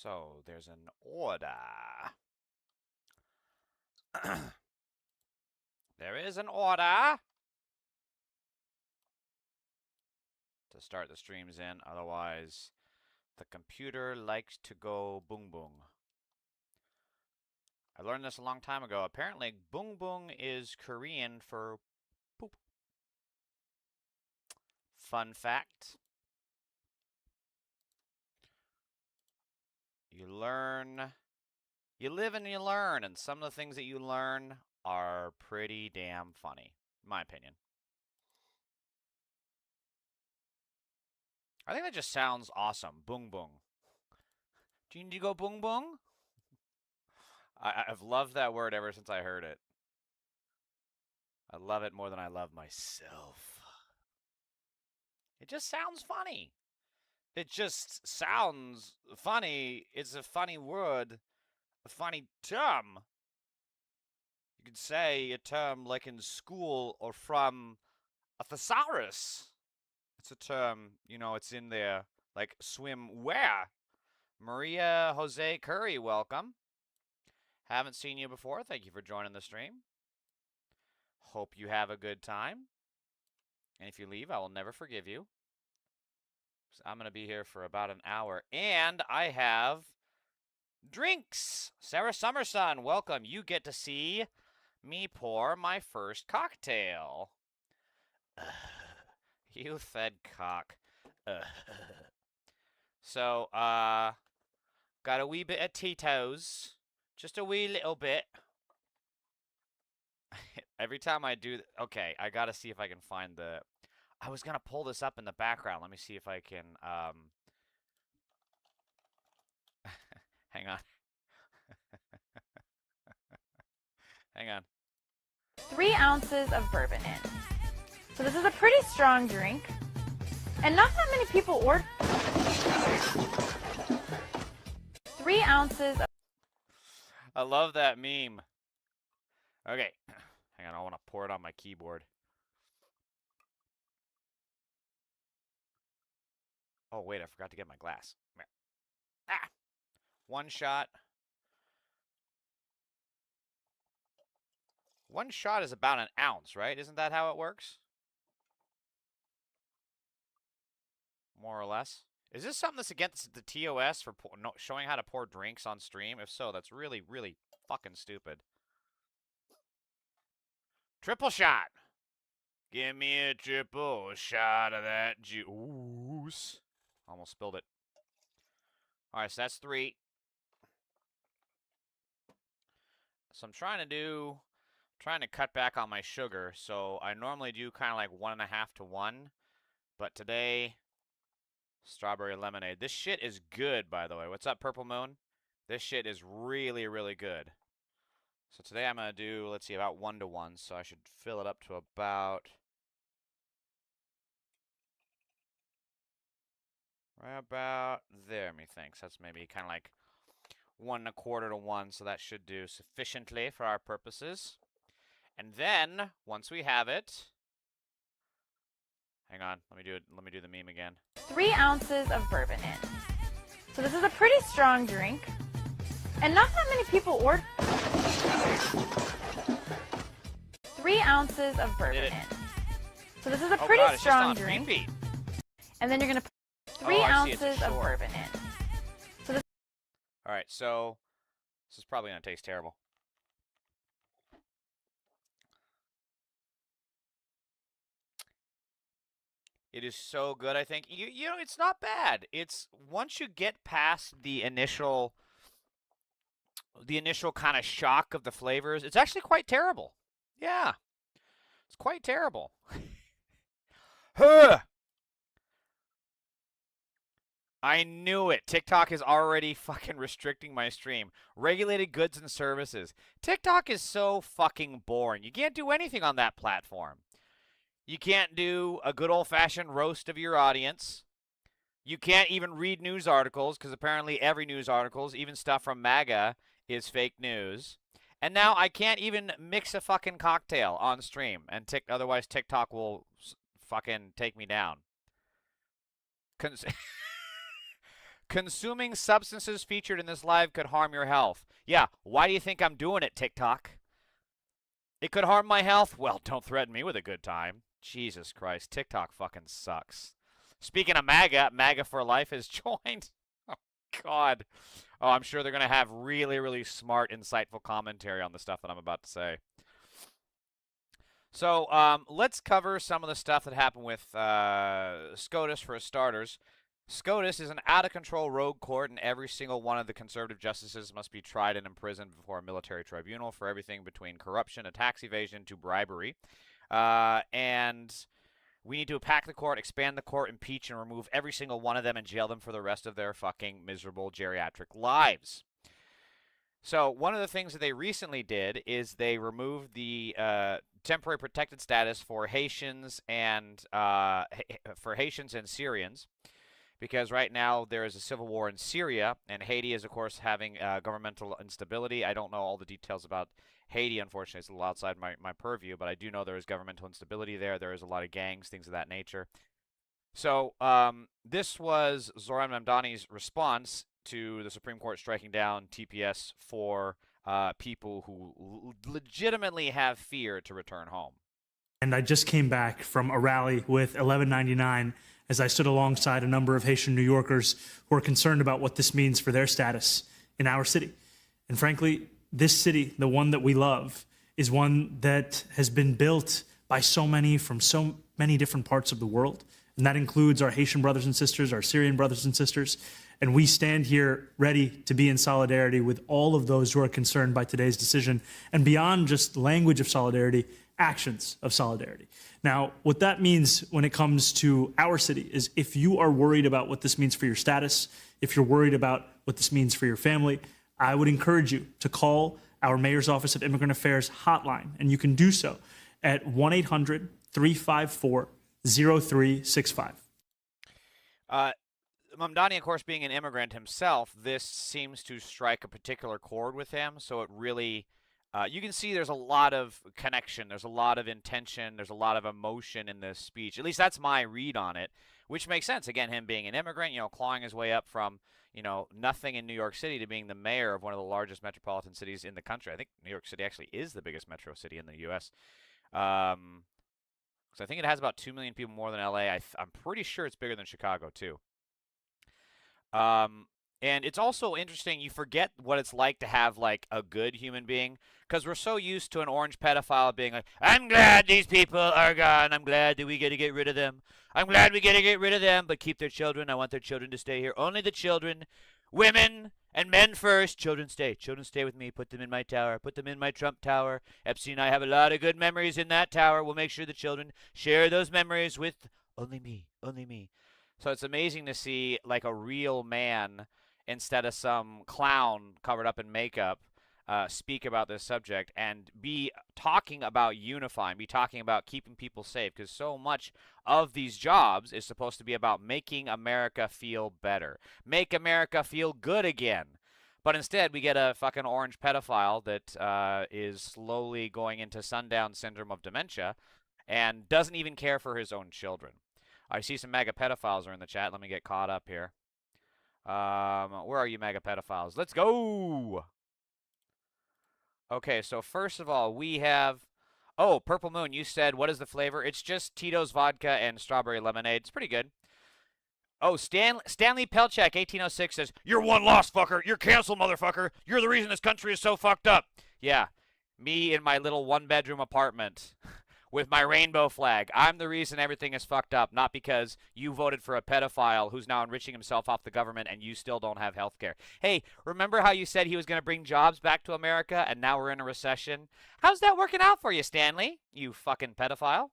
So there's an order. There is an order to start the streams in. Otherwise, the computer likes to go boong boong. I learned this a long time ago. Apparently, boong boong is Korean for poop. Fun fact. You learn, you live and you learn, and some of the things that you learn are pretty damn funny, in my opinion. I think that just sounds awesome. Boong boong. Do you need to go boong boong? I've loved that word ever since I heard it. I love it more than I love myself. It just sounds funny. It just sounds funny. It's a funny word, a funny term. You could say a term like in school or from a thesaurus. It's a term, you know, it's in there, like swim where? Maria Jose Curry, welcome. Haven't seen you before. Thank you for joining the stream. Hope you have a good time. And if you leave, I will never forgive you. I'm going to be here for about an hour. And I have drinks. Sarah Summerson, welcome. You get to see me pour my first cocktail. You fed cock. So, got a wee bit of Tito's. Just a wee little bit. Every time I do... Okay, I got to see if I can find the... I was going to pull this up in the background. Let me see if I can... Hang on. Hang on. 3 ounces of bourbon in. So this is a pretty strong drink. And not that many people order. 3 ounces of... I love that meme. Okay. Hang on, I want to pour it on my keyboard. Oh, wait, I forgot to get my glass. Come here. Ah! 1 shot. 1 shot is about an ounce, right? Isn't that how it works? More or less. Is this something that's against the TOS for showing how to pour drinks on stream? If so, that's really, really fucking stupid. Triple shot. Give me a triple shot of that juice. Almost spilled it. All right, so that's 3. So I'm trying to cut back on my sugar. So I normally do kind of like 1.5 to 1. But today, strawberry lemonade. This shit is good, by the way. What's up, Purple Moon? This shit is really, really good. So today I'm going to do, let's see, about 1 to 1. So I should fill it up to about... right about there, methinks. That's maybe kind of like 1 1/4 to 1. So that should do sufficiently for our purposes. And then, once we have it... Hang on, let me do the meme again. 3 ounces of bourbon in. So this is a pretty strong drink. And not that many people order. 3 ounces of bourbon in. So this is a pretty strong drink. And then you're going to put 3 ounces of bourbon in. So this... All right, so this is probably going to taste terrible. It is so good, I think. You know, it's not bad. It's once you get past the initial kind of shock of the flavors, it's actually quite terrible. Yeah. It's quite terrible. Huh. I knew it. TikTok is already fucking restricting my stream. Regulated goods and services. TikTok is so fucking boring. You can't do anything on that platform. You can't do a good old-fashioned roast of your audience. You can't even read news articles, because apparently every news article, even stuff from MAGA, is fake news. And now I can't even mix a fucking cocktail on stream, and otherwise TikTok will fucking take me down. consuming substances featured in this live could harm your health. Yeah, why do you think I'm doing it, TikTok? It could harm my health? Well, don't threaten me with a good time. Jesus Christ, TikTok fucking sucks. Speaking of MAGA, MAGA for Life has joined. Oh, God. Oh, I'm sure they're going to have really, really smart, insightful commentary on the stuff that I'm about to say. So let's cover some of the stuff that happened with SCOTUS for starters. SCOTUS is an out-of-control rogue court, and every single one of the conservative justices must be tried and imprisoned before a military tribunal for everything between corruption and tax evasion to bribery. And we need to pack the court, expand the court, impeach, and remove every single one of them and jail them for the rest of their fucking miserable geriatric lives. So one of the things that they recently did is they removed the temporary protected status for Haitians and Syrians, because right now there is a civil war in Syria, and Haiti is, of course, having governmental instability. I don't know all the details about Haiti, unfortunately. It's a little outside my purview, but I do know there is governmental instability there. There is a lot of gangs, things of that nature. So this was Zoran Mamdani's response to the Supreme Court striking down TPS for people who legitimately have fear to return home. And I just came back from a rally with 1199 as I stood alongside a number of Haitian New Yorkers who are concerned about what this means for their status in our city. And frankly, this city, the one that we love, is one that has been built by so many from so many different parts of the world. And that includes our Haitian brothers and sisters, our Syrian brothers and sisters. And we stand here ready to be in solidarity with all of those who are concerned by today's decision. And beyond just language of solidarity, actions of solidarity. Now, what that means when it comes to our city is if you are worried about what this means for your status, if you're worried about what this means for your family, I would encourage you to call our Mayor's Office of Immigrant Affairs hotline, and you can do so at 1-800-354-0365. Mamdani, of course, being an immigrant himself, this seems to strike a particular chord with him, so it really... you can see there's a lot of connection, there's a lot of intention, there's a lot of emotion in this speech. At least that's my read on it, which makes sense. Again, him being an immigrant, clawing his way up from, nothing in New York City to being the mayor of one of the largest metropolitan cities in the country. I think New York City actually is the biggest metro city in the U.S. So I think it has about 2 million people more than L.A. I'm pretty sure it's bigger than Chicago, too. And it's also interesting, you forget what it's like to have, like, a good human being, because we're so used to an orange pedophile being like, I'm glad these people are gone, I'm glad that we get to get rid of them, I'm glad we get to get rid of them, but keep their children, I want their children to stay here, only the children, women and men first, children stay with me, put them in my tower, put them in my Trump tower, Epstein and I have a lot of good memories in that tower, we'll make sure the children share those memories with only me, only me. So it's amazing to see, like, a real man instead of some clown covered up in makeup, speak about this subject and be talking about unifying, be talking about keeping people safe, because so much of these jobs is supposed to be about making America feel better, make America feel good again. But instead, we get a fucking orange pedophile that is slowly going into sundown syndrome of dementia and doesn't even care for his own children. I see some MAGA pedophiles are in the chat. Let me get caught up here. Where are you, MAGA pedophiles? Let's go! Okay, so first of all, we have... Oh, Purple Moon, you said, what is the flavor? It's just Tito's vodka and strawberry lemonade. It's pretty good. Oh, Stanley Pelchak, 1806, says, you're one lost fucker. You're canceled, motherfucker. You're the reason this country is so fucked up. Yeah, me in my little one-bedroom apartment with my rainbow flag. I'm the reason everything is fucked up, not because you voted for a pedophile who's now enriching himself off the government and you still don't have health care. Hey, remember how you said he was going to bring jobs back to America and now we're in a recession? How's that working out for you, Stanley? You fucking pedophile.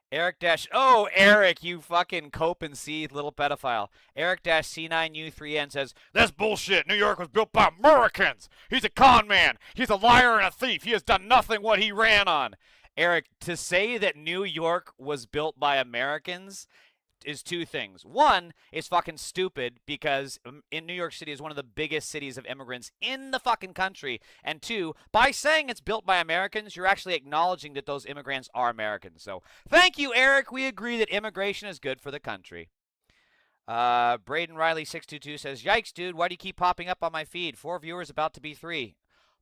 Eric, you fucking cope and seethe little pedophile. Eric-C9U3N says, that's bullshit. New York was built by Americans. He's a con man. He's a liar and a thief. He has done nothing what he ran on. Eric, to say that New York was built by Americans, two things. One is fucking stupid because in New York City is one of the biggest cities of immigrants in the fucking country. And two, by saying it's built by Americans, you're actually acknowledging that those immigrants are Americans. So thank you, Eric. We agree that immigration is good for the country. Braden Riley 622 says, "Yikes, dude! Why do you keep popping up on my feed? 4 viewers, about to be 3.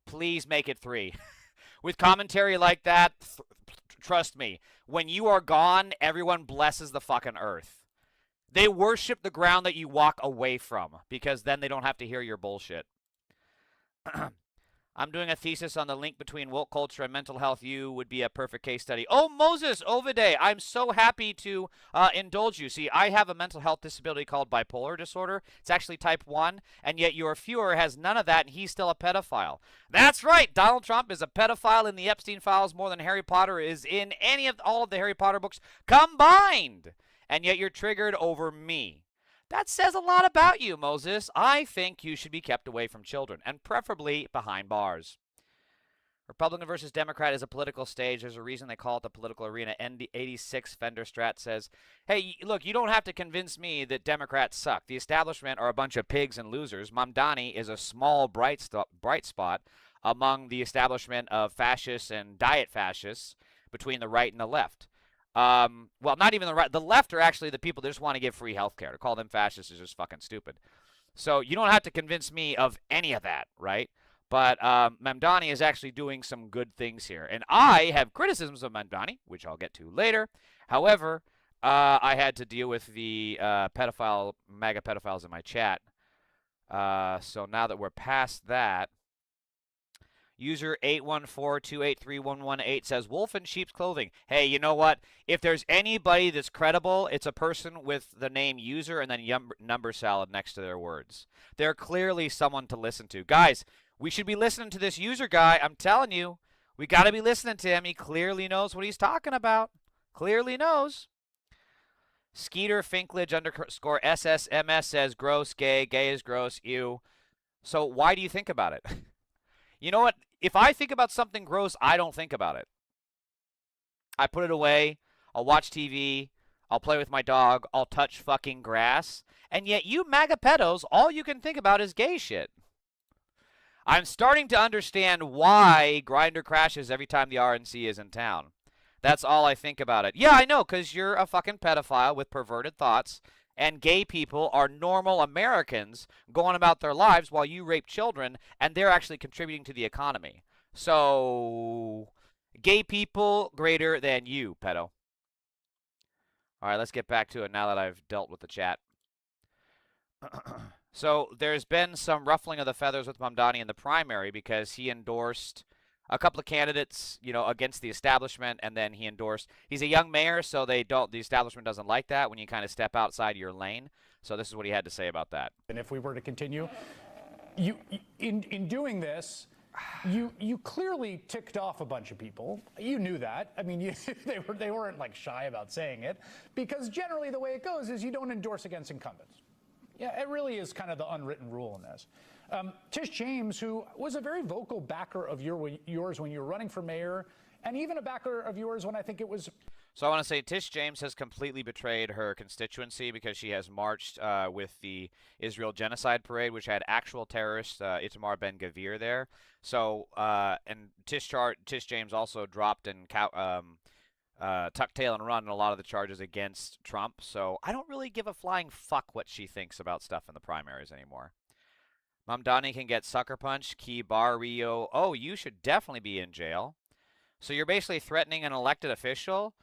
Please make it 3." With commentary like that, trust me, when you are gone, everyone blesses the fucking earth. They worship the ground that you walk away from because then they don't have to hear your bullshit. I'm doing a thesis on the link between woke culture and mental health. You would be a perfect case study. Oh, Moses Ovide, I'm so happy to indulge you. See, I have a mental health disability called bipolar disorder. It's actually type 1, and yet your Fuhrer has none of that, and he's still a pedophile. That's right. Donald Trump is a pedophile in the Epstein files more than Harry Potter is in all of the Harry Potter books combined. And yet you're triggered over me. That says a lot about you, Moses. I think you should be kept away from children, and preferably behind bars. Republican versus Democrat is a political stage. There's a reason they call it the political arena. N86 Fender Strat says, "Hey, look, you don't have to convince me that Democrats suck. The establishment are a bunch of pigs and losers. Mamdani is a small bright spot among the establishment of fascists and diet fascists between the right and the left." Well, not even the right. The left are actually the people that just want to give free health care. To call them fascists is just fucking stupid. So you don't have to convince me of any of that, right? But Mamdani is actually doing some good things here. And I have criticisms of Mamdani, which I'll get to later. However, I had to deal with the MAGA pedophiles in my chat. So now that we're past that, user 814283118 says, "Wolf in sheep's clothing." Hey, you know what? If there's anybody that's credible, it's a person with the name user and then number salad next to their words. They're clearly someone to listen to. Guys, we should be listening to this user guy. I'm telling you, we got to be listening to him. He clearly knows what he's talking about. Clearly knows. Skeeter Finklage _ SSMS says, "Gross, gay is gross, ew." So why do you think about it? You know what? If I think about something gross, I don't think about it. I put it away. I'll watch TV. I'll play with my dog. I'll touch fucking grass. And yet you MAGA pedos, all you can think about is gay shit. I'm starting to understand why Grindr crashes every time the RNC is in town. That's all I think about it. Yeah, I know, because you're a fucking pedophile with perverted thoughts. And gay people are normal Americans going about their lives while you rape children, and they're actually contributing to the economy. So, gay people greater than you, pedo. All right, let's get back to it now that I've dealt with the chat. So, there's been some ruffling of the feathers with Mamdani in the primary because he endorsed a couple of candidates, you know, against the establishment, and then he endorsed. He's a young mayor, so the establishment doesn't like that when you kind of step outside your lane. So this is what he had to say about that. And if we were to continue, in doing this, you clearly ticked off a bunch of people. You knew that. I mean, they weren't like shy about saying it, because generally the way it goes is you don't endorse against incumbents. Yeah, it really is kind of the unwritten rule in this. Tish James, who was a very vocal backer of yours when you were running for mayor, and even a backer of yours when I think it was... So I want to say Tish James has completely betrayed her constituency because she has marched with the Israel Genocide Parade, which had actual terrorist Itamar Ben-Gvir there. So, and Tish James also dropped and tuck tail and run in a lot of the charges against Trump. So I don't really give a flying fuck what she thinks about stuff in the primaries anymore. Mamdani can get sucker punched. Key Barrio. Oh, you should definitely be in jail. So you're basically threatening an elected official?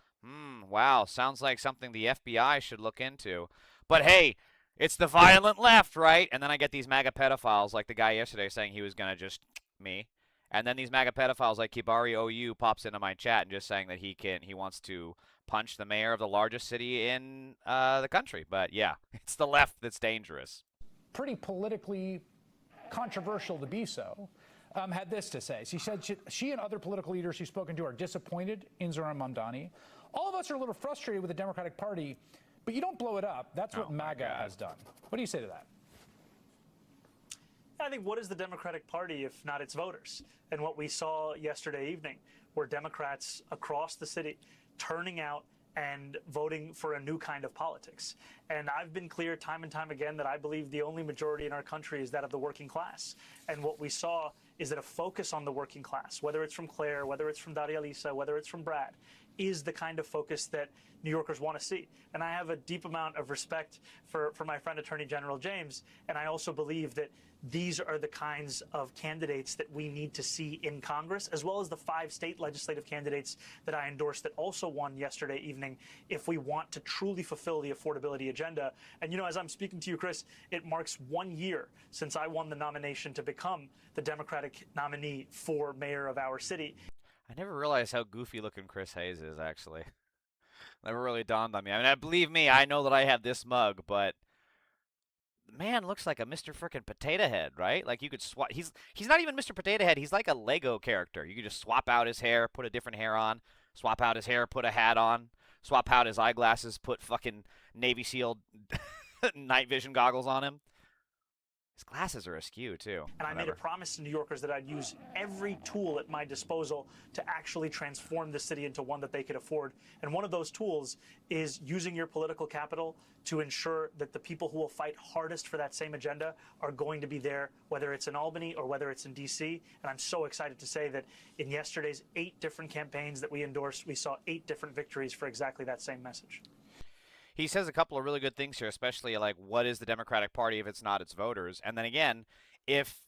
Wow. Sounds like something the FBI should look into. But hey, it's the violent left, right? And then I get these MAGA pedophiles like the guy yesterday saying he was going to just me. And then these MAGA pedophiles like Kibari OU pops into my chat and just saying that he wants to punch the mayor of the largest city in the country. But yeah, it's the left that's dangerous. Pretty politically controversial to be so, had this to say. She said she and other political leaders she's spoken to are disappointed in Zohran Mamdani. All of us are a little frustrated with the Democratic Party, but you don't blow it up. That's what MAGA has done. What do you say to that? I think what is the Democratic Party if not its voters? And what we saw yesterday evening were Democrats across the city turning out and voting for a new kind of politics. And I've been clear time and time again that I believe the only majority in our country is that of the working class. And what we saw is that a focus on the working class, whether it's from Claire, whether it's from Daria Lisa, whether it's from Brad, is the kind of focus that New Yorkers want to see. And I have a deep amount of respect for my friend Attorney General James, and I also believe that these are the kinds of candidates that we need to see in Congress, as well as the 5 state legislative candidates that I endorsed that also won yesterday evening, if we want to truly fulfill the affordability agenda. And, you know, as I'm speaking to you, Chris, it marks 1 year since I won the nomination to become the Democratic nominee for mayor of our city. I never realized how goofy looking Chris Hayes is, actually. Never really dawned on me. I mean, believe me, I know that I have this mug, but the man looks like a Mr. Frickin' Potato Head, right? Like you could swap. He's not even Mr. Potato Head. He's like a Lego character. You could just swap out his hair, put a different hair on, swap out his hair, put a hat on, swap out his eyeglasses, put fucking Navy SEAL night vision goggles on him. His glasses are askew, too. And I made a promise to New Yorkers that I'd use every tool at my disposal to actually transform the city into one that they could afford. And one of those tools is using your political capital to ensure that the people who will fight hardest for that same agenda are going to be there, whether it's in Albany or whether it's in D.C. And I'm so excited to say that in yesterday's 8 different campaigns that we endorsed, we saw 8 different victories for exactly that same message. He says a couple of really good things here, especially like what is the Democratic Party if it's not its voters? And then again, if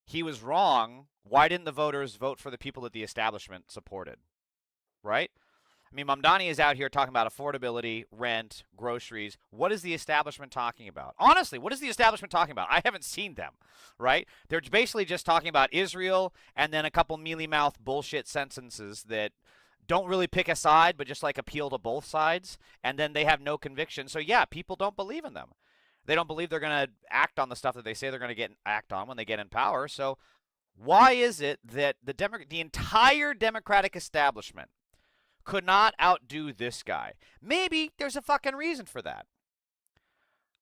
he was wrong, why didn't the voters vote for the people that the establishment supported? Right? I mean, Mamdani is out here talking about affordability, rent, groceries. What is the establishment talking about? Honestly, what is the establishment talking about? I haven't seen them, right? They're basically just talking about Israel and then a couple mealy-mouthed bullshit sentences that don't really pick a side, but just like appeal to both sides, and then they have no conviction. So yeah, people don't believe in them. They don't believe they're going to act on the stuff that they say they're going to act on when they get in power. So why is it that the entire Democratic establishment could not outdo this guy? Maybe there's a fucking reason for that.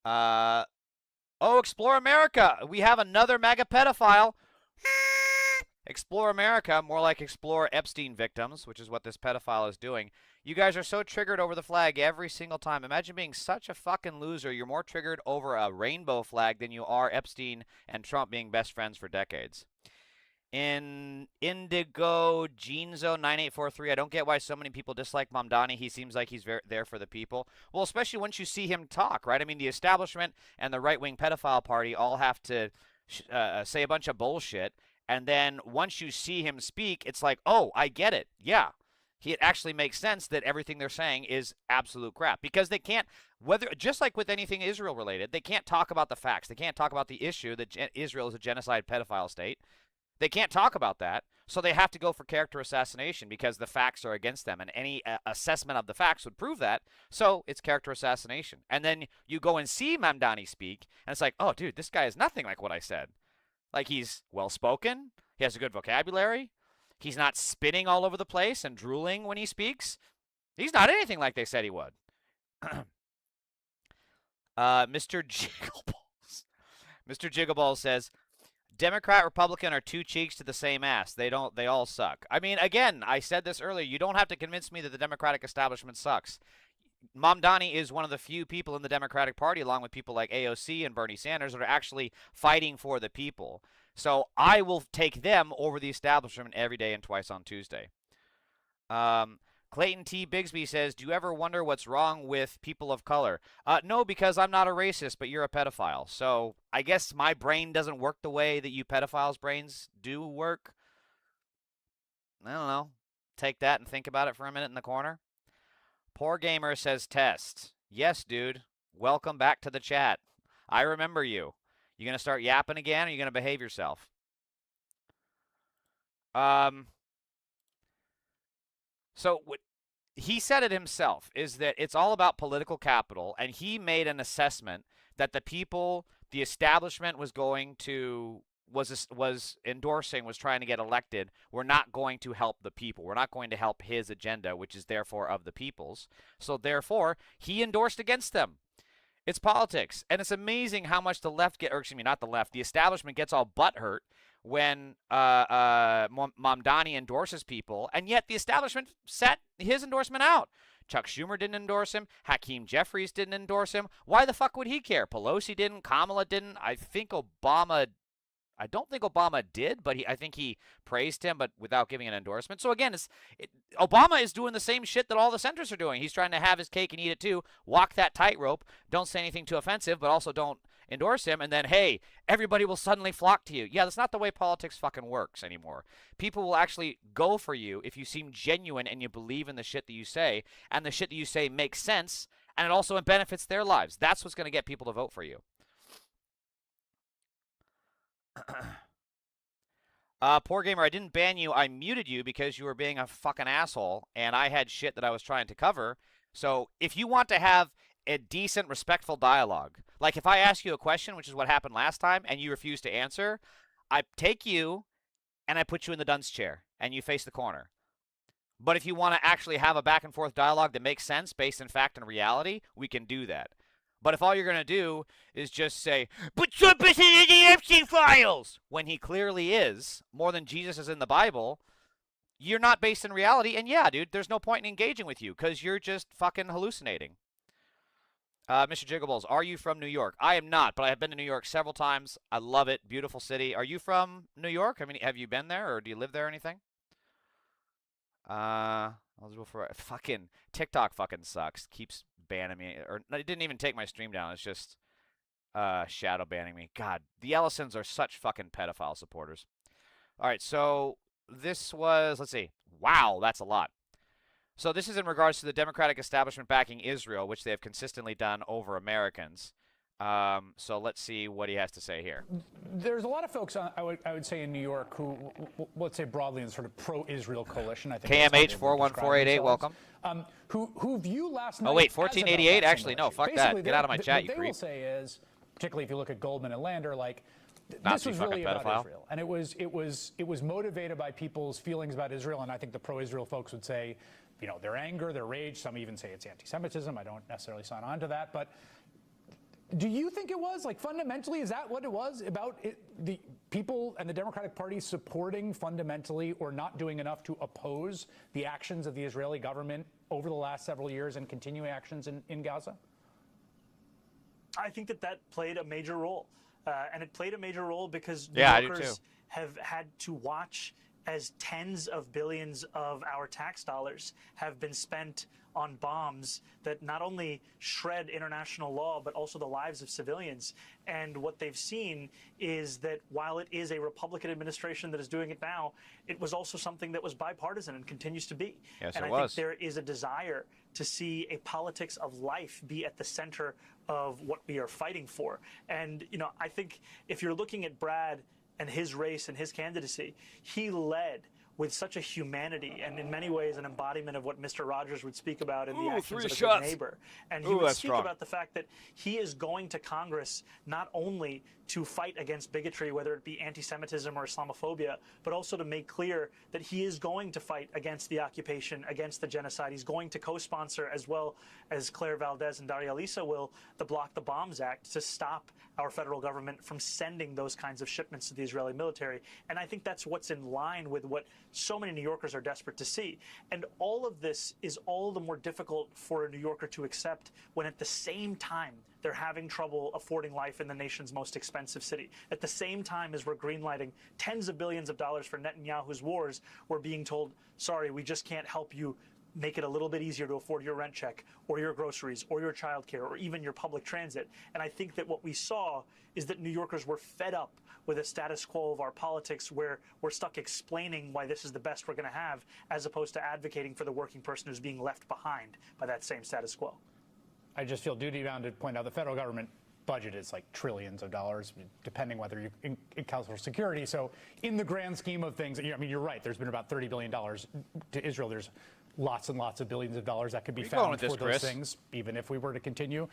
Oh, Explore America. We have another MAGA pedophile. Explore America, more like Explore Epstein victims, which is what this pedophile is doing. You guys are so triggered over the flag every single time. Imagine being such a fucking loser. You're more triggered over a rainbow flag than you are Epstein and Trump being best friends for decades. In Indigo Genzo 9843, I don't get why so many people dislike Mamdani. He seems like he's there for the people. Well, especially once you see him talk, right? I mean, the establishment and the right-wing pedophile party all have to say a bunch of bullshit. And then once you see him speak, it's like, oh, I get it. Yeah. It actually makes sense that everything they're saying is absolute crap. Because they can't, just like with anything Israel related, they can't talk about the facts. They can't talk about the issue that Israel is a genocide pedophile state. They can't talk about that. So they have to go for character assassination because the facts are against them. And any assessment of the facts would prove that. So it's character assassination. And then you go and see Mamdani speak, and it's like, oh, dude, this guy is nothing like what I said. Like, he's well-spoken. He has a good vocabulary. He's not spitting all over the place and drooling when he speaks. He's not anything like they said he would. Mr. Jiggleballs. Mr. Jiggleballs says, Democrat, Republican are 2 cheeks to the same ass. They all suck. I mean, again, I said this earlier. You don't have to convince me that the Democratic establishment sucks. Mamdani is one of the few people in the Democratic Party, along with people like AOC and Bernie Sanders, that are actually fighting for the people. So I will take them over the establishment every day and twice on Tuesday. Clayton T. Bigsby says, do you ever wonder what's wrong with people of color? No, because I'm not a racist, but you're a pedophile. So I guess my brain doesn't work the way that you pedophiles' brains do work. I don't know. Take that and think about it for a minute in the corner. Poor Gamer says test. Yes, dude. Welcome back to the chat. I remember you. You going to start yapping again, or are you going to behave yourself? So what he said it himself, is that it's all about political capital, and he made an assessment that the people, the establishment was endorsing, was trying to get elected, were not going to help the people. We're not going to help his agenda, which is therefore of the people's. So therefore, he endorsed against them. It's politics. And it's amazing how much the left the establishment gets all butthurt when Mamdani endorses people, and yet the establishment set his endorsement out. Chuck Schumer didn't endorse him. Hakeem Jeffries didn't endorse him. Why the fuck would he care? Pelosi didn't. Kamala didn't. I don't think Obama did, but I think he praised him, but without giving an endorsement. So again, Obama is doing the same shit that all the centrists are doing. He's trying to have his cake and eat it too. Walk that tightrope. Don't say anything too offensive, but also don't endorse him. And then, hey, everybody will suddenly flock to you. Yeah, that's not the way politics fucking works anymore. People will actually go for you if you seem genuine and you believe in the shit that you say, and the shit that you say makes sense, and it also benefits their lives. That's what's going to get people to vote for you. Poor gamer, I didn't ban you. I muted you because you were being a fucking asshole, and I had shit that I was trying to cover. So if you want to have a decent, respectful dialogue, like if I ask you a question, which is what happened last time, and you refuse to answer, I take you and I put you in the dunce chair, and you face the corner. But if you want to actually have a back-and-forth dialogue that makes sense based in fact and reality, we can do that. But if all you're going to do is just say, but Trump isn't in the Epstein files, when he clearly is, more than Jesus is in the Bible, you're not based in reality. And yeah, dude, there's no point in engaging with you because you're just fucking hallucinating. Mr. Jiggleballs, are you from New York? I am not, but I have been to New York several times. I love it. Beautiful city. Are you from New York? I mean, have you been there or do you live there or anything? Fucking TikTok fucking sucks. Keeps banning me, or it didn't even take my stream down. It's just shadow banning me. God, the Ellisons are such fucking pedophile supporters. All right, so this was, let's see. Wow, that's a lot. So this is in regards to the Democratic establishment backing Israel, which they have consistently done over Americans. So let's see what he has to say here. There's a lot of folks, I would say, in New York who, let's say broadly in sort of pro-Israel coalition. I think KMH 41488, welcome. Who view last night. Oh wait, 1488. Actually, no, fuck that. Get out of my chat, you creep. What they will say is, particularly if you look at Goldman and Lander, like Nazi this was fucking really pedophile. about Israel, and it was motivated by people's feelings about Israel, and I think the pro-Israel folks would say, you know, their anger, their rage. Some even say it's anti-Semitism. I don't necessarily sign on to that, but. Do you think it was, like, fundamentally, is that what it was about the people and the Democratic Party supporting fundamentally or not doing enough to oppose the actions of the Israeli government over the last several years and continuing actions in Gaza? I think that played a major role. And it played a major role because New Yorkers have had to watch as tens of billions of our tax dollars have been spent on bombs that not only shred international law, but also the lives of civilians. And what they've seen is that while it is a Republican administration that is doing it now, it was also something that was bipartisan and continues to be. Yes, and it I was. think there is a desire to see a politics of life be at the center of what we are fighting for. And, you know, I think if you're looking at Brad and his race and his candidacy, he led with such a humanity and in many ways an embodiment of what Mr. Rogers would speak about in the actions of a good neighbor. And he would speak about the fact that he is going to Congress not only to fight against bigotry, whether it be anti-Semitism or Islamophobia, but also to make clear that he is going to fight against the occupation, against the genocide. He's going to co-sponsor, as well as Claire Valdez and Daria Lisa will, the Block the Bombs Act to stop our federal government from sending those kinds of shipments to the Israeli military. And I think that's what's in line with what so many New Yorkers are desperate to see. And all of this is all the more difficult for a New Yorker to accept when at the same time they're having trouble affording life in the nation's most expensive city. At the same time as we're greenlighting tens of billions of dollars for Netanyahu's wars, we're being told, sorry, we just can't help you make it a little bit easier to afford your rent check or your groceries or your childcare or even your public transit. And I think that what we saw is that New Yorkers were fed up with a status quo of our politics where we're stuck explaining why this is the best we're going to have, as opposed to advocating for the working person who's being left behind by that same status quo. I just feel duty-bound to point out the federal government budget is like trillions of dollars, depending whether you account for security. So in the grand scheme of things, I mean, you're right. There's been about $30 billion to Israel. There's lots and lots of billions of dollars that could be found for those things, even if we were to continue.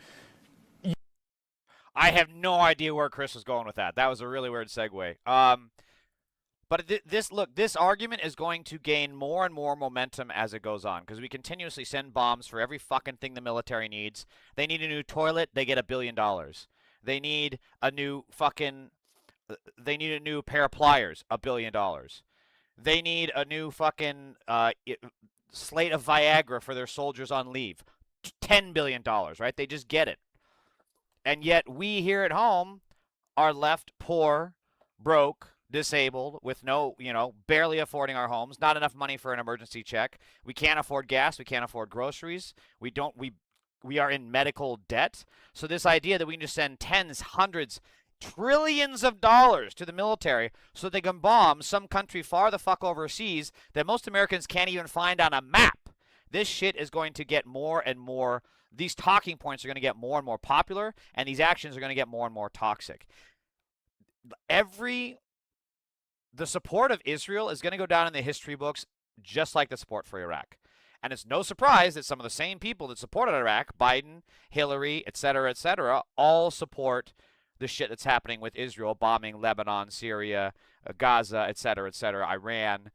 I have no idea where Chris was going with that. That was a really weird segue. But this argument is going to gain more and more momentum as it goes on because we continuously send bombs for every fucking thing the military needs. They need a new toilet, they get $1 billion. They need a new pair of pliers, $1 billion. They need a new fucking slate of Viagra for their soldiers on leave. $10 billion, right? They just get it. And yet we here at home are left poor, broke, disabled, with no, barely affording our homes, not enough money for an emergency check. We can't afford gas. We can't afford groceries. We are in medical debt. So this idea that we can just send tens, hundreds, trillions of dollars to the military so they can bomb some country far the fuck overseas that most Americans can't even find on a map. This shit is going to get more and more, these talking points are going to get more and more popular, and these actions are going to get more and more toxic. The support of Israel is going to go down in the history books just like the support for Iraq. And it's no surprise that some of the same people that supported Iraq, Biden, Hillary, etc., all support the shit that's happening with Israel, bombing Lebanon, Syria, Gaza, etc., Iran.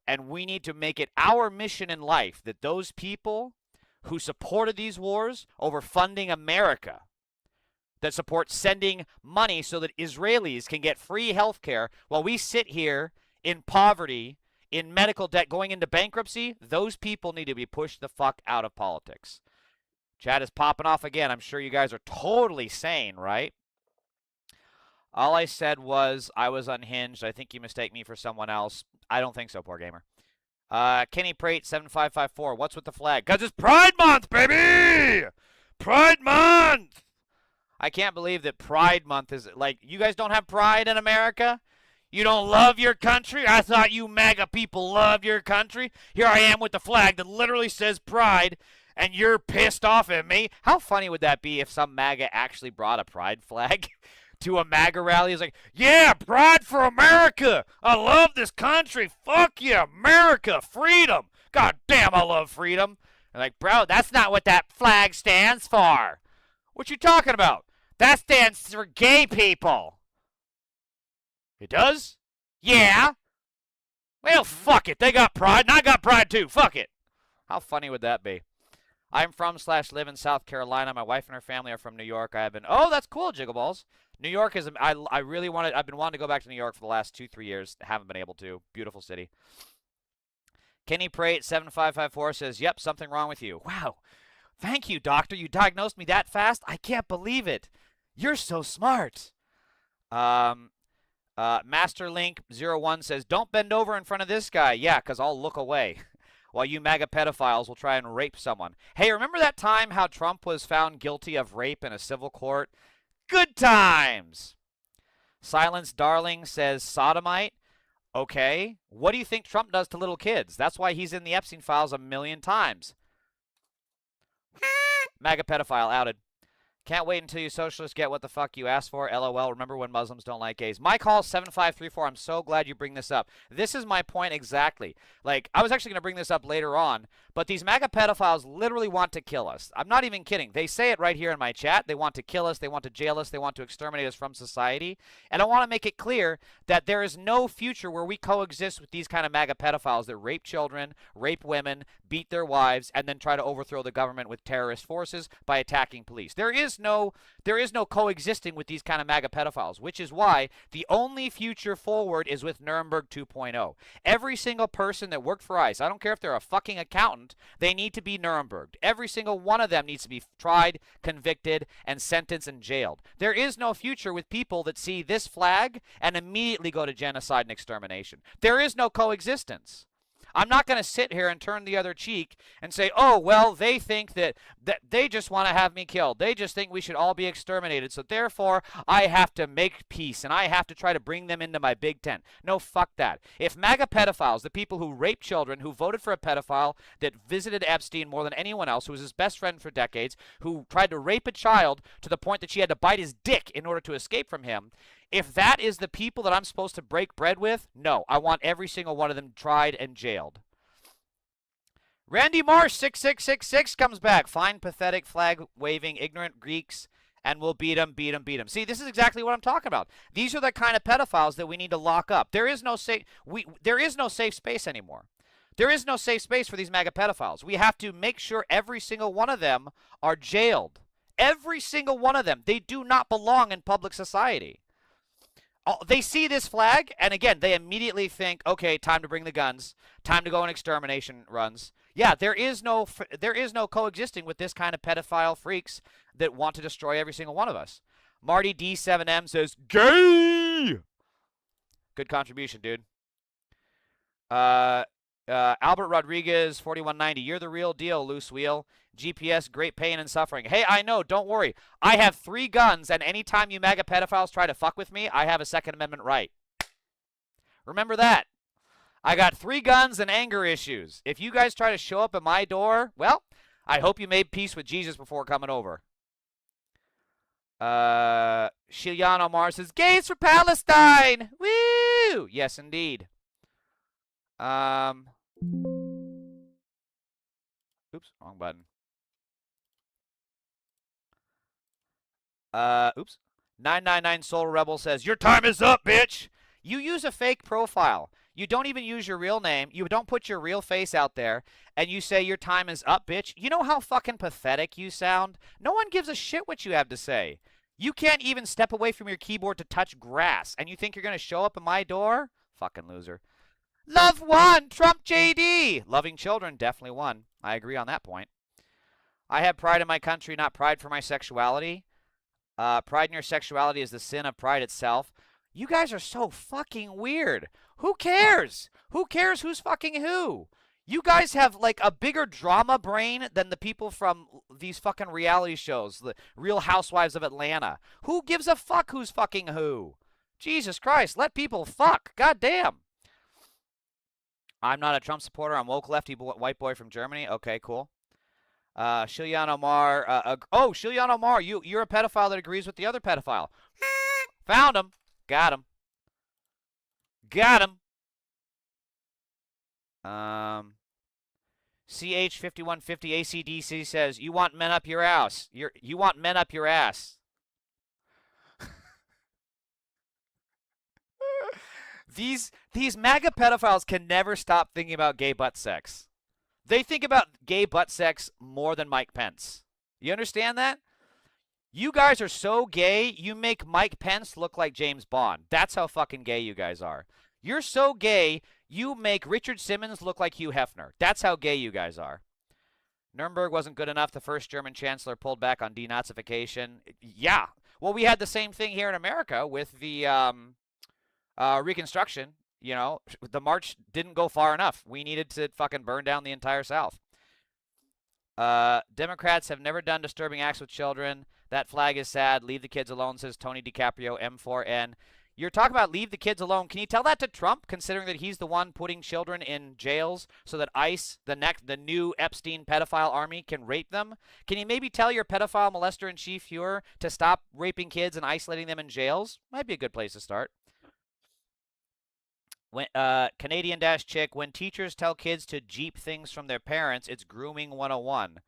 And we need to make it our mission in life that those people who supported these wars over funding America, that support sending money so that Israelis can get free health care while we sit here in poverty, in medical debt, going into bankruptcy, those people need to be pushed the fuck out of politics. Chat is popping off again. I'm sure you guys are totally sane, right? All I said was I was unhinged. I think you mistake me for someone else. I don't think so, poor gamer. Kenny Prate 7554. What's with the flag? Because it's Pride Month, baby! Pride Month! I can't believe that Pride Month is like, you guys don't have pride in America? You don't love your country? I thought you MAGA people love your country. Here I am with the flag that literally says pride, and you're pissed off at me. How funny would that be if some MAGA actually brought a pride flag to a MAGA rally? It's like, yeah, pride for America. I love this country. Fuck yeah, America, freedom. God damn, I love freedom. And like, bro, that's not what that flag stands for. What you talking about? That stands for gay people. It does? Yeah. Well, fuck it. They got pride, and I got pride too. Fuck it. How funny would that be? I'm from/live in South Carolina. My wife and her family are from New York. Oh, that's cool, Jiggleballs. New York is, I really wanted, I've been wanting to go back to New York for the last 2-3 years. Haven't been able to. Beautiful city. Kenny Prate 7554 says, yep, something wrong with you. Wow. Thank you, doctor. You diagnosed me that fast? I can't believe it. You're so smart. Masterlink01 says, don't bend over in front of this guy. Yeah, because I'll look away while you MAGA pedophiles will try and rape someone. Hey, remember that time how Trump was found guilty of rape in a civil court? Good times. Silence Darling says, sodomite. Okay. What do you think Trump does to little kids? That's why he's in the Epstein files 1,000,000 times. MAGA pedophile outed. Can't wait until you socialists get what the fuck you asked for. LOL. Remember when Muslims don't like gays? My call 7534. I'm so glad you bring this up. This is my point exactly. Like, I was actually going to bring this up later on, but these MAGA pedophiles literally want to kill us. I'm not even kidding. They say it right here in my chat. They want to kill us. They want to jail us. They want to exterminate us from society. And I want to make it clear that there is no future where we coexist with these kind of MAGA pedophiles that rape children, rape women, beat their wives, and then try to overthrow the government with terrorist forces by attacking police. There is no coexisting with these kind of MAGA pedophiles, which is why the only future forward is with Nuremberg 2.0. Every single person that worked for ICE, I don't care if they're a fucking accountant, they need to be Nuremberged. Every single one of them needs to be tried, convicted, and sentenced and jailed. There is no future with people that see this flag and immediately go to genocide and extermination. There is no coexistence. I'm not going to sit here and turn the other cheek and say, oh, well, they think that they just want to have me killed. They just think we should all be exterminated. So therefore, I have to make peace and I have to try to bring them into my big tent. No, fuck that. If MAGA pedophiles, the people who rape children, who voted for a pedophile that visited Epstein more than anyone else, who was his best friend for decades, who tried to rape a child to the point that she had to bite his dick in order to escape from him, if that is the people that I'm supposed to break bread with, no, I want every single one of them tried and jailed. Randy Marsh 6666 comes back. Fine, pathetic, flag-waving, ignorant Greeks, and we'll beat them, beat them, beat them. See, this is exactly what I'm talking about. These are the kind of pedophiles that we need to lock up. There is no safe space anymore. There is no safe space for these MAGA pedophiles. We have to make sure every single one of them are jailed. Every single one of them. They do not belong in public society. They see this flag, and again, they immediately think, okay, time to bring the guns, time to go on extermination runs. Yeah, there is no coexisting with this kind of pedophile freaks that want to destroy every single one of us. Marty D7M says, gay! Good contribution, dude. Albert Rodriguez, 4190. You're the real deal, loose wheel. GPS, great pain and suffering. Hey, I know, don't worry. I have 3 guns, and anytime you MAGA pedophiles try to fuck with me, I have a Second Amendment right. Remember that. I got 3 guns and anger issues. If you guys try to show up at my door, well, I hope you made peace with Jesus before coming over. Shilian Omar says, gays for Palestine! Woo! Yes, indeed. Oops, wrong button. Oops. 999 Soul Rebel says, your time is up, bitch! You use a fake profile. You don't even use your real name. You don't put your real face out there. And you say your time is up, bitch. You know how fucking pathetic you sound? No one gives a shit what you have to say. You can't even step away from your keyboard to touch grass. And you think you're going to show up at my door? Fucking loser. Love won! Trump JD! Loving children definitely won. I agree on that point. I have pride in my country, not pride for my sexuality. Pride in your sexuality is the sin of pride itself. You guys are so fucking weird. Who cares? Who cares who's fucking who? You guys have like a bigger drama brain than the people from these fucking reality shows, the Real Housewives of Atlanta. Who gives a fuck who's fucking who? Jesus Christ, let people fuck. God damn. I'm not a Trump supporter. I'm woke lefty white boy from Germany. Okay, cool. Shilian Omar. Shilian Omar, you're a pedophile that agrees with the other pedophile. Found him. Got him. Got him. CH5150 ACDC says, you want men up your ass. You want men up your ass. These MAGA pedophiles can never stop thinking about gay butt sex. They think about gay butt sex more than Mike Pence. You understand that? You guys are so gay, you make Mike Pence look like James Bond. That's how fucking gay you guys are. You're so gay, you make Richard Simmons look like Hugh Hefner. That's how gay you guys are. Nuremberg wasn't good enough. The first German chancellor pulled back on denazification. Yeah. Well, we had the same thing here in America with the Reconstruction. You know, the march didn't go far enough. We needed to fucking burn down the entire South. Democrats have never done disturbing acts with children. That flag is sad. Leave the kids alone, says Tony DiCaprio, M4N. You're talking about leave the kids alone. Can you tell that to Trump, considering that he's the one putting children in jails so that ICE, the new Epstein pedophile army, can rape them? Can you maybe tell your pedophile molester in chief Fuhrer to stop raping kids and isolating them in jails? Might be a good place to start. When, Canadian Dash Chick, when teachers tell kids to jeep things from their parents, it's grooming 101.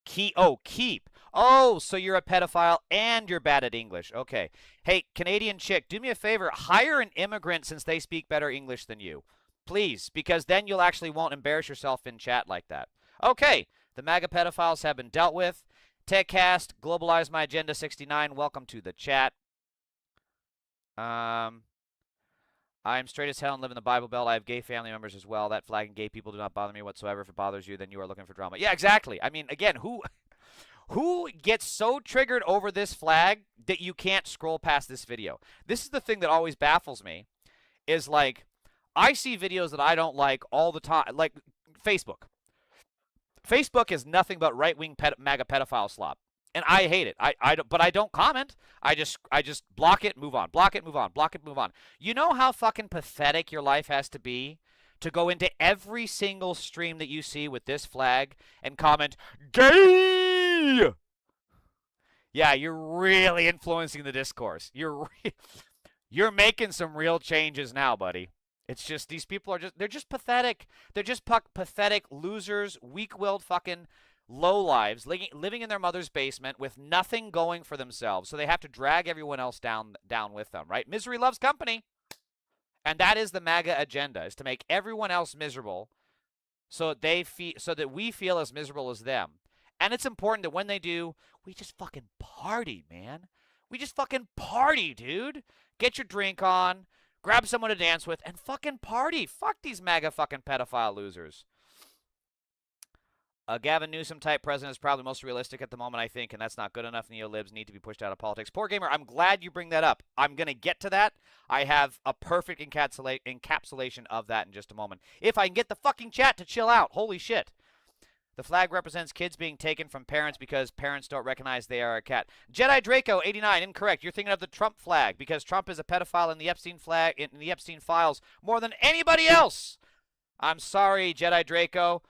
Keep. Oh, so you're a pedophile and you're bad at English. Okay. Hey, Canadian Chick, do me a favor. Hire an immigrant since they speak better English than you. Please, because then you'll actually won't embarrass yourself in chat like that. Okay. The MAGA pedophiles have been dealt with. TechCast, Globalize My Agenda 69, welcome to the chat. I am straight as hell and live in the Bible Belt. I have gay family members as well. That flag and gay people do not bother me whatsoever. If it bothers you, then you are looking for drama. Yeah, exactly. I mean, again, who gets so triggered over this flag that you can't scroll past this video? This is the thing that always baffles me, is like, I see videos that I don't like all the time, like Facebook. Facebook is nothing but right-wing MAGA pedophile slop. And I hate it. But I don't comment. I just block it, move on. Block it, move on. Block it, move on. You know how fucking pathetic your life has to be to go into every single stream that you see with this flag and comment, gay! Yeah, you're really influencing the discourse. You're making some real changes now, buddy. It's just, these people are they're just pathetic. They're just pathetic losers, weak-willed fucking lowlives living in their mother's basement with nothing going for themselves, so they have to drag everyone else down with them, right? Misery loves company. And that is the MAGA agenda, is to make everyone else miserable so that we feel as miserable as them. And it's important that when they do, we just fucking party, man. We just fucking party, dude. Get your drink on, grab someone to dance with, and fucking party. Fuck these MAGA fucking pedophile losers. A Gavin Newsom-type president is probably most realistic at the moment, I think, and that's not good enough. Neo-libs need to be pushed out of politics. Poor Gamer, I'm glad you bring that up. I'm going to get to that. I have a perfect encapsulation of that in just a moment. If I can get the fucking chat to chill out. Holy shit. The flag represents kids being taken from parents because parents don't recognize they are a cat. Jedi Draco 89, incorrect. You're thinking of the Trump flag because Trump is a pedophile in the Epstein flag in the Epstein files more than anybody else. I'm sorry, Jedi Draco.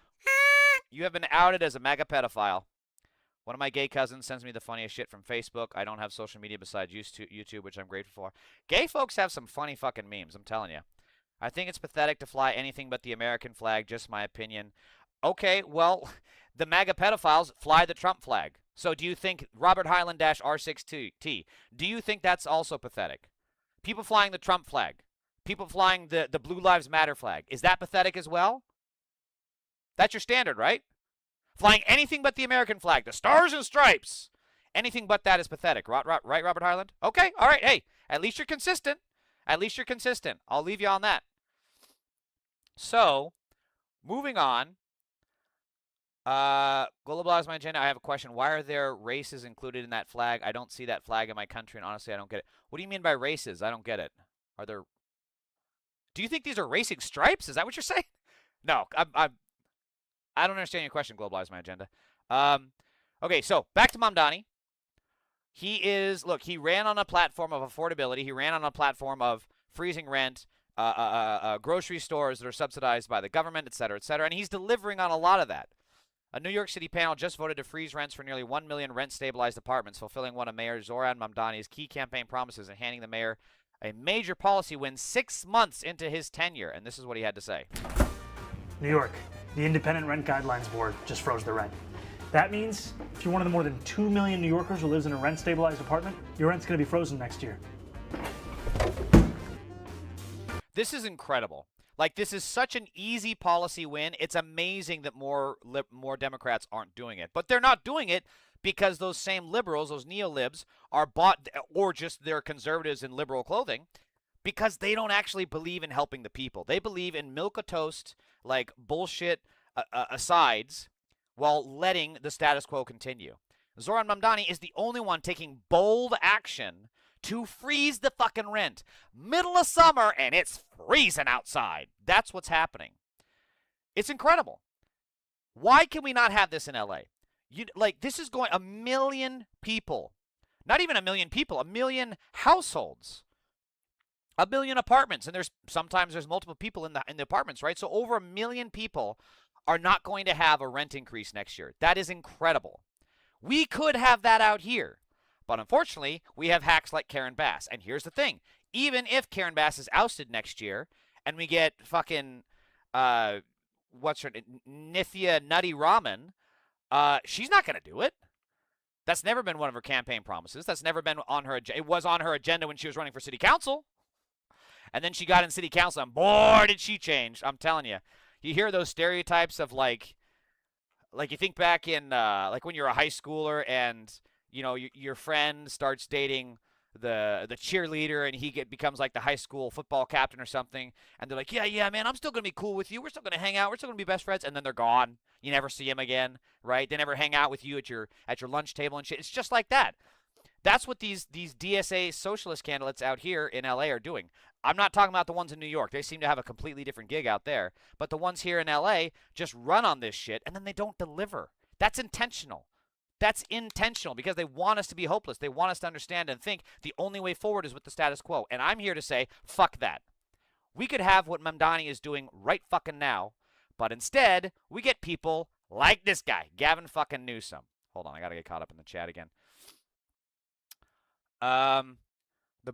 You have been outed as a mega pedophile. One of my gay cousins sends me the funniest shit from Facebook. I don't have social media besides YouTube, which I'm grateful for. Gay folks have some funny fucking memes, I'm telling you. I think it's pathetic to fly anything but the American flag, just my opinion. Okay, well, the MAGA pedophiles fly the Trump flag. So do you think Robert Hyland-R6T, do you think that's also pathetic? People flying the Trump flag. People flying the Blue Lives Matter flag. Is that pathetic as well? That's your standard, right? Flying anything but the American flag. The stars and stripes. Anything but that is pathetic. Right, Robert Hyland? Okay, all right. Hey, at least you're consistent. At least you're consistent. I'll leave you on that. So, moving on. Globalize my agenda. I have a question. Why are there races included in that flag? I don't see that flag in my country, and honestly, I don't get it. What do you mean by races? I don't get it. Are there... Do you think these are racing stripes? Is that what you're saying? No, I don't understand your question, Globalize my agenda. Okay, so back to Mamdani. Look, he ran on a platform of affordability. He ran on a platform of freezing rent, grocery stores that are subsidized by the government, et cetera, and he's delivering on a lot of that. A New York City panel just voted to freeze rents for nearly 1 million rent-stabilized apartments, fulfilling one of Mayor Zoran Mamdani's key campaign promises and handing the mayor a major policy win 6 months into his tenure. And this is what he had to say. New York, the Independent Rent Guidelines Board just froze the rent. That means if you're one of the more than 2 million New Yorkers who lives in a rent-stabilized apartment, your rent's going to be frozen next year. This is incredible. Like, this is such an easy policy win. It's amazing that more Democrats aren't doing it. But they're not doing it because those same liberals, those neo-libs, are bought, or just they're conservatives in liberal clothing, because they don't actually believe in helping the people. They believe in milquetoast, like, bullshit asides while letting the status quo continue. Zoran Mamdani is the only one taking bold action to freeze the fucking rent. Middle of summer, and it's freezing outside. That's what's happening. It's incredible. Why can we not have this in LA? This is going 1 million people. Not even 1 million people, 1 million households. 1 million apartments, and sometimes there's multiple people in the apartments, right? So over 1 million people are not going to have a rent increase next year. That is incredible. We could have that out here. But unfortunately, we have hacks like Karen Bass. And here's the thing. Even if Karen Bass is ousted next year and we get fucking, what's her name, Nithya Nutty Raman, she's not going to do it. That's never been one of her campaign promises. That's never been on her agenda. It was on her agenda when she was running for city council. And then she got in city council, and boy, did she change. I'm telling you. You hear those stereotypes of, like you think back in, like when you're a high schooler and, you know, your friend starts dating the cheerleader and he becomes like the high school football captain or something. And they're like, yeah, man, I'm still going to be cool with you. We're still going to hang out. We're still going to be best friends. And then they're gone. You never see them again, right? They never hang out with you at your lunch table and shit. It's just like that. That's what these DSA socialist candidates out here in LA are doing. I'm not talking about the ones in New York. They seem to have a completely different gig out there. But the ones here in LA just run on this shit, and then they don't deliver. That's intentional. That's intentional because they want us to be hopeless. They want us to understand and think the only way forward is with the status quo. And I'm here to say, fuck that. We could have what Mamdani is doing right fucking now, but instead, we get people like this guy, Gavin fucking Newsom. Hold on, I gotta get caught up in the chat again. The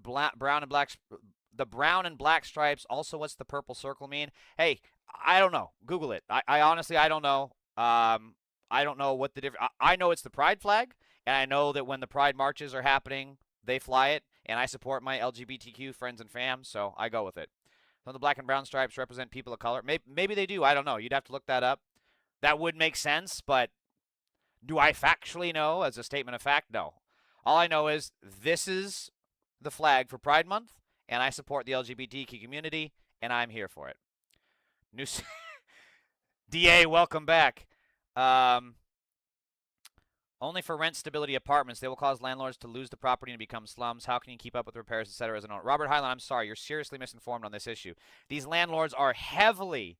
brown and black stripes. Also, what's the purple circle mean? Hey, I don't know. Google it. I honestly, I don't know. I don't know what the difference. I know it's the pride flag, and I know that when the pride marches are happening, they fly it, and I support my LGBTQ friends and fam, so I go with it. So the black and brown stripes represent people of color. Maybe they do. I don't know. You'd have to look that up. That would make sense, but do I factually know as a statement of fact? No. All I know is this is the flag for Pride Month, and I support the LGBTQ community, and I'm here for it. DA, welcome back. Only for rent stability apartments. They will cause landlords to lose the property and become slums. How can you keep up with repairs, etc. as an owner? Robert Highland, I'm sorry. You're seriously misinformed on this issue. These landlords are heavily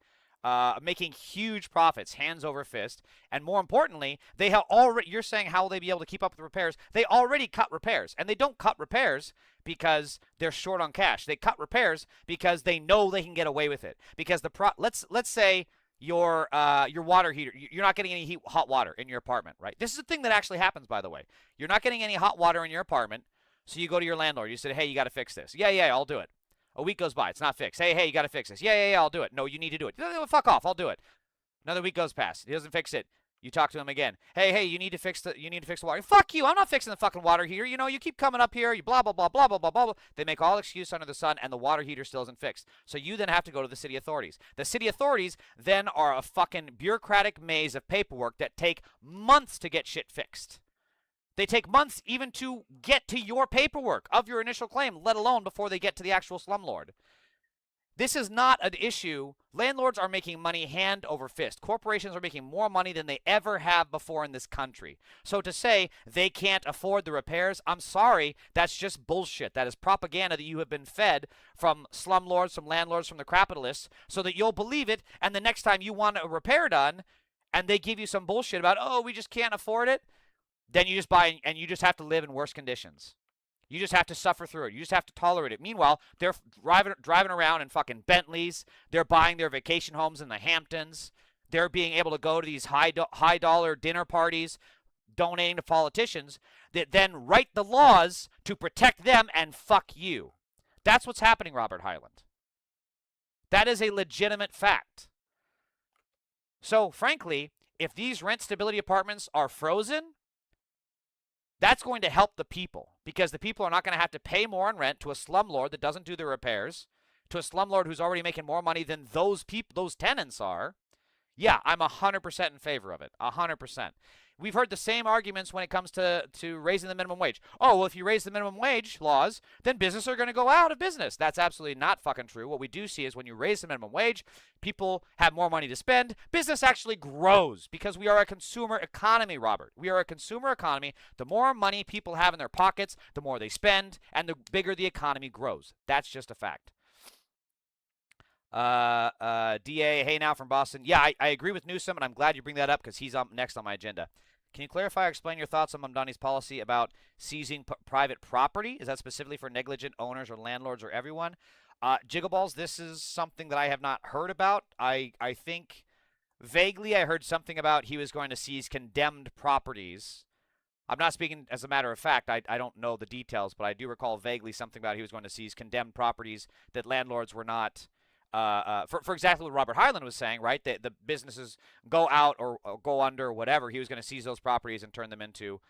making huge profits, hands over fist. And more importantly, they have already, you're saying how will they be able to keep up with repairs? They already cut repairs. And they don't cut repairs because they're short on cash. They cut repairs because they know they can get away with it. Because let's say your water heater, you're not getting any hot water in your apartment, right? This is a thing that actually happens, by the way. You're not getting any hot water in your apartment, so you go to your landlord. You say, hey, you got to fix this. Yeah, I'll do it. A week goes by. It's not fixed. Hey, you got to fix this. Yeah, I'll do it. No, you need to do it. Fuck off. I'll do it. Another week goes past. He doesn't fix it. You talk to him again. Hey, you need to fix the water. Fuck you. I'm not fixing the fucking water heater. You know, you keep coming up here. You blah blah blah blah blah blah blah. They make all excuse under the sun, and the water heater still isn't fixed. So you then have to go to the city authorities. The city authorities then are a fucking bureaucratic maze of paperwork that take months to get shit fixed. They take months even to get to your paperwork of your initial claim, let alone before they get to the actual slumlord. This is not an issue. Landlords are making money hand over fist. Corporations are making more money than they ever have before in this country. So to say they can't afford the repairs, I'm sorry, that's just bullshit. That is propaganda that you have been fed from slumlords, from landlords, from the capitalists, so that you'll believe it, and the next time you want a repair done, and they give you some bullshit about, oh, we just can't afford it, then you just buy, and you just have to live in worse conditions. You just have to suffer through it. You just have to tolerate it. Meanwhile, they're driving around in fucking Bentleys. They're buying their vacation homes in the Hamptons. They're being able to go to these high dollar dinner parties, donating to politicians that then write the laws to protect them and fuck you. That's what's happening, Robert Highland. That is a legitimate fact. So, frankly, if these rent stability apartments are frozen, that's going to help the people, because the people are not going to have to pay more in rent to a slumlord that doesn't do the repairs, to a slumlord who's already making more money than those tenants are. Yeah, I'm 100% in favor of it. 100%. We've heard the same arguments when it comes to raising the minimum wage. Oh, well, if you raise the minimum wage laws, then businesses are going to go out of business. That's absolutely not fucking true. What we do see is when you raise the minimum wage, people have more money to spend. Business actually grows because we are a consumer economy, Robert. We are a consumer economy. The more money people have in their pockets, the more they spend, and the bigger the economy grows. That's just a fact. DA, hey now from Boston. Yeah, I agree with Newsom, and I'm glad you bring that up because he's up next on my agenda. Can you clarify or explain your thoughts on Mamdani's policy about seizing private property? Is that specifically for negligent owners or landlords or everyone? Jiggleballs, this is something that I have not heard about. I think vaguely I heard something about he was going to seize condemned properties. I'm not speaking as a matter of fact. I don't know the details, but I do recall vaguely something about he was going to seize condemned properties that landlords were not for exactly what Robert Highland was saying, right? The businesses go out or go under or whatever. He was going to seize those properties and turn them into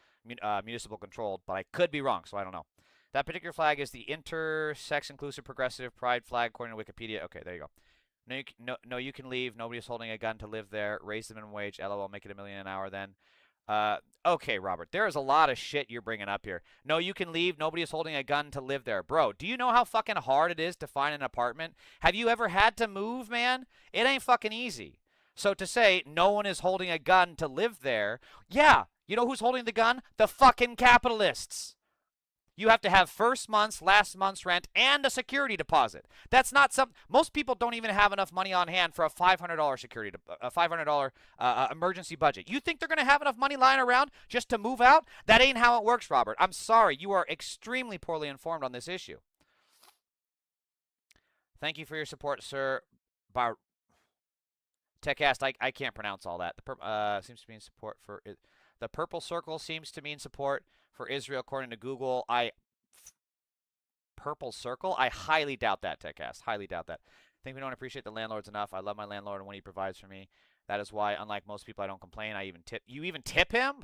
municipal controlled, but I could be wrong, so I don't know. That particular flag is the intersex inclusive progressive pride flag according to Wikipedia. Okay, there you go. No, you can leave. Nobody's holding a gun to live there. Raise the minimum wage. LOL, make it $1 million an hour then. Okay, Robert, there is a lot of shit you're bringing up here. No, you can leave. Nobody is holding a gun to live there. Bro, do you know how fucking hard it is to find an apartment? Have you ever had to move, man? It ain't fucking easy. So to say no one is holding a gun to live there, yeah, you know who's holding the gun? The fucking capitalists. You have to have first month's, last month's rent, and a security deposit. That's not some. Most people don't even have enough money on hand for a $500 security, a $500 emergency budget. You think they're going to have enough money lying around just to move out? That ain't how it works, Robert. I'm sorry. You are extremely poorly informed on this issue. Thank you for your support, sir. TechCast, I can't pronounce all that. The seems to mean support for it. The purple circle seems to mean support for Israel, according to Google. Purple circle? I highly doubt that, TechCast. Highly doubt that. I think we don't appreciate the landlords enough. I love my landlord and what he provides for me. That is why, unlike most people, I don't complain. I even tip. You even tip him?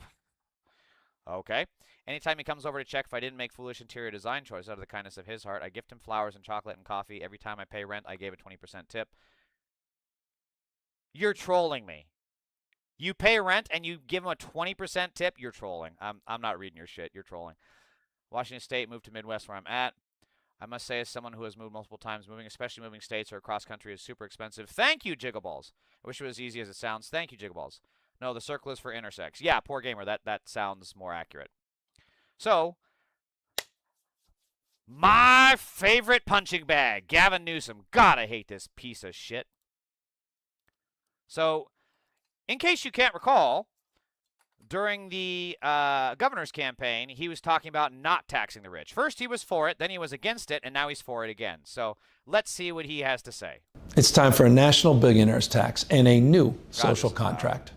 Okay. Anytime he comes over to check if I didn't make foolish interior design choices out of the kindness of his heart, I gift him flowers and chocolate and coffee. Every time I pay rent, I gave a 20% tip. You're trolling me. You pay rent and you give them a 20% tip, you're trolling. I'm not reading your shit. You're trolling. Washington State, moved to Midwest where I'm at. I must say, as someone who has moved multiple times, especially moving states or across country, is super expensive. Thank you, Jiggleballs. I wish it was as easy as it sounds. Thank you, Jiggleballs. No, the circle is for intersex. Yeah, poor gamer. That sounds more accurate. So, my favorite punching bag, Gavin Newsom. God, I hate this piece of shit. So, in case you can't recall, during the governor's campaign, he was talking about not taxing the rich. First, he was for it, then he was against it, and now he's for it again. So let's see what he has to say. It's time for a national billionaires tax and a new social contract.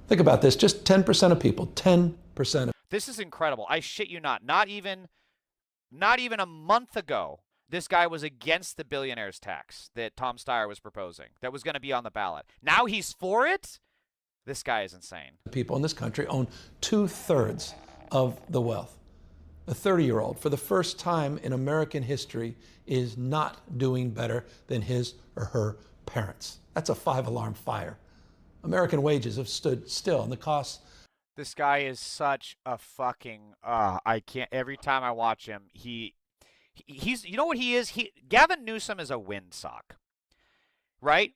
Think about this. Just 10% of people, 10%. This is incredible. I shit you not. Not even a month ago, this guy was against the billionaires tax that Tom Steyer was proposing, that was going to be on the ballot. Now he's for it? This guy is insane. People in this country own 2/3 of the wealth. A 30-year-old, for the first time in American history, is not doing better than his or her parents. That's a 5-alarm fire. American wages have stood still, and the costs. This guy is such a fucking. I can't. Every time I watch him, he's. You know what he is? Gavin Newsom is a windsock, right?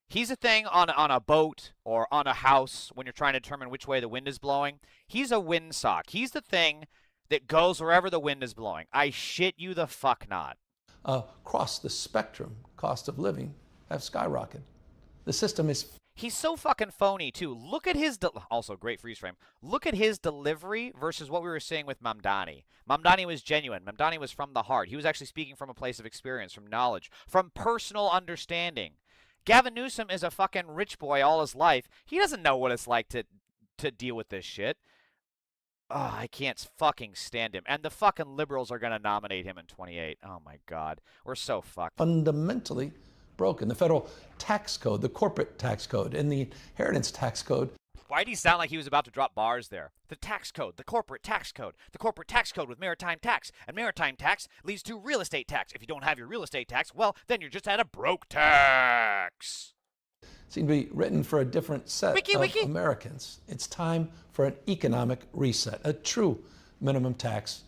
He's a thing on a boat or on a house when you're trying to determine which way the wind is blowing. He's a windsock. He's the thing that goes wherever the wind is blowing. I shit you the fuck not. Across the spectrum, cost of living have skyrocketed. The system is. He's so fucking phony too. Look at his also great freeze frame. Look at his delivery versus what we were saying with Mamdani. Mamdani was genuine. Mamdani was from the heart. He was actually speaking from a place of experience, from knowledge, from personal understanding. Gavin Newsom is a fucking rich boy all his life. He doesn't know what it's like to deal with this shit. Oh, I can't fucking stand him. And the fucking liberals are going to nominate him in 28. Oh, my God. We're so fucked. Fundamentally broken. The federal tax code, the corporate tax code, and the inheritance tax code. Why did he sound like he was about to drop bars there? The tax code, the corporate tax code with maritime tax. And maritime tax leads to real estate tax. If you don't have your real estate tax, well, then you're just at a broke tax. Seem to be written for a different set of Americans. It's time for an economic reset, a true minimum tax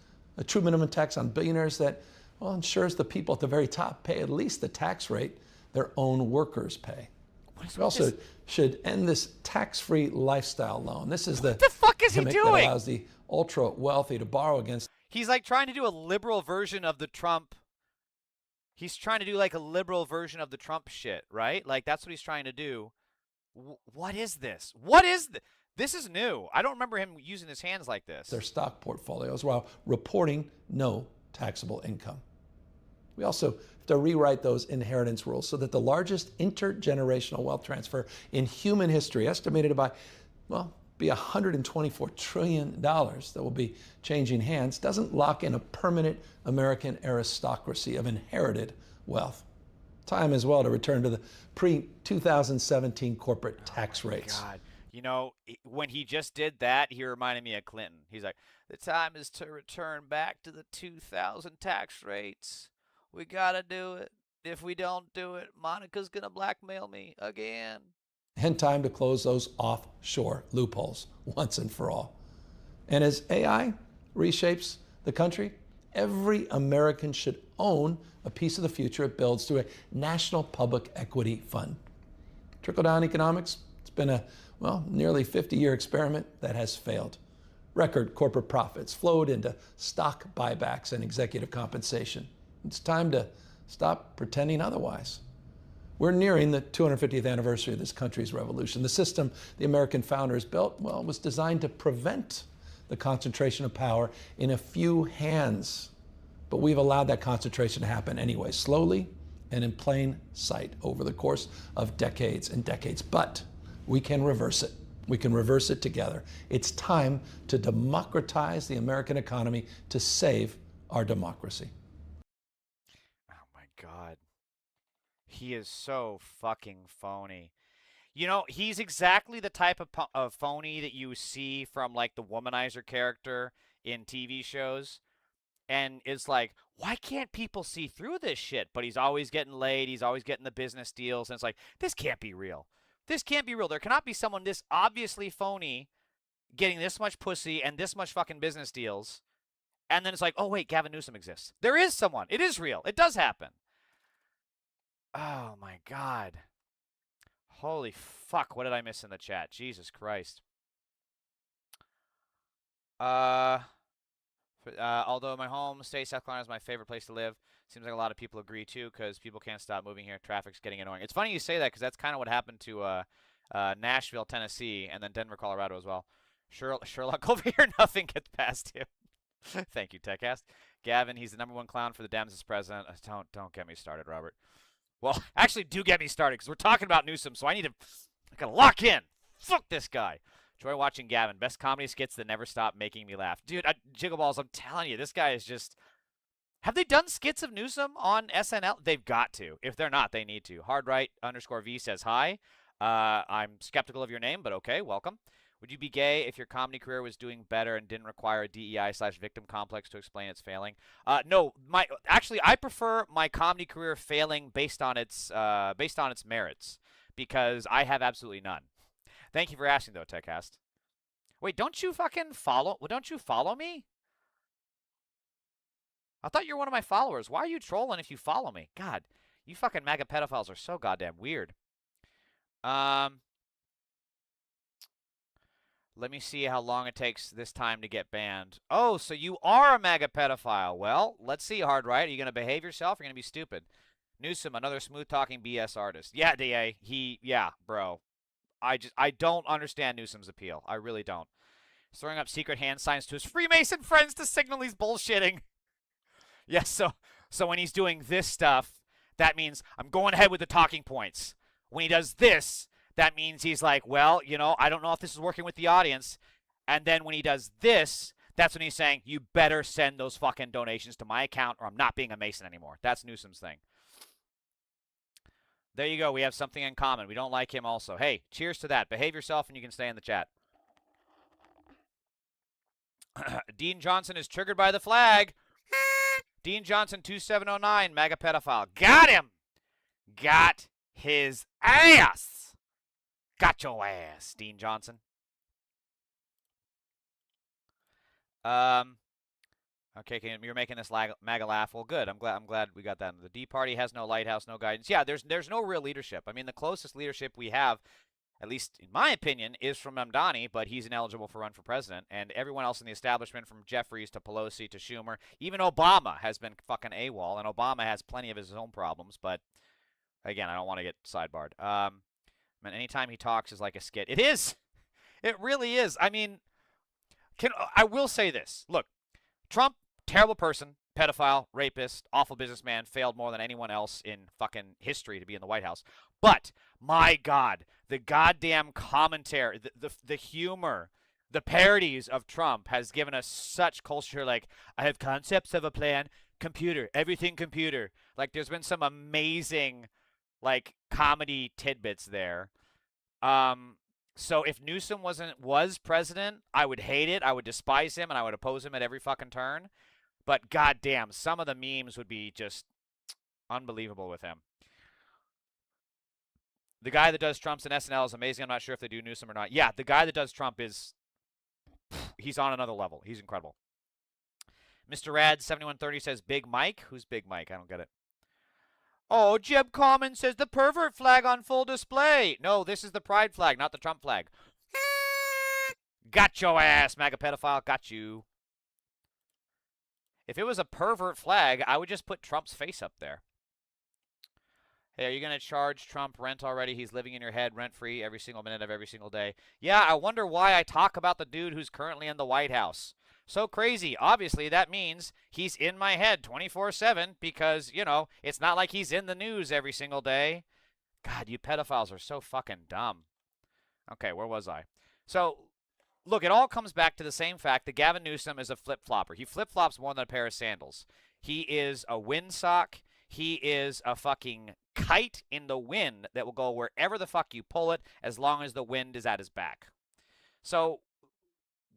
on billionaires that, well, ensures the people at the very top pay at least the tax rate their own workers pay. We also should end this tax-free lifestyle loan. This is what the fuck is he doing? That allows the ultra-wealthy to borrow against. He's like trying to do a liberal version of the Trump. He's trying to do like a liberal version of the Trump shit, right? Like that's what he's trying to do. What is this? What is this? This is new. I don't remember him using his hands like this. Their stock portfolios while reporting no taxable income. We also have to rewrite those inheritance rules so that the largest intergenerational wealth transfer in human history, estimated by, well, be $124 trillion that will be changing hands, doesn't lock in a permanent American aristocracy of inherited wealth. Time as well to return to the pre-2017 corporate tax rates. God. You know, when he just did that, he reminded me of Clinton. He's like, the time is to return back to the 2000 tax rates. We gotta do it. If we don't do it, Monica's gonna blackmail me again. And time to close those offshore loopholes once and for all. And as AI reshapes the country, every American should own a piece of the future it builds through a national public equity fund. Trickle-down economics, it's been a, well, nearly 50-year experiment that has failed. Record corporate profits flowed into stock buybacks and executive compensation. It's time to stop pretending otherwise. We're nearing the 250th anniversary of this country's revolution. The system the American founders built, well, was designed to prevent the concentration of power in a few hands. But we've allowed that concentration to happen anyway, slowly and in plain sight over the course of decades and decades. But we can reverse it. We can reverse it together. It's time to democratize the American economy to save our democracy. God, he is so fucking phony. You know, he's exactly the type of phony that you see from like the womanizer character in TV shows. And it's like, why can't people see through this shit? But he's always getting laid. He's always getting the business deals. And it's like, this can't be real. This can't be real. There cannot be someone this obviously phony getting this much pussy and this much fucking business deals. And then it's like, oh, wait, Gavin Newsom exists. There is someone. It is real. It does happen. Oh, my God. Holy fuck, what did I miss in the chat? Jesus Christ. Although my home state, South Carolina, is my favorite place to live. Seems like a lot of people agree, too, because people can't stop moving here. Traffic's getting annoying. It's funny you say that, because that's kind of what happened to Nashville, Tennessee, and then Denver, Colorado as well. Sherlock over here, nothing gets past him. Thank you, TechCast. Gavin, he's the #1 clown for the Dems as president. Don't get me started, Robert. Well, actually, do get me started, because we're talking about Newsom, so I gotta lock in. Fuck this guy. Enjoy watching Gavin. Best comedy skits that never stop making me laugh. Dude, Jiggleballs, I'm telling you, this guy is just... Have they done skits of Newsom on SNL? They've got to. If they're not, they need to. Hardright_V says hi. I'm skeptical of your name, but okay, welcome. Would you be gay if your comedy career was doing better and didn't require a DEI/victim complex to explain its failing? No, actually, I prefer my comedy career failing based on its merits, because I have absolutely none. Thank you for asking, though, TechCast. Wait, don't you fucking follow? Well, don't you follow me? I thought you were one of my followers. Why are you trolling if you follow me? God, you fucking MAGA pedophiles are so goddamn weird. Let me see how long it takes this time to get banned. Oh, so you are a MAGA pedophile. Well, let's see, Hardright. Are you going to behave yourself or are you going to be stupid? Newsom, another smooth-talking BS artist. Yeah, DA. Yeah, bro. I don't understand Newsom's appeal. I really don't. He's throwing up secret hand signs to his Freemason friends to signal he's bullshitting. Yes, so when he's doing this stuff, that means I'm going ahead with the talking points. When he does this, that means he's like, well, you know, I don't know if this is working with the audience. And then when he does this, that's when he's saying, you better send those fucking donations to my account or I'm not being a Mason anymore. That's Newsom's thing. There you go. We have something in common. We don't like him also. Hey, cheers to that. Behave yourself and you can stay in the chat. Dean Johnson is triggered by the flag. Dean Johnson 2709, MAGA pedophile. Got him. Got his ass. Got your ass, Dean Johnson. Okay, you're making this MAGA laugh. Well, good. I'm glad we got that. The D Party has no lighthouse, no guidance. Yeah, there's no real leadership. I mean, the closest leadership we have, at least in my opinion, is from Mamdani, but he's ineligible for run for president. And everyone else in the establishment, from Jeffries to Pelosi to Schumer, even Obama has been fucking AWOL, and Obama has plenty of his own problems. But again, I don't want to get sidebarred. Man, anytime he talks is like a skit. It is. It really is. I mean, I will say this. Look, Trump, terrible person, pedophile, rapist, awful businessman, failed more than anyone else in fucking history to be in the White House. But, my God, the goddamn commentary, the humor, the parodies of Trump has given us such culture. Like, I have concepts of a plan, computer, everything computer. Like, there's been some amazing, like, comedy tidbits there. So if Newsom was president, I would hate it. I would despise him, and I would oppose him at every fucking turn. But goddamn, some of the memes would be just unbelievable with him. The guy that does Trump's in SNL is amazing. I'm not sure if they do Newsom or not. Yeah, the guy that does Trump he's on another level. He's incredible. Mr. Rad 7130 says Big Mike. Who's Big Mike? I don't get it. Oh, Jeb Common says the pervert flag on full display. No, this is the pride flag, not the Trump flag. Got your ass, MAGA pedophile. Got you. If it was a pervert flag, I would just put Trump's face up there. Hey, are you going to charge Trump rent already? He's living in your head rent-free every single minute of every single day. Yeah, I wonder why I talk about the dude who's currently in the White House. So crazy. Obviously, that means he's in my head 24/7 because, you know, it's not like he's in the news every single day. God, you pedophiles are so fucking dumb. Okay, where was I? So, look, it all comes back to the same fact that Gavin Newsom is a flip-flopper. He flip-flops more than a pair of sandals. He is a windsock. He is a fucking kite in the wind that will go wherever the fuck you pull it as long as the wind is at his back. So,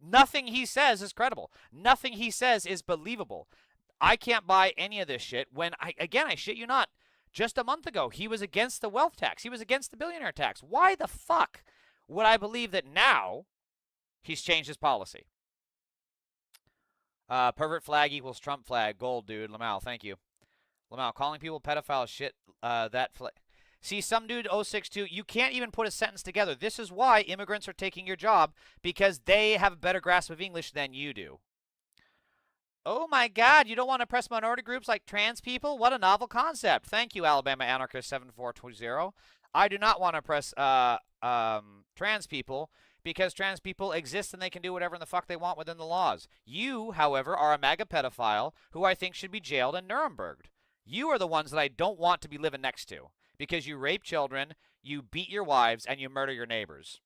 nothing he says is credible. Nothing he says is believable. I can't buy any of this shit when, I shit you not, just a month ago, he was against the wealth tax. He was against the billionaire tax. Why the fuck would I believe that now he's changed his policy? Pervert flag equals Trump flag. Gold, dude. Lamal, thank you. Lamal, calling people pedophiles shit, that flag. See, some dude 062, you can't even put a sentence together. This is why immigrants are taking your job, because they have a better grasp of English than you do. Oh my God, you don't want to oppress minority groups like trans people? What a novel concept. Thank you, Alabama Anarchist 7420. I do not want to oppress trans people, because trans people exist and they can do whatever the fuck they want within the laws. You, however, are a MAGA pedophile who I think should be jailed and Nuremberged. You are the ones that I don't want to be living next to, because you rape children, you beat your wives, and you murder your neighbors.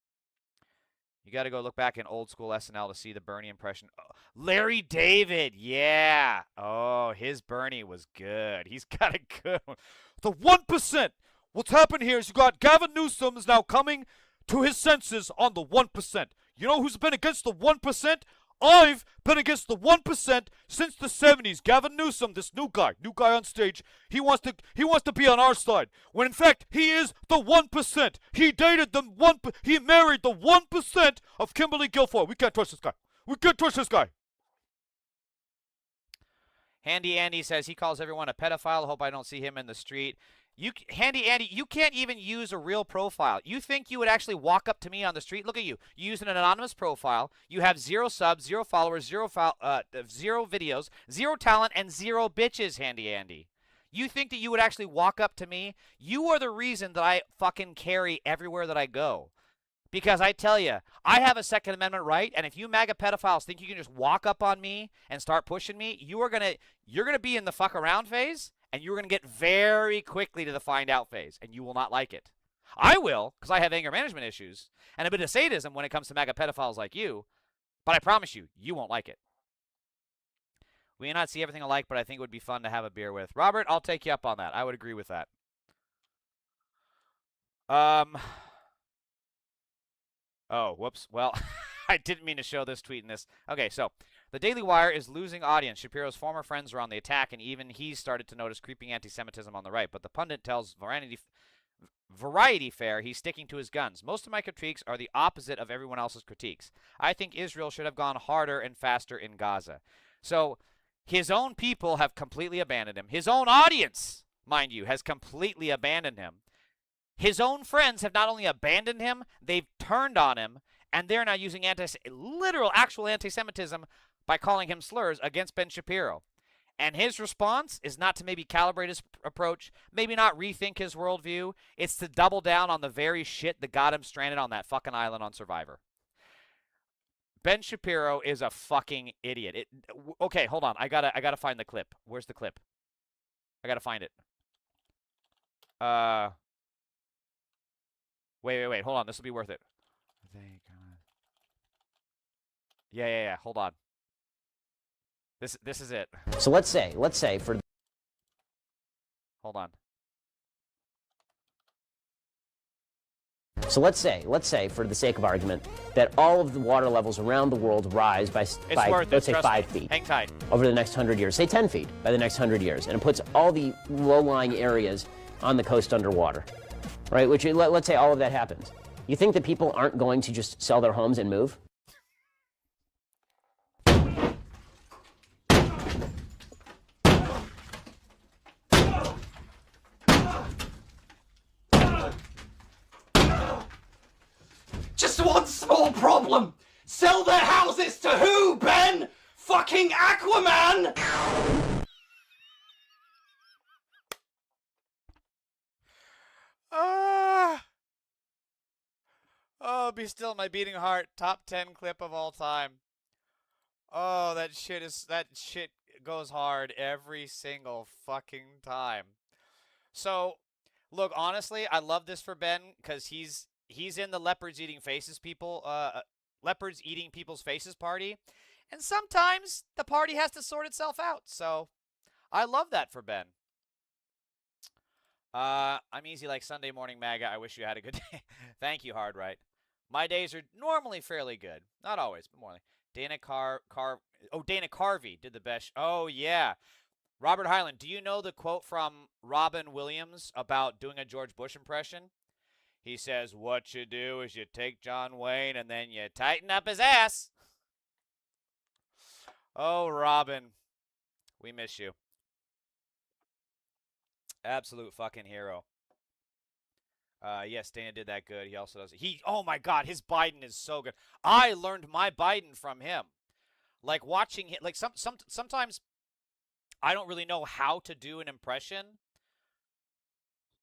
You got to go look back in old school SNL to see the Bernie impression. Oh, Larry David, yeah. Oh, his Bernie was good. He's got a good one. The 1%. What's happened here is you got Gavin Newsom is now coming to his senses on the 1%. You know who's been against the 1%? I've been against the 1% since the 70s. Gavin Newsom, this new guy on stage, he wants to be on our side. When in fact, he is the 1%. He dated the he married the 1% of Kimberly Guilfoyle. We can't trust this guy. We can't trust this guy. Handy Andy says he calls everyone a pedophile. Hope I don't see him in the street. Handy Andy, you can't even use a real profile. You think you would actually walk up to me on the street? Look at you. You use an anonymous profile. You have 0 subs, 0 followers, 0 videos, 0 talent, and 0 bitches, Handy Andy. You think that you would actually walk up to me? You are the reason that I fucking carry everywhere that I go. Because I tell you, I have a Second Amendment right, and if you MAGA pedophiles think you can just walk up on me and start pushing me, you're gonna be in the fuck around phase, and you're going to get very quickly to the find out phase, and you will not like it. I will, because I have anger management issues and a bit of sadism when it comes to MAGA pedophiles like you, but I promise you, you won't like it. We may not see everything alike, but I think it would be fun to have a beer with. Robert, I'll take you up on that. I would agree with that. Oh, whoops. Well, I didn't mean to show this tweet in this. Okay, so the Daily Wire is losing audience. Shapiro's former friends are on the attack, and even he's started to notice creeping anti-Semitism on the right. But the pundit tells Variety Fair he's sticking to his guns. Most of my critiques are the opposite of everyone else's critiques. I think Israel should have gone harder and faster in Gaza. So his own people have completely abandoned him. His own audience, mind you, has completely abandoned him. His own friends have not only abandoned him, they've turned on him, and they're now using literal, actual anti-Semitism by calling him slurs against Ben Shapiro. And his response is not to maybe calibrate his approach, maybe not rethink his worldview. It's to double down on the very shit that got him stranded on that fucking island on Survivor. Ben Shapiro is a fucking idiot. Okay, hold on. I gotta find the clip. Where's the clip? I gotta find it. Wait. Hold on. This will be worth it. Yeah. Hold on. This is it. So let's say for. Hold on. So let's say for the sake of argument that all of the water levels around the world rise by let's say 5 feet. Hang tight. Over the next 100 years, say 10 feet by the next 100 years, and it puts all the low-lying areas on the coast underwater, right? Which let's say all of that happens. You think that people aren't going to just sell their homes and move? Just one small problem. Sell their houses to who, Ben? Fucking Aquaman! Oh, be still my beating heart. Top 10 clip of all time. Oh, that shit goes hard every single fucking time. So, look, honestly, I love this for Ben because he's in the leopards eating people's faces party, and sometimes the party has to sort itself out. So, I love that for Ben. I'm easy like Sunday morning MAGA. I wish you had a good day. Thank you, Hard Right. My days are normally fairly good. Not always, but more like Dana Carvey did the best. Oh, yeah. Robert Hyland, do you know the quote from Robin Williams about doing a George Bush impression? He says, what you do is you take John Wayne and then you tighten up his ass. Oh, Robin, we miss you. Absolute fucking hero. Yes, Dana did that good. He also does it. Oh my God, his Biden is so good. I learned my Biden from him. Like watching him, like sometimes I don't really know how to do an impression.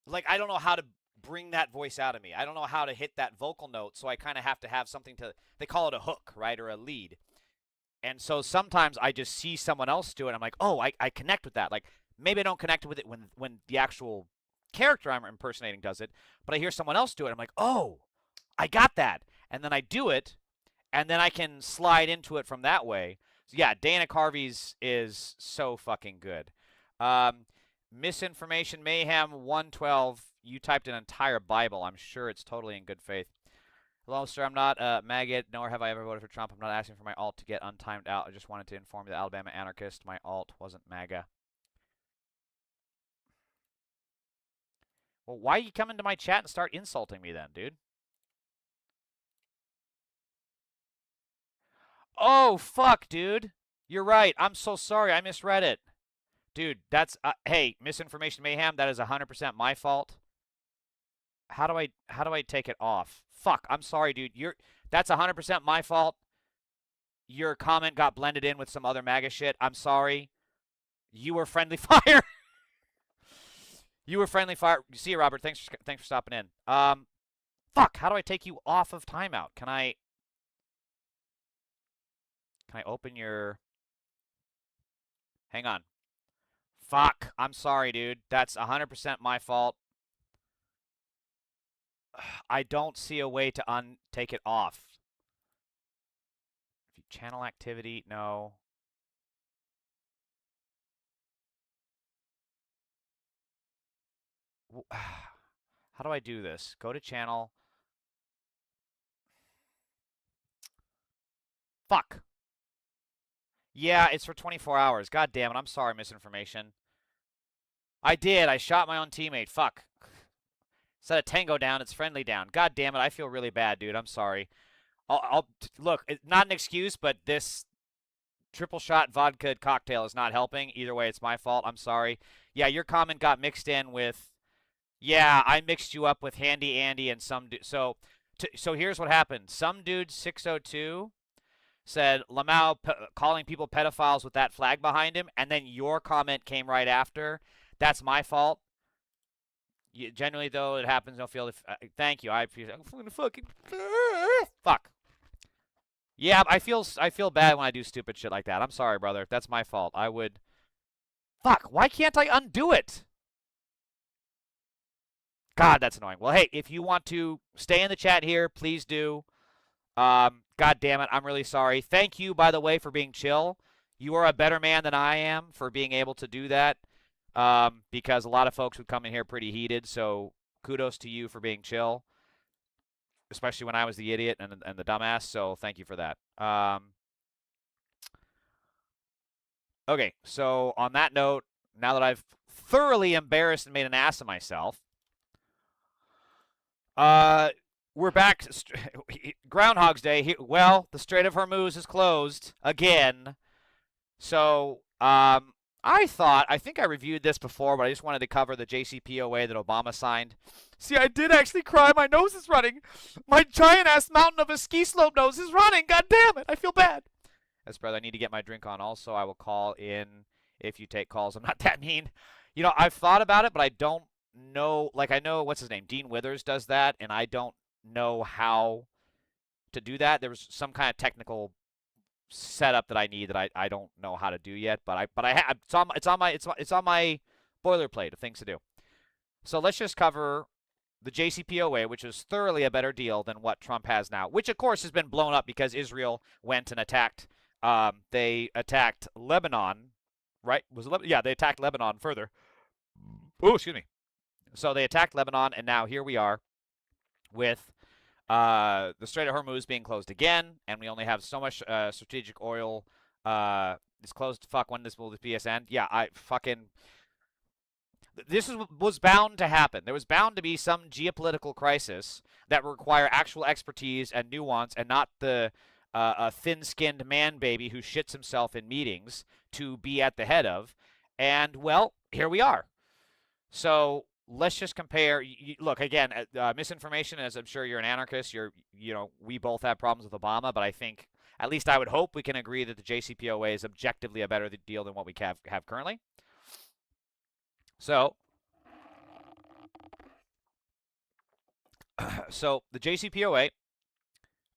Like I don't know how to bring that voice out of me. I don't know how to hit that vocal note, so I kind of have to have something to, they call it a hook, right, or a lead. And so sometimes I just see someone else do it. I'm like, oh, I connect with that. Like maybe I don't connect with it when the actual character I'm impersonating does it, but I hear someone else do it. I'm like, oh, I got that. And then I do it, and then I can slide into it from that way. So yeah, Dana Carvey's is so fucking good. Misinformation Mayhem 112. You typed an entire Bible. I'm sure it's totally in good faith. Hello, sir. I'm not a maggot, nor have I ever voted for Trump. I'm not asking for my alt to get untimed out. I just wanted to inform the Alabama anarchist my alt wasn't MAGA. Well, why you come into my chat and start insulting me then, dude? Oh, fuck, dude. You're right. I'm so sorry. I misread it. Dude, that's hey, Misinformation Mayhem, that is 100% my fault. How do I take it off? Fuck, I'm sorry, dude. That's 100% my fault. Your comment got blended in with some other MAGA shit. I'm sorry. You were friendly fire. You were friendly fire. See you, Robert. Thanks for stopping in. Fuck, how do I take you off of timeout? Can I open your... Hang on. Fuck, I'm sorry, dude. That's 100% my fault. I don't see a way to take it off. Channel activity, no. How do I do this? Go to channel. Fuck. Yeah, it's for 24 hours. God damn it. I'm sorry, Misinformation. I did. I shot my own teammate. Fuck. Instead of tango down, it's friendly down. God damn it. I feel really bad, dude. I'm sorry. Look, it's not an excuse, but this triple shot vodka cocktail is not helping. Either way, it's my fault. I'm sorry. Yeah, your comment got mixed in with... Yeah, I mixed you up with Handy Andy and some dude. So here's what happened. Some dude 602 said Lamau calling people pedophiles with that flag behind him, and then your comment came right after. That's my fault. Generally, though, it happens. Don't feel. Thank you. I appreciate. I'm gonna fucking fuck. Yeah, I feel bad when I do stupid shit like that. I'm sorry, brother. That's my fault. I would. Fuck. Why can't I undo it? God, that's annoying. Well, hey, if you want to stay in the chat here, please do. God damn it, I'm really sorry. Thank you, by the way, for being chill. You are a better man than I am for being able to do that, because a lot of folks would come in here pretty heated, so kudos to you for being chill, especially when I was the idiot and the dumbass, so thank you for that. Okay, so on that note, now that I've thoroughly embarrassed and made an ass of myself, we're back. Groundhog's Day. Well, the Strait of Hormuz is closed again. So, I think I reviewed this before, but I just wanted to cover the JCPOA that Obama signed. See, I did actually cry. My nose is running. My giant-ass mountain of a ski slope nose is running. God damn it. I feel bad. Yes, brother, I need to get my drink on also. I will call in if you take calls. I'm not that mean. You know, I've thought about it, but I don't know. Like, I know, what's his name? Dean Withers does that, and I don't know how to do that. There was some kind of technical setup that I need that I don't know how to do yet, but I have it's on my boilerplate of things to do. So let's just cover the JCPOA, which is thoroughly a better deal than what Trump has now, which of course has been blown up because Israel went and attacked. They attacked Lebanon, right? Yeah, they attacked Lebanon further. Oh, excuse me. So they attacked Lebanon, and now here we are with the Strait of Hormuz being closed again, and we only have so much strategic oil. It's closed. Fuck, when will this be end? Yeah, this was bound to happen. There was bound to be some geopolitical crisis that would require actual expertise and nuance, and not the thin-skinned man baby who shits himself in meetings to be at the head of. And, well, here we are. So let's just compare. Look, again, misinformation, as I'm sure you're an anarchist, we both have problems with Obama, but I think, at least I would hope we can agree that the JCPOA is objectively a better deal than what we have currently. So the JCPOA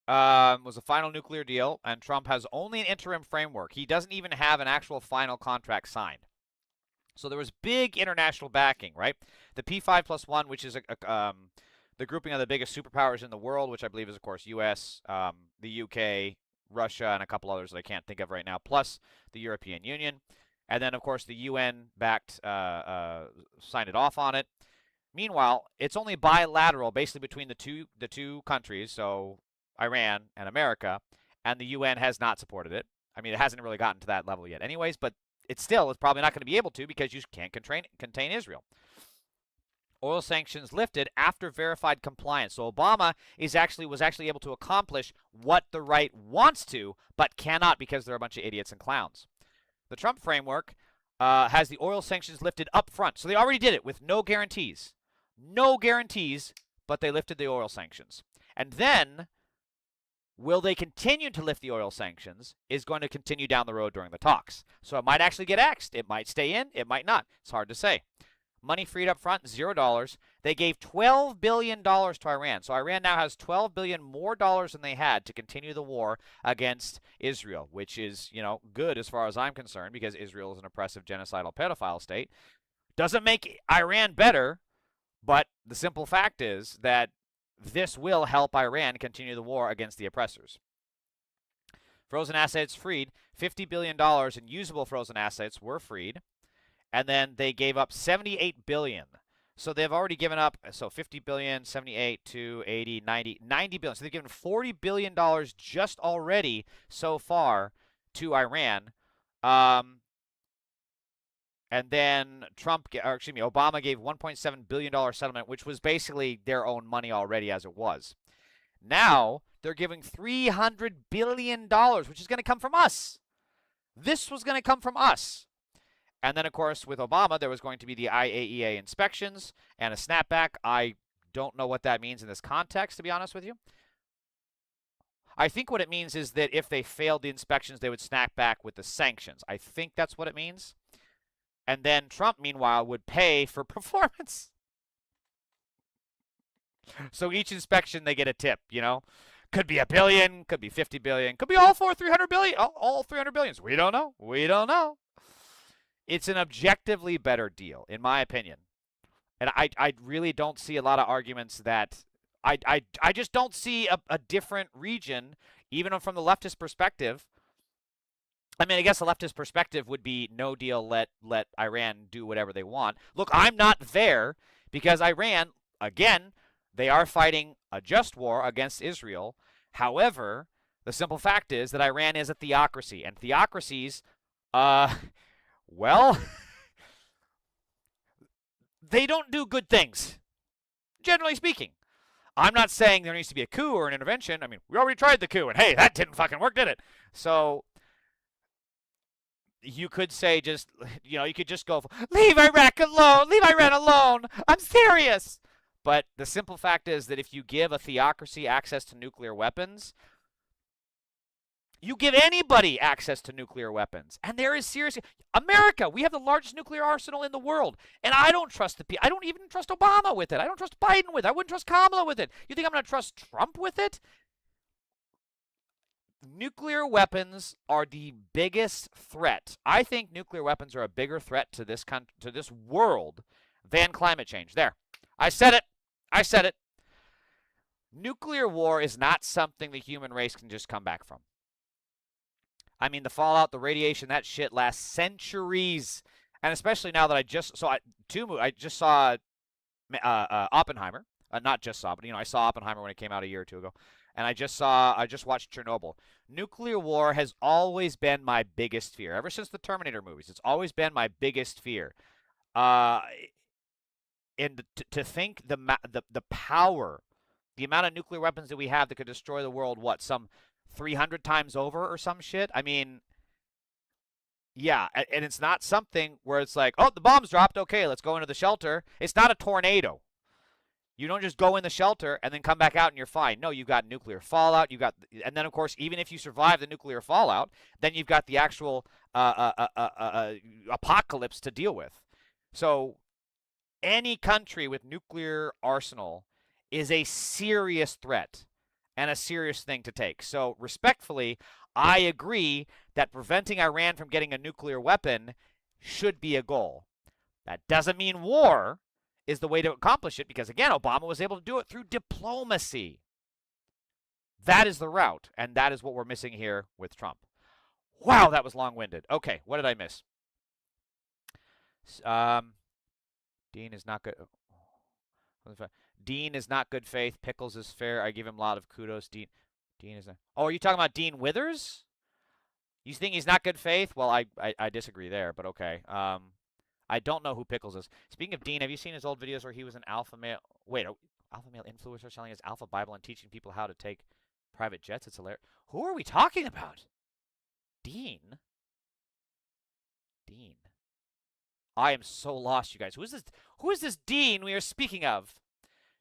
was a final nuclear deal, and Trump has only an interim framework. He doesn't even have an actual final contract signed. So there was big international backing, right? The P5+1, which is the grouping of the biggest superpowers in the world, which I believe is, of course, U.S., the UK, Russia, and a couple others that I can't think of right now, plus the European Union. And then, of course, the UN backed, signed it off on it. Meanwhile, it's only bilateral, basically between the two countries, so Iran and America, and the UN has not supported it. I mean, it hasn't really gotten to that level yet anyways, but it's probably not going to be able to because you can't contain Israel. Oil sanctions lifted after verified compliance. So Obama was actually able to accomplish what the right wants to, but cannot because they're a bunch of idiots and clowns. The Trump framework has the oil sanctions lifted up front. So they already did it with no guarantees. No guarantees, but they lifted the oil sanctions. And then, will they continue to lift the oil sanctions is going to continue down the road during the talks. So it might actually get axed. It might stay in. It might not. It's hard to say. Money freed up front, $0. They gave $12 billion to Iran. So Iran now has $12 billion more dollars than they had to continue the war against Israel, which is, good as far as I'm concerned because Israel is an oppressive, genocidal, pedophile state. Doesn't make Iran better, but the simple fact is that this will help Iran continue the war against the oppressors. Frozen assets freed. $50 billion in usable frozen assets were freed. And then they gave up $78 billion. So they've already given up, so 50 billion, 78, 2, 80, 90 billion. So they've given $40 billion just already so far to Iran. And then Obama gave $1.7 billion settlement, which was basically their own money already as it was. Now they're giving $300 billion, which is going to come from us. This was going to come from us. And then, of course, with Obama, there was going to be the IAEA inspections and a snapback. I don't know what that means in this context, to be honest with you. I think what it means is that if they failed the inspections, they would snap back with the sanctions. I think that's what it means. And then Trump, meanwhile, would pay for performance. So each inspection, they get a tip, Could be $1 billion, could be 50 billion, could be all 300 billion, all 300 billions. We don't know. We don't know. It's an objectively better deal, in my opinion. And I really don't see a lot of arguments that I just don't see a different region, even from the leftist perspective. I mean, I guess the leftist perspective would be no deal, let Iran do whatever they want. Look, I'm not there because Iran, again, they are fighting a just war against Israel. However, the simple fact is that Iran is a theocracy, and theocracies, well, they don't do good things, generally speaking. I'm not saying there needs to be a coup or an intervention. I mean, we already tried the coup, and hey, that didn't fucking work, did it? So you could say you could just go, leave Iraq alone, leave Iran alone. I'm serious. But the simple fact is that if you give a theocracy access to nuclear weapons, you give anybody access to nuclear weapons. And there is seriously, America, we have the largest nuclear arsenal in the world. And I don't trust I don't even trust Obama with it. I don't trust Biden with it. I wouldn't trust Kamala with it. You think I'm going to trust Trump with it? Nuclear weapons are the biggest threat. I think nuclear weapons are a bigger threat to this world than climate change. There. I said it. I said it. Nuclear war is not something the human race can just come back from. I mean, the fallout, the radiation, that shit lasts centuries. And especially now that I just saw Oppenheimer. Not just saw, but I saw Oppenheimer when it came out a year or two ago. And I just watched Chernobyl. Nuclear war has always been my biggest fear. Ever since the Terminator movies, it's always been my biggest fear. And to think the power, the amount of nuclear weapons that we have that could destroy the world, some 300 times over or some shit? I mean, Yeah, and it's not something where it's like, oh, the bomb's dropped. Okay, let's go into the shelter. It's not a tornado. You don't just go in the shelter and then come back out and you're fine. No, you've got nuclear fallout. And then of course, even if you survive the nuclear fallout, then you've got the actual apocalypse to deal with. So, any country with nuclear arsenal is a serious threat and a serious thing to take. So, respectfully, I agree that preventing Iran from getting a nuclear weapon should be a goal. That doesn't mean war is the way to accomplish it, because, again, Obama was able to do it through diplomacy. That is the route, and that is what we're missing here with Trump. Wow, that was long-winded. Okay, what did I miss? Dean is not good. Dean is not good faith. Pickles is fair. I give him a lot of kudos. Dean is not. Oh, are you talking about Dean Withers? You think he's not good faith? Well, I disagree there, but okay. I don't know who Pickles is. Speaking of Dean, have you seen his old videos where he was an alpha male? Wait, alpha male influencer selling his alpha Bible and teaching people how to take private jets? It's hilarious. Who are we talking about? Dean? I am so lost, you guys. Who is this Dean we are speaking of?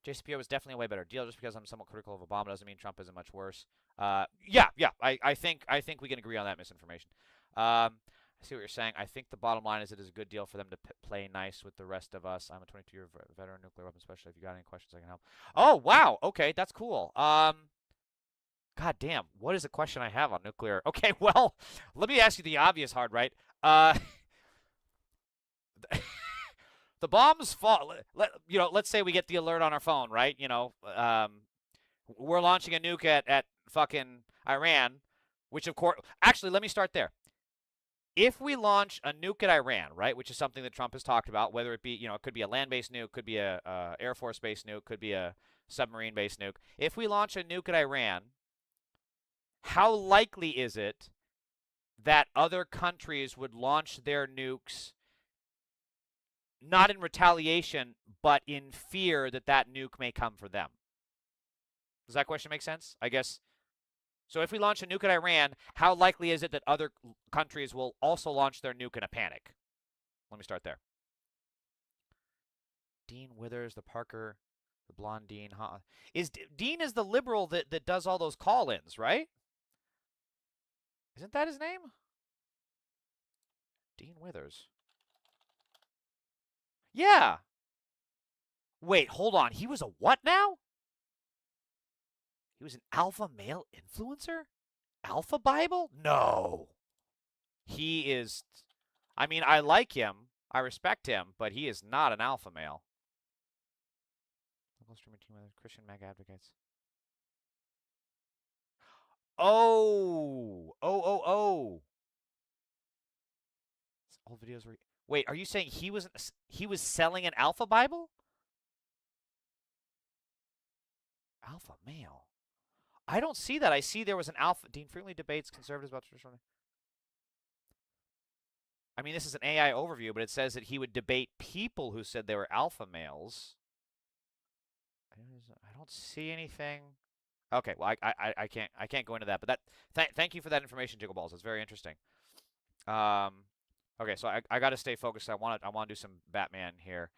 JCPO was definitely a way better deal. Just because I'm somewhat critical of Obama doesn't mean Trump isn't much worse. Yeah. I think we can agree on that misinformation. I see what you're saying. I think the bottom line is it is a good deal for them to play nice with the rest of us. I'm a 22-year veteran nuclear weapons specialist. If you got any questions, I can help. Oh, wow. Okay, that's cool. God damn. What is the question I have on nuclear? Okay, well, let me ask you the obvious hard, right? The bombs fall. Let's say we get the alert on our phone, right? We're launching a nuke at fucking Iran, which of course. Actually, let me start there. If we launch a nuke at Iran, right, which is something that Trump has talked about, whether it be, it could be a land-based nuke, could be a Air Force-based nuke, could be a submarine-based nuke. If we launch a nuke at Iran, how likely is it that other countries would launch their nukes not in retaliation, but in fear that that nuke may come for them? Does that question make sense? I guess. So if we launch a nuke at Iran, how likely is it that other countries will also launch their nuke in a panic? Let me start there. Dean Withers, the Parker, the blonde Dean. Huh? Dean is the liberal that does all those call-ins, right? Isn't that his name? Dean Withers. Yeah. Wait, hold on. He was a what now? He was an alpha male influencer? Alpha Bible? No. He is. I mean, I like him. I respect him, but he is not an alpha male. Christian mag advocates. Oh. All videos were. Wait, are you saying he was selling an alpha Bible? Alpha male. I don't see that. I see there was an alpha. Dean frequently debates conservatives about traditional. I mean, this is an AI overview, but it says that he would debate people who said they were alpha males. I don't see anything. Okay, well, I can't go into that, but thank you for that information, Jiggle Balls. It's very interesting. Okay, so I got to stay focused. I want to do some Batman here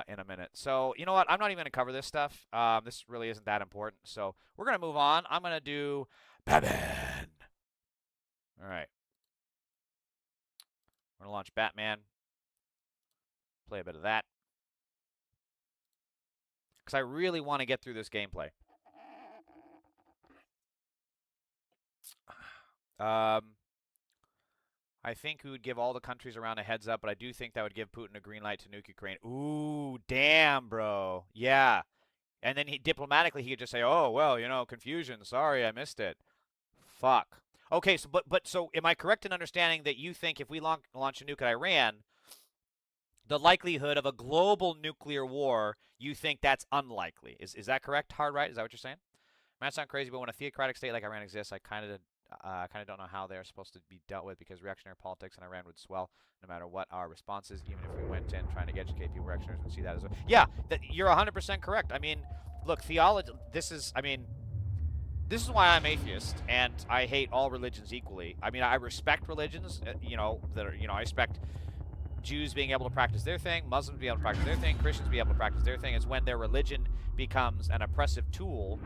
in a minute. So you know what? I'm not even going to cover this stuff. This really isn't that important. So we're going to move on. I'm going to do Batman. All right. We're going to launch Batman. Play a bit of that. Because I really want to get through this gameplay. I think we would give all the countries around a heads up, but I do think that would give Putin a green light to nuke Ukraine. Ooh, damn, bro. Yeah. And then diplomatically he could just say, "Oh, well, confusion. Sorry, I missed it." Fuck. Okay, so so am I correct in understanding that you think if we launch a nuke at Iran, the likelihood of a global nuclear war, you think that's unlikely? Is that correct, Hard Right? Is that what you're saying? Might sound crazy, but when a theocratic state like Iran exists, I kind of don't know how they're supposed to be dealt with, because reactionary politics in Iran would swell no matter what our response is, even if we went in trying to educate people. Reactionaries would see that as well. Yeah, you're 100% correct. I mean, look, theology, this is, I mean, this is why I'm atheist, and I hate all religions equally. I mean, I respect religions, you know, that are, you know, I respect Jews being able to practice their thing, Muslims being able to practice their thing, Christians being able to practice their thing. It's when their religion becomes an oppressive tool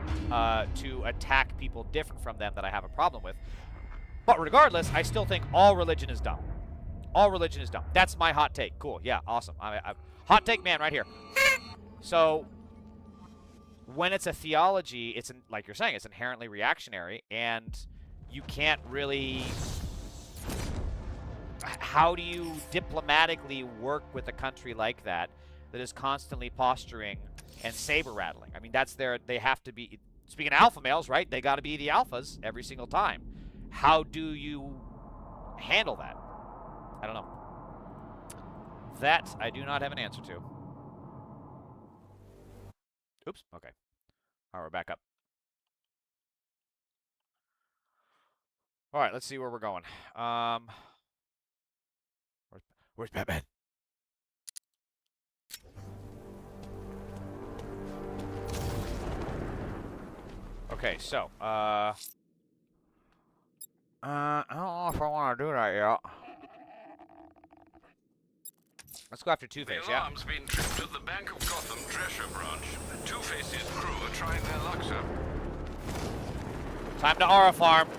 to attack people different from them that I have a problem with. But regardless, I still think all religion is dumb. All religion is dumb. That's my hot take. Cool. Yeah, awesome. Hot take man right here. So when it's a theology, it's like you're saying, it's inherently reactionary, and you can't really. How do you diplomatically work with a country like that is constantly posturing and saber rattling? I mean, that's they have to be. Speaking of alpha males, right? They got to be the alphas every single time. How do you handle that? I don't know. That I do not have an answer to. Oops. Okay. All right, we're back up. All right, let's see where we're going. Where's Batman? Okay, so, I don't know if I want to do that yet. Let's go after Two-Face, yeah? The alarm's been tripped at the Bank of Gotham Drescher branch. Two-Face's crew are trying their luck, sir. Time to Aura Farm.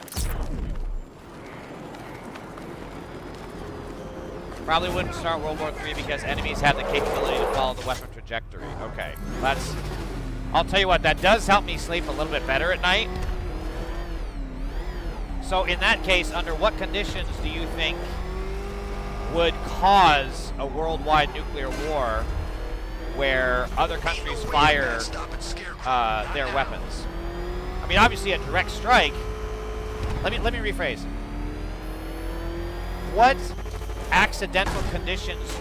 Probably wouldn't start World War III because enemies have the capability to follow the weapon trajectory. Okay, that's... I'll tell you what, that does help me sleep a little bit better at night. So in that case, under what conditions do you think would cause a worldwide nuclear war where other countries fire their weapons? I mean, obviously a direct strike. Let me rephrase. What accidental conditions?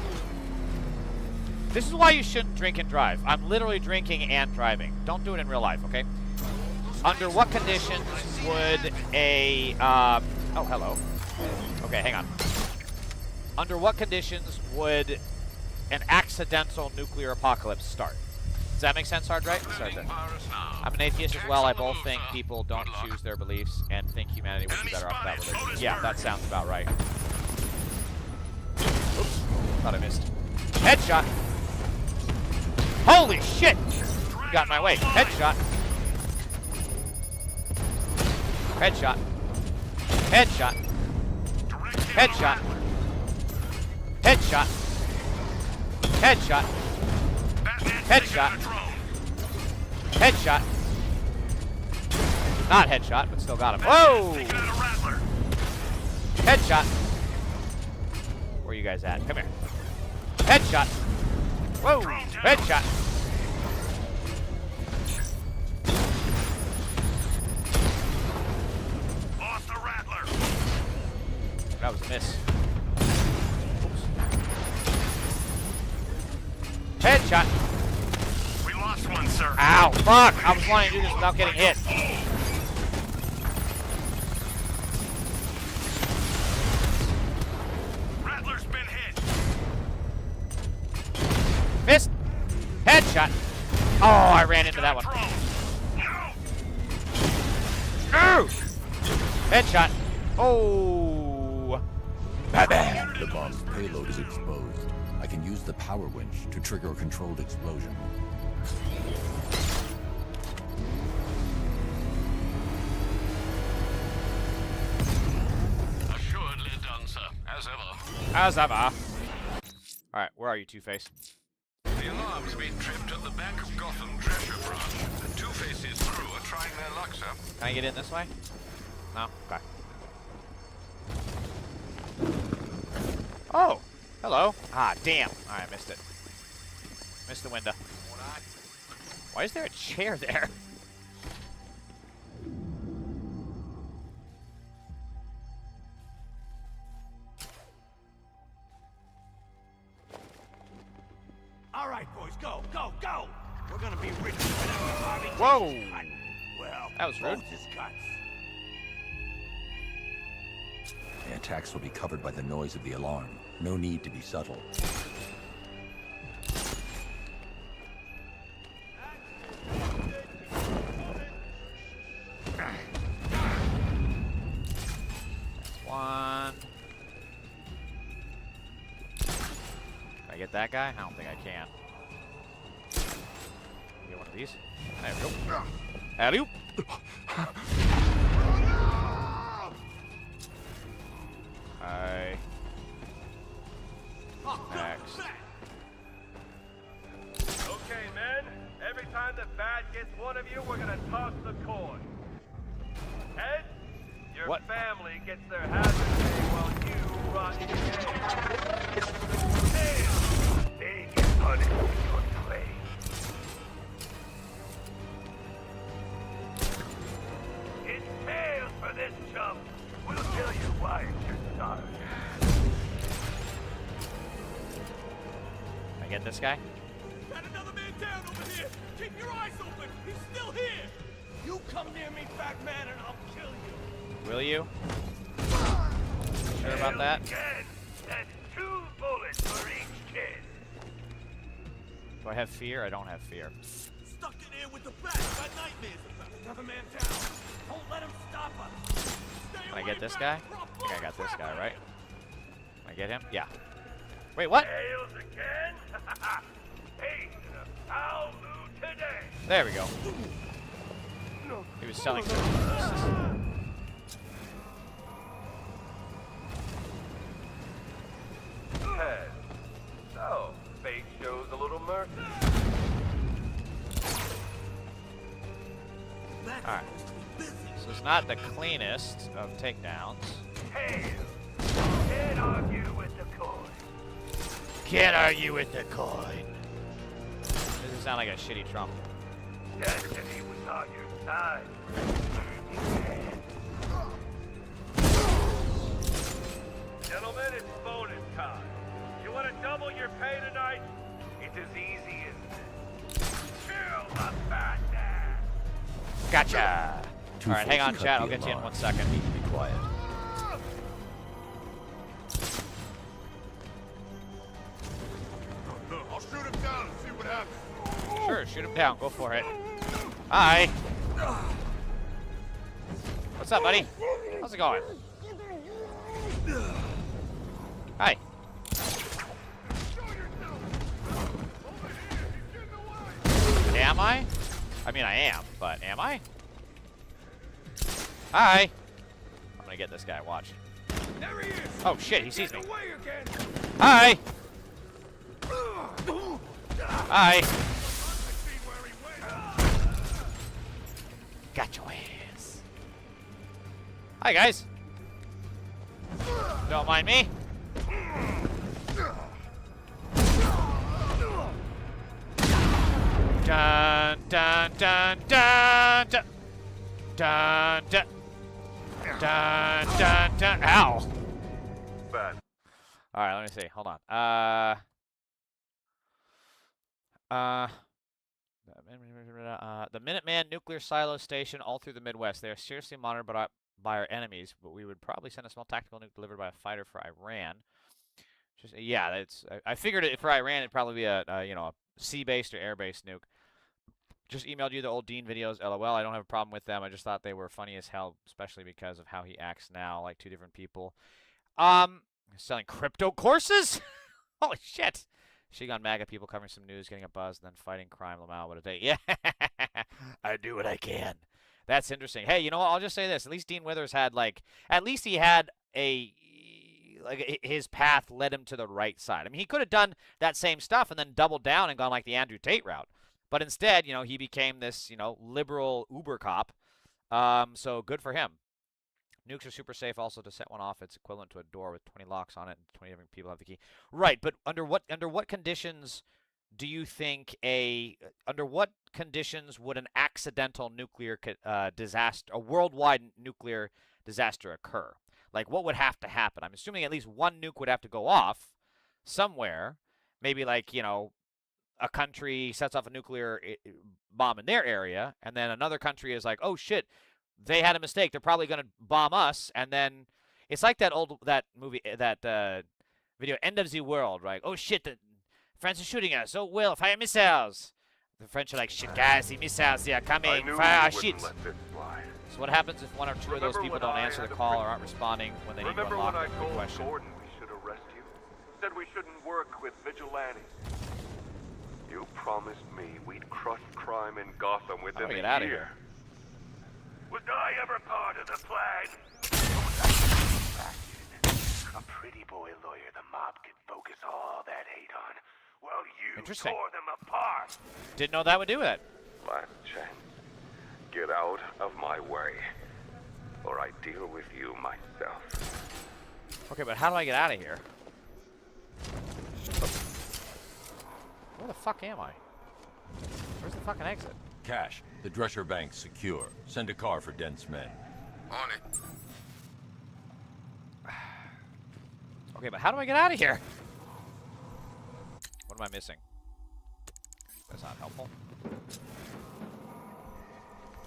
This is why you shouldn't drink and drive. I'm literally drinking and driving. Don't do it in real life, okay? Under what conditions would a oh, hello. Okay, hang on. Under what conditions would an accidental nuclear apocalypse start? Does that make sense, Hard Right? Sorry, I'm an atheist as well. I both think people don't choose their beliefs and think humanity would be better off without religion. Yeah, that sounds about right. Oops, thought I missed. Headshot! Holy shit! Got in my way. Headshot. Headshot. Headshot. Headshot. Headshot. Headshot. Headshot. Headshot. Not headshot, but still got him. Whoa! Headshot. Where are you guys at? Come here. Headshot. Whoa! Headshot. Lost the Rattler. That was a miss. Oops. Headshot. We lost one, sir. Ow! Fuck! I was wanting to do this without getting hit. Rattler's been hit. Missed. Headshot. Oh, I ran into that one. No! Headshot. Oh. Bam. The bomb's payload is exposed. I can use the power winch to trigger a controlled explosion. Assuredly done, sir. As ever. As ever. Alright, where are you, Two-Face? The alarm's been tripped at the Bank of Gotham Drescher branch. The Two-Face's crew are trying their luck, sir. Can I get in this way? No? Okay. Oh! Hello. Ah, damn. Alright, I missed it. Missed the window. Why is there a chair there? All right, boys, go, go, go! We're gonna be rich. Whoa! Well, That was rude. both his cuts. The attacks will be covered by the noise of the alarm. No need to be subtle. get that guy? I don't think I can. Get one of these. There we go. Alley-oop. Hi. Next. Okay, men. Every time the bat gets one of you, we're gonna toss the coin. Heads, your family gets their hazard pay while you rot in jail. Tails, they get punished in your place. It's tails for this chump. We'll tell you why it's your daughter. Can I get this guy? Got another man down over here. Keep your eyes open. He's still here. You come near me, fat man, and I'll kill you. Will you? Sure about that? Again. That's 2 bullets for each kid. Do I have fear? I don't have fear. Stuck in here with the bat. Got nightmares about another man down. Don't let him stop us. Can I get this guy? I think I got this guy, right? Can I get him? Yeah. Wait, what? Tails again? Hey, in a foul mood today. There we go. He was selling some. Head. So, fate shows a little mercy. Alright. So it's not the cleanest of takedowns. Tails. Can't argue with the coin. Can't argue with the coin. Doesn't sound like a shitty trumpet. Destiny was on your side. Gentlemen, it's bonus time. You want to double your pay tonight? It's as easy as this. Kill the fat man. Gotcha! Alright, hang on, chat. I'll get you in 1 second. Need to be quiet. I'll shoot him down and see what happens. Sure, shoot him down. Go for it. Hi. What's up, buddy? How's it going? Hi. Am I? I mean, I am, but am I? Hi. I'm gonna get this guy. Watch. There he is. Oh shit, he sees me. Away again. Hi. Hi. Got your ass. Hi, guys. Don't mind me. Dun dun dun dun dun dun dun dun dun dun. Ow. Bad. All right, let me see. Hold on. The Minuteman nuclear silo station all through the Midwest. They are seriously monitored by our enemies, but we would probably send a small tactical nuke delivered by a fighter for Iran. Just yeah, that's. I figured it for Iran it'd probably be a sea-based or air-based nuke. Just emailed you the old Dean videos. LOL. I don't have a problem with them. I just thought they were funny as hell, especially because of how he acts now, like 2 different people. Selling crypto courses. Holy shit. Shigon MAGA people covering some news, getting a buzz, and then fighting crime. Lamau, what a day. Yeah, I do what I can. That's interesting. Hey, you know what? I'll just say this. At least Dean Withers had, at least he had his path led him to the right side. I mean, he could have done that same stuff and then doubled down and gone like the Andrew Tate route. But instead, he became this, liberal Uber cop. So good for him. Nukes are super safe. Also, to set one off, it's equivalent to a door with 20 locks on it, and 20 different people have the key. Right, but under what conditions do you think under what conditions would an accidental nuclear disaster, a worldwide nuclear disaster, occur? Like, what would have to happen? I'm assuming at least one nuke would have to go off somewhere. Maybe a country sets off a nuclear bomb in their area, and then another country is like, oh shit, they had a mistake. They're probably going to bomb us. And then it's like that movie, that video, End of the World, right? Oh, shit, the France is shooting us. Oh, well, fire missiles. The French are like, shit, guys, the missiles, they are coming. Fire our shit. So what happens if one or two of those people don't answer the call or aren't responding when they need to unlock the question? Gordon we should arrest you? said we shouldn't work with vigilantes. You promised me we'd crush crime in Gotham within get a out of year. here. Was I ever part of the plan? A pretty boy lawyer the mob could focus all that hate on, while you Interesting. tore them apart. Didn't know that would do it. Last chance. Get out of my way, or I deal with you myself. Okay, but how do I get out of here? Where the fuck am I? Where's the fucking exit? Cash, the Drescher Bank's secure. Send a car for dense men. On it. Okay, but how do I get out of here? What am I missing? That's not helpful.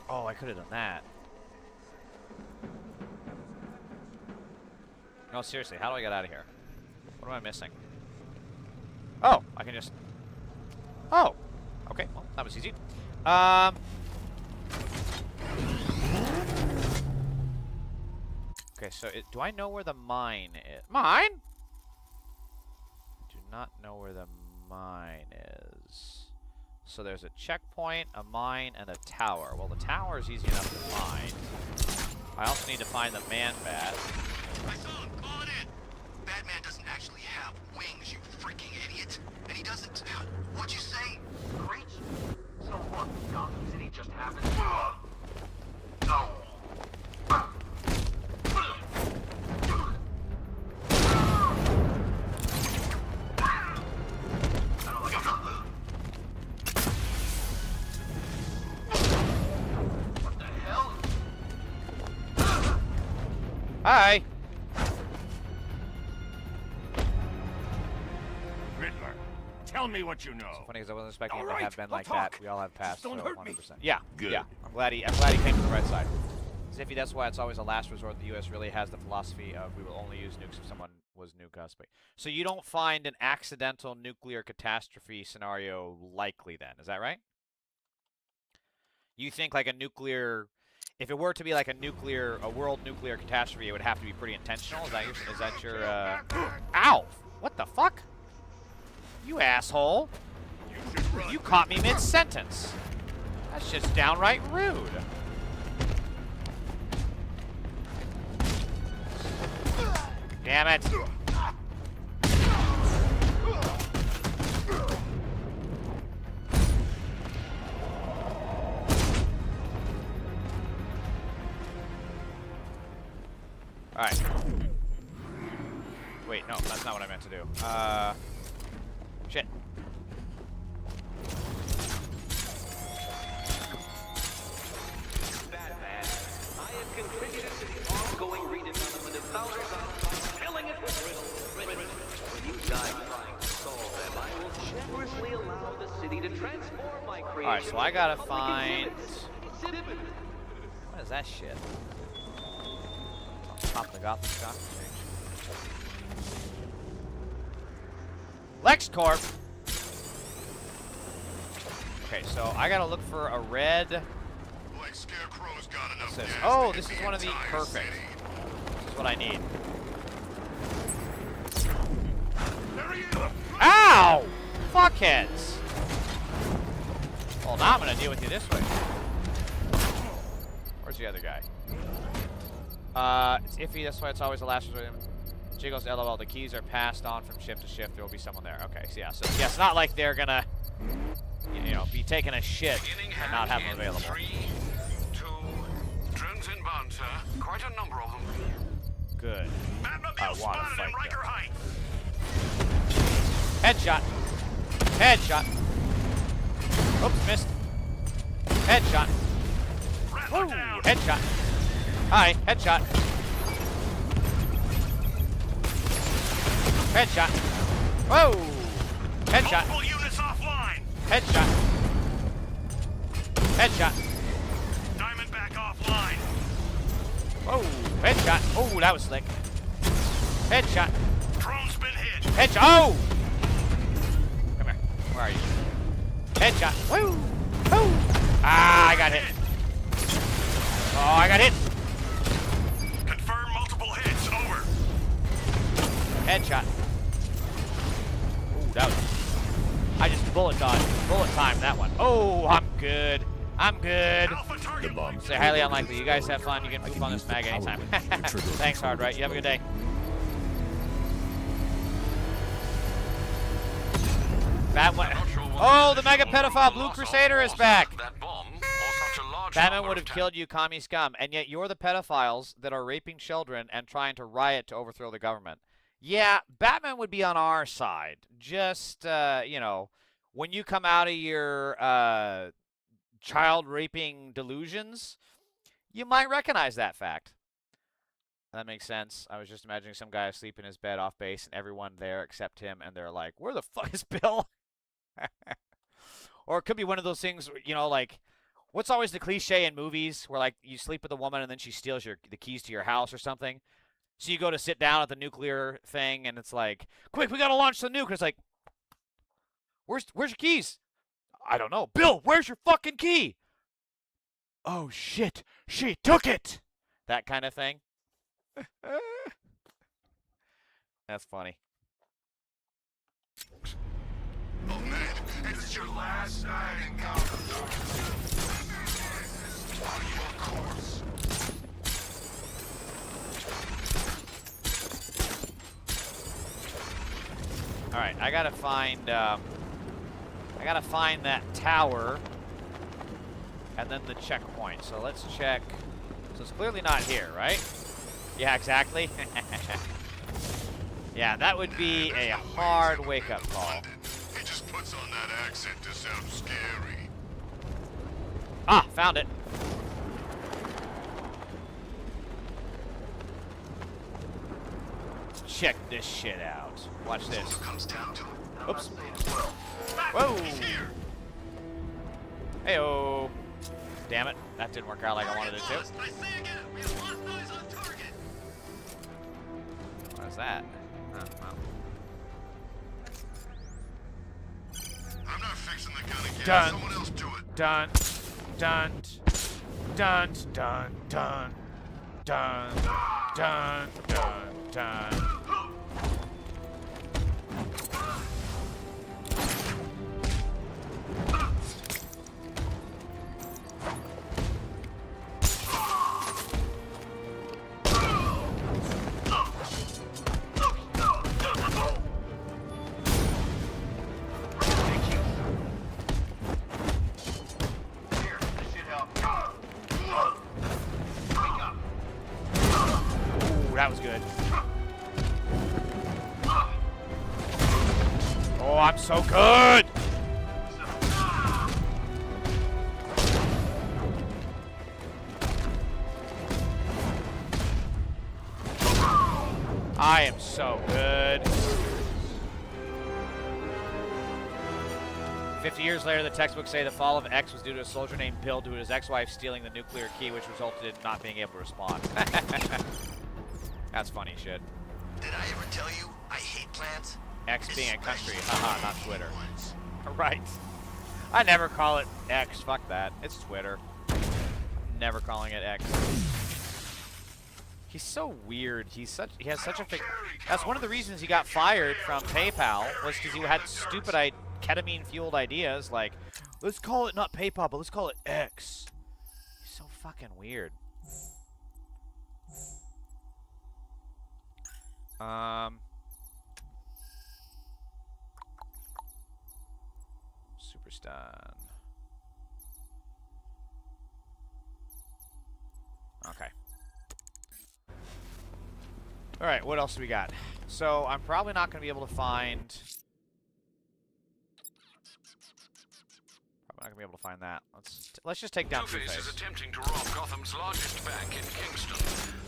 Oh, I could have done that. No, seriously, how do I get out of here? What am I missing? Oh, I can just... Oh! Okay, well, that was easy. Okay, so do I know where the mine is? Mine? I do not know where the mine is. So there's a checkpoint, a mine, and a tower. Well, the tower is easy enough to find. I also need to find the man-bat. I saw him. Call it in. Batman doesn't actually have wings, you freaking idiot. And he doesn't... What'd you say? Reach? So what? Gotham City just happened. No. What the hell? Hi! Riddler, tell me what you know. So funny because I wasn't expecting him to All have right, been like we'll that. talk. We all have past, Just don't so hurt 100%. me. Yeah, Good. yeah. I'm glad he came to the right side. Ziffy, that's why it's always a last resort. The U.S. really has the philosophy of we will only use nukes if someone was nuke us. So you don't find an accidental nuclear catastrophe scenario likely then, is that right? You think like a nuclear... If it were to be like a world nuclear catastrophe, it would have to be pretty intentional? Is that your, Ow! What the fuck? You asshole! You caught me mid-sentence! That's just downright rude. Damn it! Alright. Wait, no, that's not what I meant to do. Shit. Batman, I have contributed to the ongoing redevelopment of thousands of filling it with riddles. When you die trying to solve them, I will generously allow the city to transform my creation. Alright, so I gotta find... What is that shit? Top of the Gotham Stock Exchange. LexCorp! Okay, so I gotta look for a red... Like Scarecrow's got enough This is, gas oh, to this get is the one of the... entire Perfect. city. This is what I need. There he is. Ow! Fuckheads! Well, now I'm gonna deal with you this way. Where's the other guy? It's iffy, that's why it's always the last resort. Jiggles LOL, the keys are passed on from ship to ship. There will be someone there. Okay, so yeah, it's not like they're gonna, you know, be taking a shit and not have them available. 3, 2, drones inbound, sir. Quite a number of them. Good. Batmobile I wanna spotted fight in Riker them. Heights. Headshot. Headshot. Oops, missed. Headshot. Rattler Woo! down. Headshot. Hi, headshot. Headshot. Whoa! Headshot. Multiple units offline. Headshot. Headshot. Diamondback offline. Whoa! Headshot. Oh, that was slick. Headshot. Drone's been hit. Headshot. Oh! Come here. Where are you? Headshot. Woo! Woo! Ah, I got hit. Oh, I got hit. Confirm multiple hits. Over. Headshot. bullet dodge. Bullet time, that one. Oh, I'm good. I'm good. Say highly unlikely. You guys have fun. You can poop on this mag anytime. Thanks, Hardright. You have a good day. That one. Oh, the mega pedophile Blue Crusader is back. Batman would have killed you, commie scum, and yet you're the pedophiles that are raping children and trying to riot to overthrow the government. Yeah, Batman would be on our side. Just, you know, when you come out of your child raping delusions, you might recognize that fact. That makes sense. I was just imagining some guy asleep in his bed off base and everyone there except him, and they're like, where the fuck is Bill? Or it could be one of those things, you know, like, what's always the cliche in movies where, like, you sleep with a woman and then she steals the keys to your house or something? So you go to sit down at the nuclear thing, and it's like, quick, we gotta launch the nuke. And it's like, where's your keys? I don't know. Bill, where's your fucking key? Oh, shit. She took it. That kind of thing. That's funny. Oh man, it's your last night in Gotham. Are you a corpse? All right, I gotta find that tower and then the checkpoint. So let's check. So it's clearly not here, right? Yeah, exactly. Yeah, that would be a hard wake-up call. He just puts on that accent to sound scary. Ah, found it. Check this shit out. Watch this. Oops. Whoa. Hey-oh. Damn it. That didn't work out like I wanted it to. What is that? Oh, wow. I'm not fixing the gun again. Dun. Someone else do it. Dun. Dun. Dun. Dun. Dun. Dun. Dun. Dun. Dun. That was good. Oh, I'm so good! I am so good. 50 years later, the textbooks say the fall of X was due to a soldier named Bill due to his ex-wife stealing the nuclear key, which resulted in not being able to respond. That's funny shit. Did I ever tell you I hate plants? X being a country, haha, not Twitter. Right. I never call it X. Fuck that. It's Twitter. Never calling it X. He's so weird. He has such a that's one of the reasons he got fired from PayPal was because he had stupid ketamine-fueled ideas like, let's call it not PayPal, but let's call it X. He's so fucking weird. Super stun. Okay. All right, what else do we got? So I'm probably not going to be able to find. Probably not going to be able to find that. Let's just take down Two-Face is attempting to rob Gotham's largest bank in Kingston.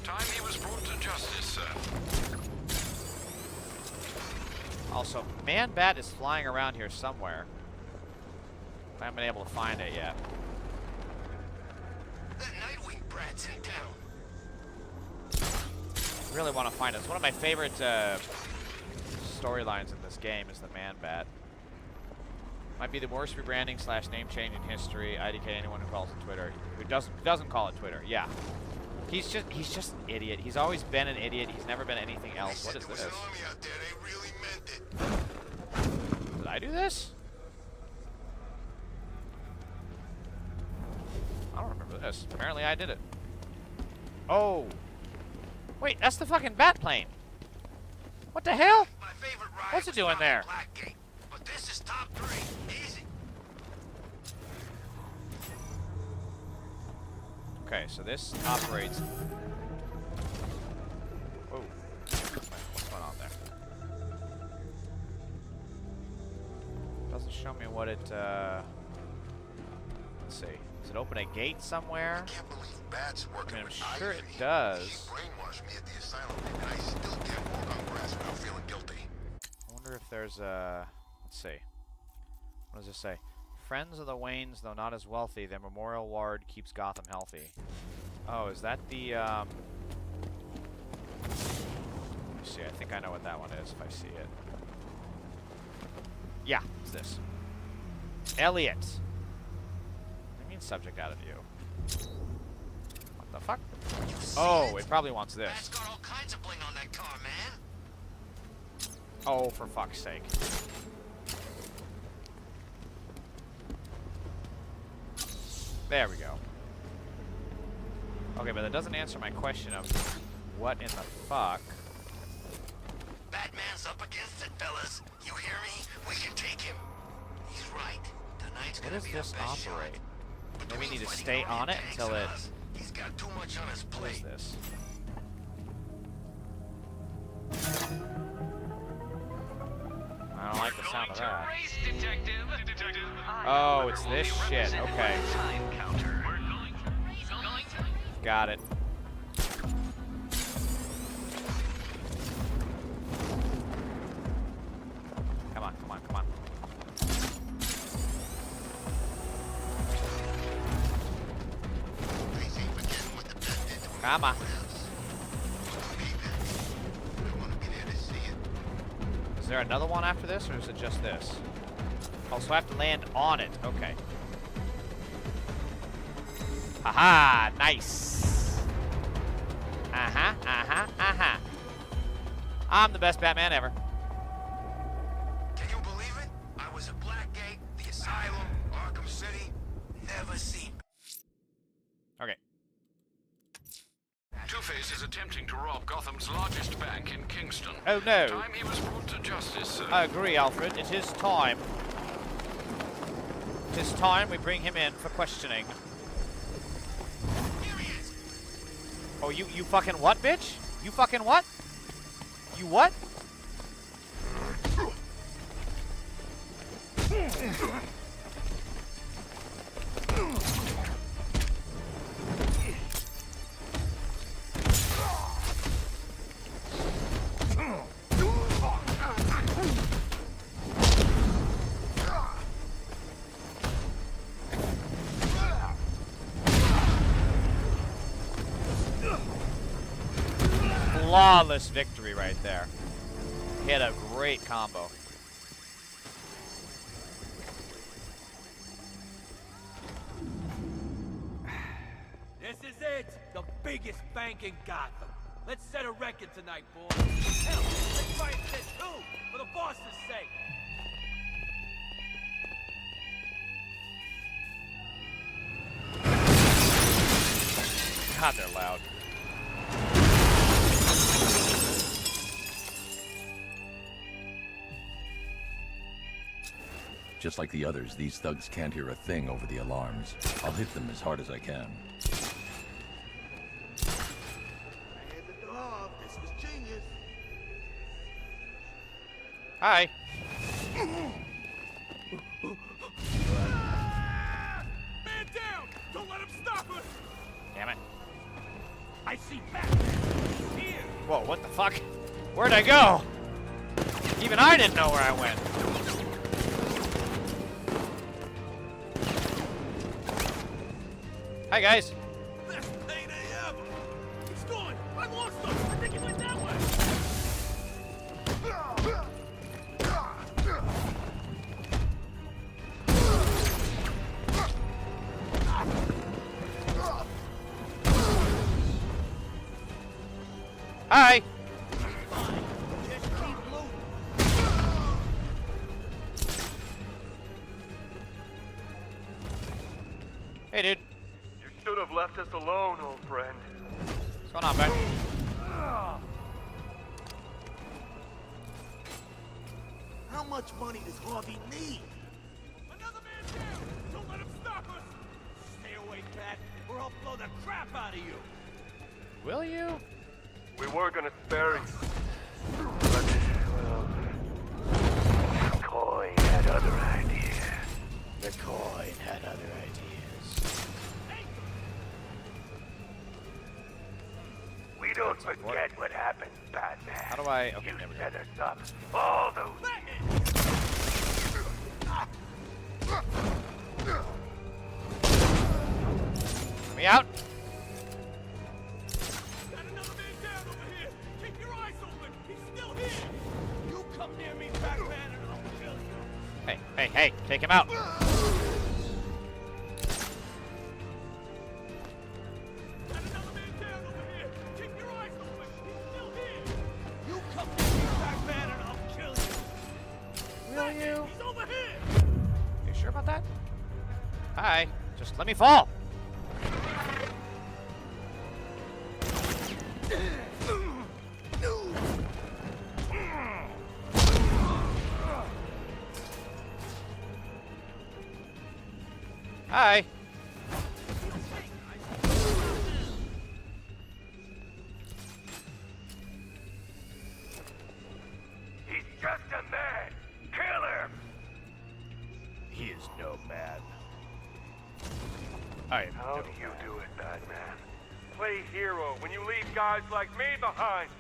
Time he was brought to justice, sir. Also, Man-Bat is flying around here somewhere. I haven't been able to find it yet. That Nightwing brat's in town. Really want to find it. It's one of my favorite storylines in this game is the Man-Bat. Might be the worst rebranding / name change in history. IDK anyone who calls it Twitter. Who doesn't call it Twitter. Yeah. He's just an idiot. He's always been an idiot. He's never been anything else. What is this? Did I do this? goodness. Apparently I did it. Oh. Wait, that's the fucking bat plane. What the hell? What's it doing there? But this is top 3. Easy. Okay, so this operates. Whoa. What's going on there? Doesn't show me what it, let's see. Does it open a gate somewhere? I can't believe bats working I'm with sure it Ivy. does. He brainwashed me at the asylum, and I still can't walk on grass without feeling guilty. I wonder if there's a... Let's see. What does it say? Friends of the Waynes, though not as wealthy, their memorial ward keeps Gotham healthy. Oh, is that the, Let me see, I think I know what that one is if I see it. Yeah, it's this. Elliot. What do you mean subject out of view? What the fuck? Oh, it probably wants this. Bat's got all kinds of bling on that car, man. Oh, for fuck's sake. There we go. Okay, but that doesn't answer my question of what in the fuck. Batman's up against it, fellas. You hear me? We can take him. He's right. Tonight's What gonna does be this our best shot. operate? Maybe we need to stay on it until it... He's got too much on his What is plate. this? I don't like the sound of that. Oh, it's this shit. Okay. Got it. Come on, come on, come on. Come on. Is there another one after this, or is it just this? Oh, so I have to land on it. Okay. Haha, nice. Uh-huh, uh-huh, uh-huh. I'm the best Batman ever. Can you believe it? I was at Blackgate, the Asylum, Arkham City. Never seen. Okay. Two-Face is attempting to rob Gotham's largest bank in Kingston. Oh no. Time he was brought to justice. I agree, Alfred. It is time. It is time we bring him in for questioning. Here he is. Oh, you fucking what, bitch? You fucking what? You what? Flawless victory right there. He had a great combo. This is it! The biggest bank in Gotham. Let's set a record tonight, boys. Hell, let's try and set two, for the boss's sake. God, they're loud. Just like the others, these thugs can't hear a thing over the alarms. I'll hit them as hard as I can. This was genius. Hi. Man down! Don't let him stop us! Damn it. I see Batman! Here! Whoa, what the fuck? Where'd I go? Even I didn't know where I went. Hi, guys. Best payday ever! He's gone! I lost him! I think he went that way! Hi. Hey, dude. You should have have left us alone, old friend. What's going on, Ben? How much money does Harvey need? Another man down! Don't let him stop us! Stay away, Cat, or I'll blow the crap out of you! Will you? We were gonna spare you. But, well, Coy had other ideas. The coin had other ideas. We don't forget what happened, Batman. How do I... Okay, You never set go. us up all those Let me out. Got another man down over here! Keep your eyes open! He's still here! You come near me, Batman, and I'll kill you! Hey, hey, hey, take him out. Got another man down over here! Keep your eyes open! He's still here! You come near me, Batman, and I'll kill you! Will you? He's over here! You sure about that? Hi. Just let me fall. Hi. He's just a man. Kill him. He is no man. I am How no do you man. do it, Batman? Play hero when you leave guys like me behind.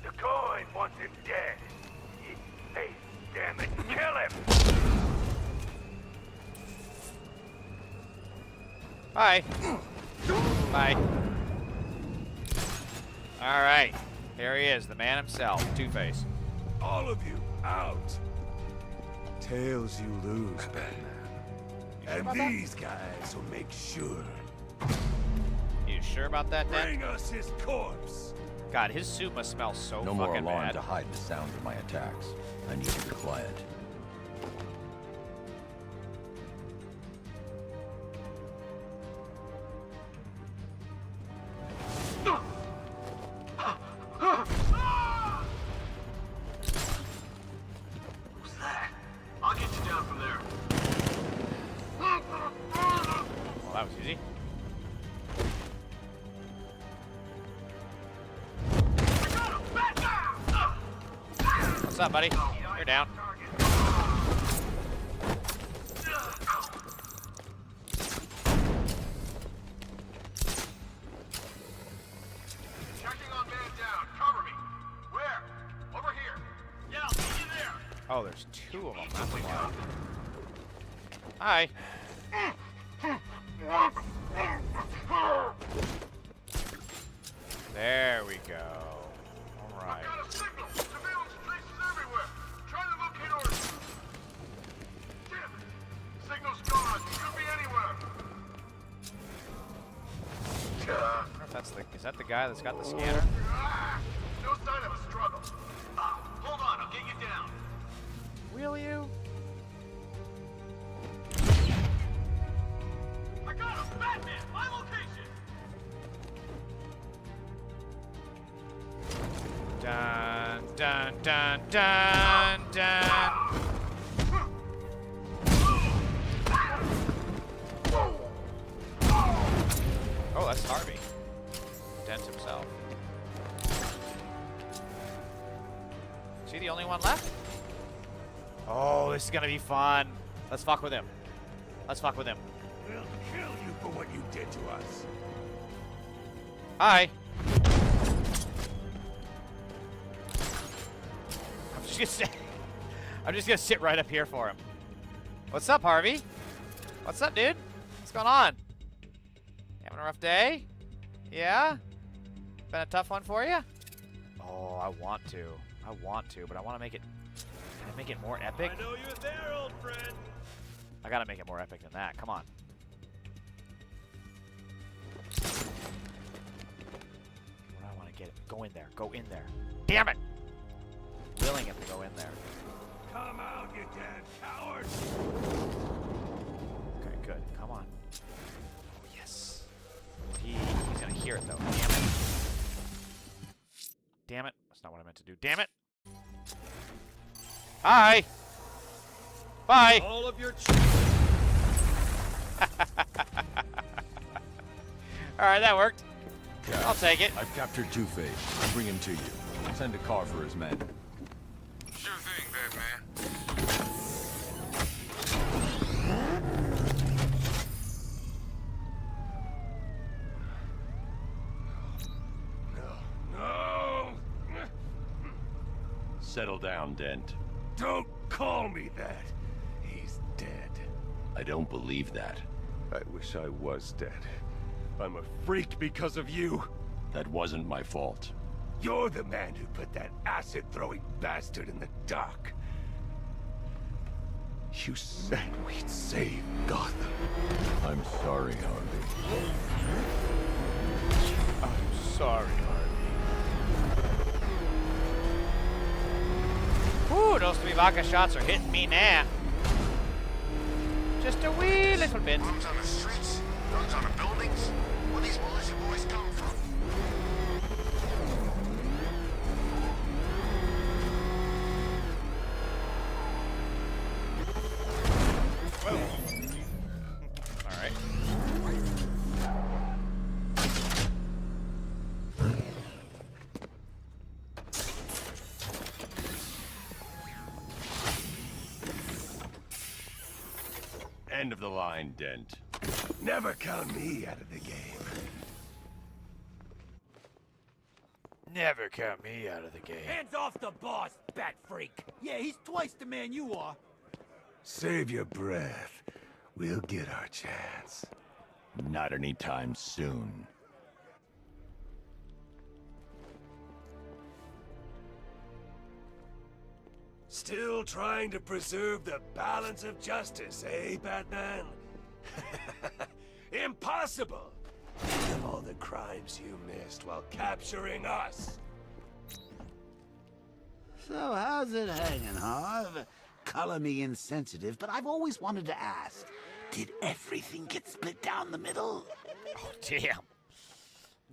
The coin wants him dead. Hey, damn it, kill him! Bye. Bye. All right. Here he is, the man himself, Two-Face. All of you, out. Tails you lose, Batman. And these guys will make sure. You sure about that, Dan? Bring us his corpse. God, his suit must smell so No more fucking alarm bad. to hide the sound of my attacks. I need to be quiet. Who's that? I'll get you down from there. Well, that was easy. What's up, buddy? You're down. Checking on man down. Cover me. Where? Over here. Yeah, I'll see you there. Oh, there's two of them. That's why. Hi. There we go. All right. Got a signal. Surveillance traces everywhere. Try to locate orders. Damn it. Signal's gone. Could be anywhere. I wonder if that's the, is that the guy that's got the scanner? No sign of a struggle. Hold on, I'll get you down. Will you? I got him! Batman! My location! Dun dun dun dun dun. Oh, that's Harvey. Dent himself. Is he the only one left? Oh, this is gonna be fun. Let's fuck with him. Let's fuck with him. We'll kill you for what you did to us. Hi. I'm just gonna sit right up here for him. What's up, Harvey? What's up, dude? What's going on? Having a rough day? Yeah? Been a tough one for you? Oh, I want to, but I want to make it. Can I make it more epic? I know you're there, old friend. I gotta make it more epic than that. Come on. Where do I want to get it? Go in there. Go in there. Damn it! Willing him to go in there. Come out, you damn coward! Okay, good. Come on. Oh, yes. He's gonna hear it, though. Damn it. Damn it. That's not what I meant to do. Damn it. Hi. Bye. All of your Alright, that worked. I'll take it. I've captured Two-Face. I'll bring him to you. Send a car for his men. Sure thing, Batman. No! Settle down, Dent. Don't call me that. He's dead. I don't believe that. I wish I was dead. I'm a freak because of you. That wasn't my fault. You're the man who put that acid-throwing bastard in the dock. You said we'd save Gotham. I'm sorry, Harvey. I'm sorry, Harvey. Ooh, those 3 vodka shots are hitting me now. Just a wee little bit. Bombs on the streets, guns on the buildings. Where these militia boys come from? Alright. End of the line, Dent. Never count me out of the game. Never count me out of the game. hands off the boss, bat freak. Yeah, he's twice the man you are. Save your breath. We'll get our chance. Not anytime soon. Still trying to preserve the balance of justice, eh, Batman? Impossible! Of all the crimes you missed while capturing us. So how's it hanging, Harv? Color me insensitive, but I've always wanted to ask. Did everything get split down the middle? Oh, damn.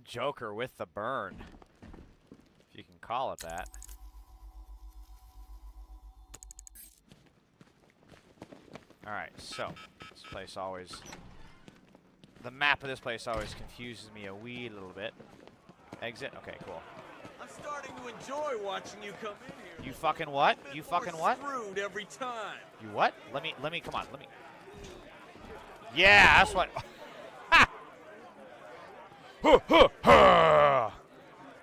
Joker with the burn. If you can call it that. Alright, so this place always... The map of this place always confuses me a wee little bit. Exit? Okay, cool. I'm starting to enjoy watching you come in here. You fucking what? You fucking what? Screwed every time. You what? Let me, come on, let me... Yeah, that's what... Ha!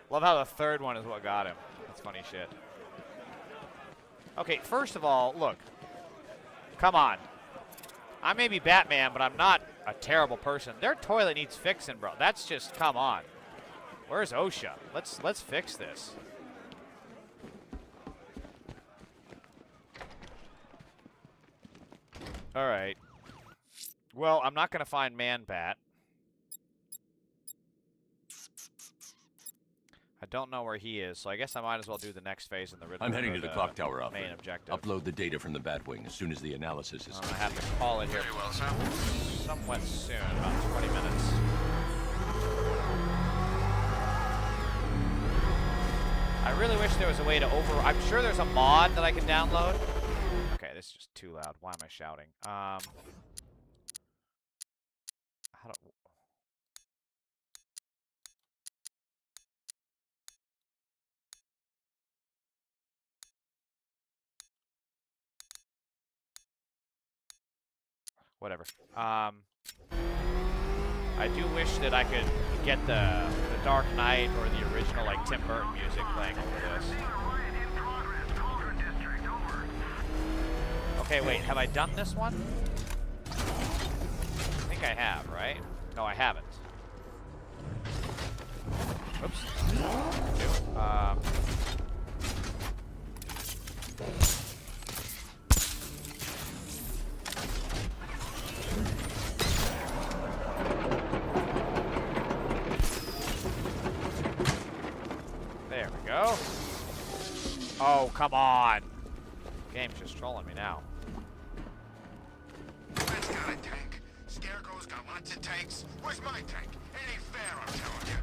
Love how the third one is what got him. That's funny shit. Okay, first of all, look. Come on. I may be Batman, but I'm not a terrible person. Their toilet needs fixing, bro. That's just, come on. Where's OSHA? Let's fix this. All right. Well, I'm not going to find Man-Bat. I don't know where he is, so I guess I might as well do the next phase in the Riddler. I'm heading to the clock tower, Alfred. Main objective. Upload the data from the Batwing as soon as the analysis is I have to call it here Very well, sir. somewhat soon, about 20 minutes. I really wish there was a way to I'm sure there's a mod that I can download. Okay, this is just too loud. Why am I shouting? How do... Whatever. I do wish that I could get the Dark Knight or the original, like, Tim Burton music playing over this. Okay, wait, have I done this one? I think I have, right? No, I haven't. Oops. There we go. Oh, come on. game's just trolling me now. Man's got a tank. Scarecrow's got lots of tanks. Where's my tank? It ain't fair, I'm telling you.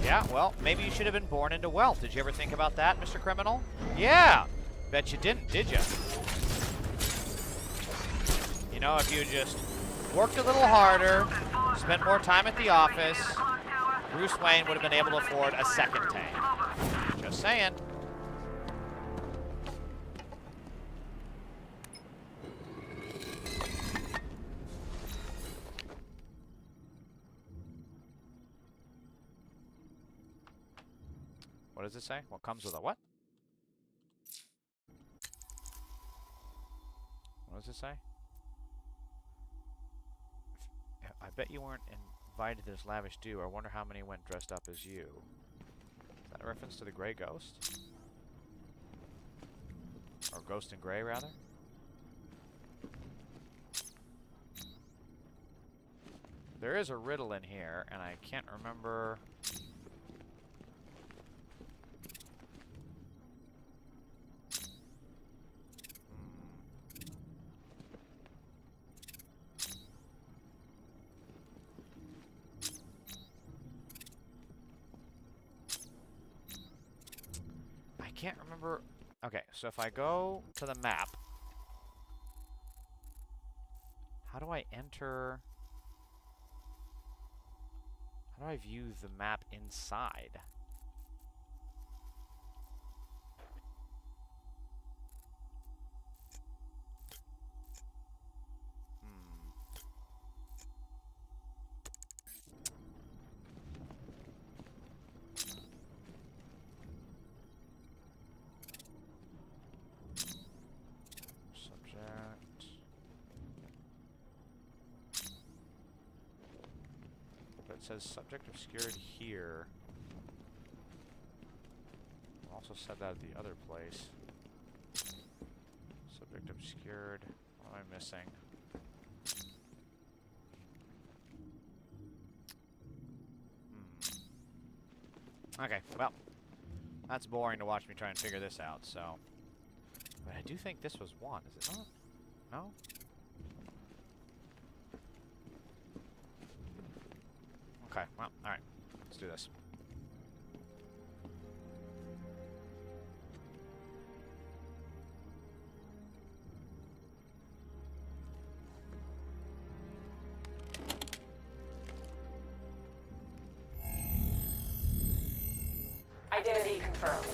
Yeah, well, maybe you should have been born into wealth. Did you ever think about that, Mr. Criminal? Yeah! Bet you didn't, did you? You know, if you just worked a little harder, spent more time at the office, Bruce Wayne would have been able to afford a second tank. Just saying. What does it say? What comes with a what? What does it say? I bet you weren't invited to this lavish do. I wonder how many went dressed up as you. Is that a reference to the Grey Ghost? Or Ghost in Grey, rather? There is a riddle in here, and I can't remember... can't remember. Okay, so if I go to the map, how do I enter? How do I view the map inside? It says subject obscured here. Also said that at the other place. Subject obscured. What am I missing? Okay, well, that's boring to watch me try and figure this out, so. But I do think this was one, is it not? No? Okay, well, alright. Let's do this. Identity confirmed.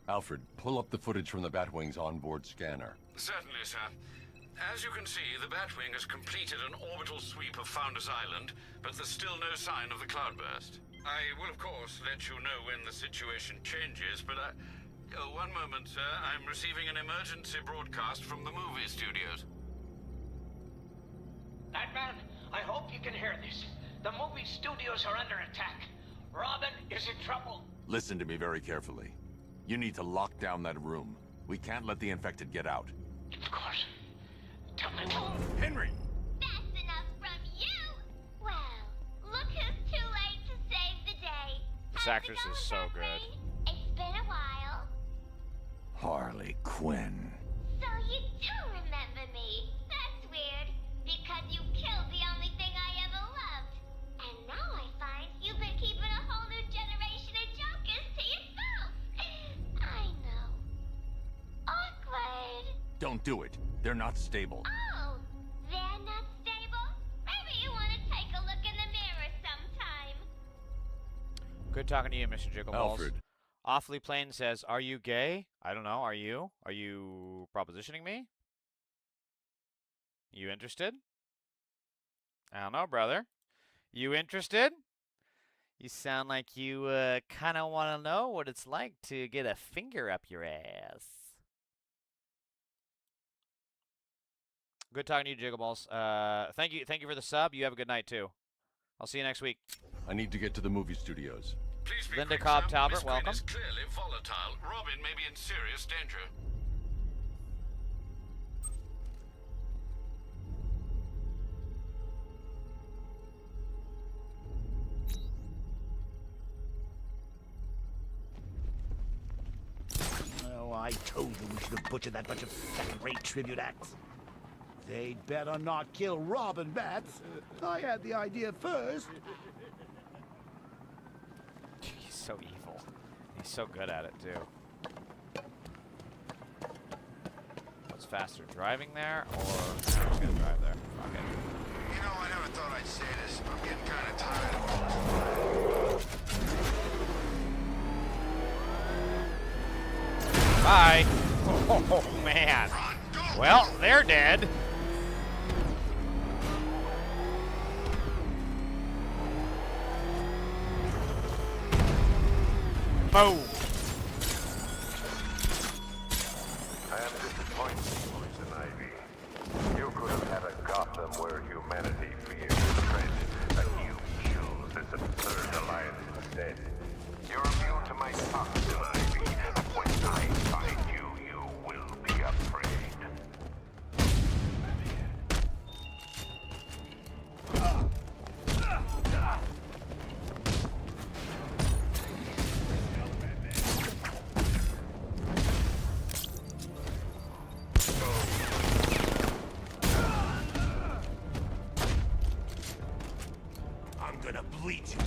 Alfred, pull up the footage from the Batwing's onboard scanner. Certainly, sir. As you can see, the Batwing has completed an orbital sweep of Founders Island, but there's still no sign of the cloudburst. I will, of course, let you know when the situation changes, but one moment, sir. I'm receiving an emergency broadcast from the movie studios. Batman, I hope you can hear this. The movie studios are under attack. Robin is in trouble. Listen to me very carefully. You need to lock down that room. We can't let the infected get out. Of course. Tell me Henry! That's enough from you! Well, look who's too late to save the day. This actress is so good. It's been a while. Harley Quinn. So you do remember me. That's weird, because you killed the only thing I ever loved. And now I find you've been keeping a whole new generation of jokers to yourself. I know. Awkward. Don't do it. They're not stable. Oh, they're not stable? Maybe you want to take a look in the mirror sometime. Good talking to you, Mr. Jiggleballs. Alfred. Awfully Plain says, are you gay? I don't know. Are you? Are you propositioning me? You interested? I don't know, brother. You interested? You sound like you kind of want to know what it's like to get a finger up your ass. Good talking to you, Jiggleballs. Thank you for the sub. You have a good night too. I'll see you next week. I need to get to the movie studios. Please be Linda quick, Cobb sir. Talbot, Miss Quinn welcome. is clearly volatile. Robin may be in serious danger. I told you we should have butchered that bunch of second-rate tribute acts. They'd better not kill Robin Bats. I had the idea first. He's so evil. He's so good at it, too. What's faster, driving there, or... I'm gonna drive there. Fuck it. You know, I never thought I'd say this. I'm getting kind of tired of Bye. Oh, man. Well, they're dead. Boom. I am disappointed, Poison Ivy. You could have had a Gotham where humanity fears threat, but you choose this absurd alliance instead. You're immune to my toxin, Ivy, and when I find you, you will be afraid. I'm gonna bleed you.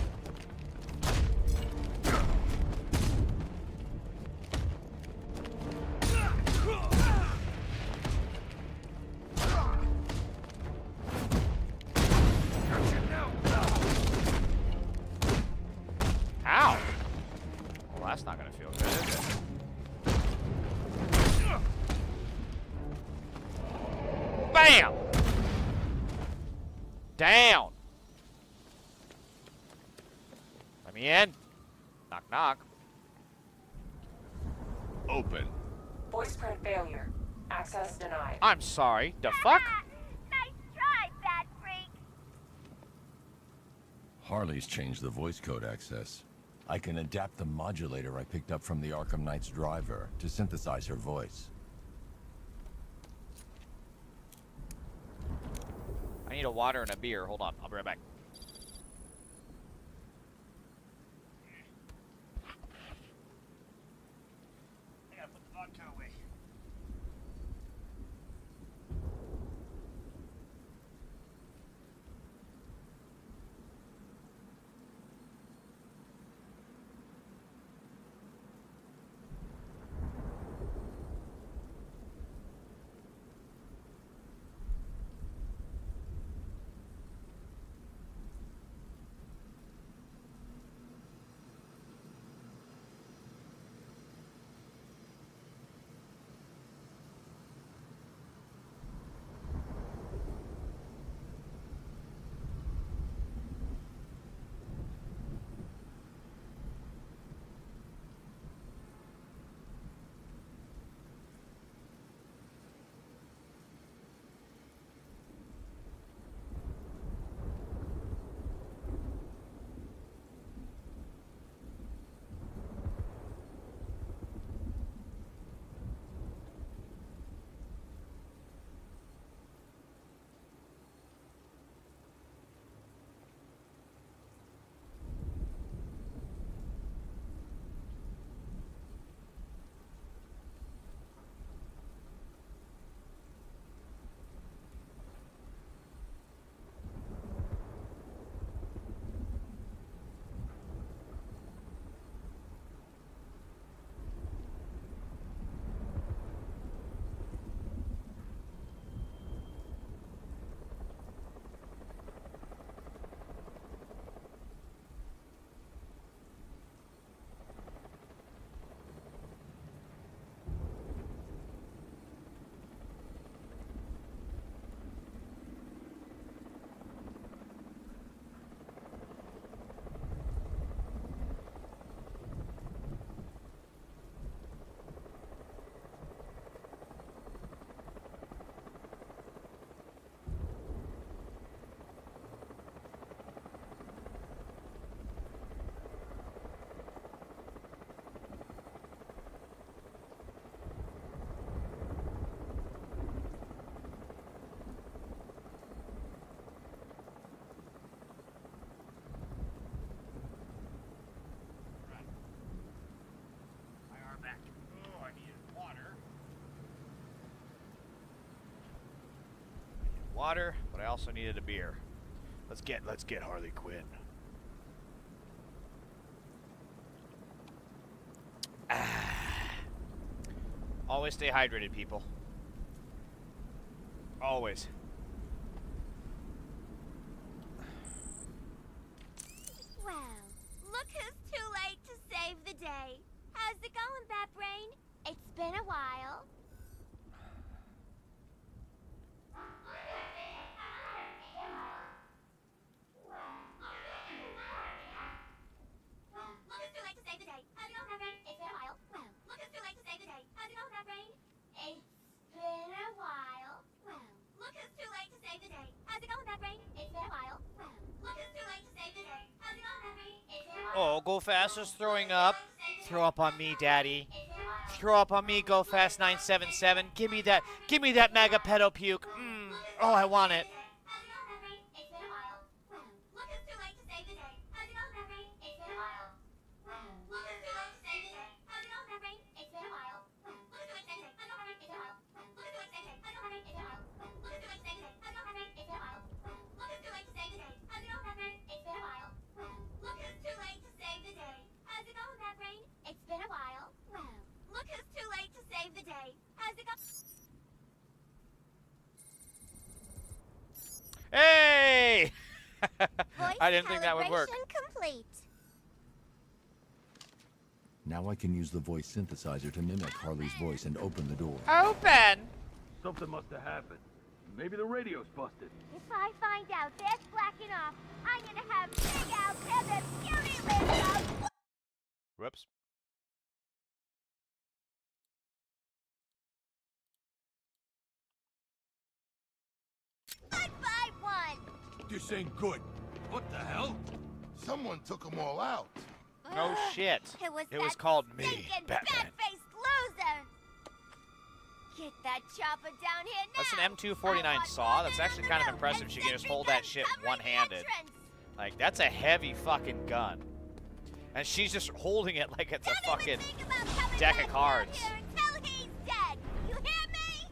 Ow! Well, that's not gonna feel good, is it? Bam! Down! Let me in. Knock, knock. Open. Voice print failure. Access denied. I'm sorry. The fuck? Nice try, Bad Freak. Harley's changed the voice code access. I can adapt the modulator I picked up from the Arkham Knight's driver to synthesize her voice. I need a water and a beer. Hold on. I'll be right back. I gotta put the vodka away. water, but I also needed a beer. Let's get Harley Quinn. Always stay hydrated, people. Always. Well, look who's too late to save the day. How's it going, Batbrain? It's been a while. Look who's too late to save the day. How's it going, Batbrain? It's been a while. Well, look who's too late to save the day. How's it going, Batbrain? It's been a while. Well, look who's too late to save the day. How's it going, Batbrain? It's been a while. Well, look who's too late to save the day. How's it going, Batbrain? It's been a while. Oh, Go Fast is throwing up. Throw up on me, Daddy. Throw up on me, Go Fast 977. Give me that mega pedo puke. Oh, I want it. It's been a while. Well, look who's too late to save the day. How's it going? Hey! Voice I didn't think that would work. calibration complete. Now I can use the voice synthesizer to mimic Harley's voice and open the door. Open! Something must have happened. Maybe the radio's busted. If I find out they're slacking off, I'm gonna have Big Al tear their beauty lips out. Whoops. One by one. This ain't good. What the hell? Someone took them all out. No shit. It was called me, stinking Batman. bat-faced loser. Get that chopper down here now. That's an M249 saw. That's actually kind of impressive. She can just hold that shit one-handed. Like, that's a heavy fucking gun. And she's just holding it like it's a fucking deck of cards. Until he's dead. You hear me?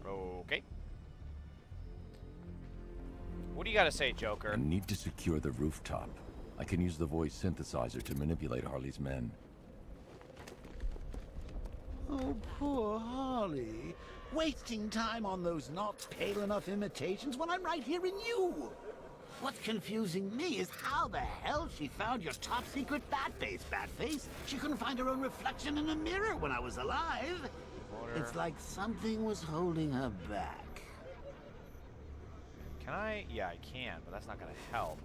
Okay. What do you got to say, Joker? I need to secure the rooftop. I can use the voice synthesizer to manipulate Harley's men. Oh, poor Harley. Wasting time on those not pale enough imitations when I'm right here in you. What's confusing me is how the hell she found your top secret Batface. She couldn't find her own reflection in a mirror when I was alive. It's like something was holding her back. Can I? Yeah, I can, but that's not going to help.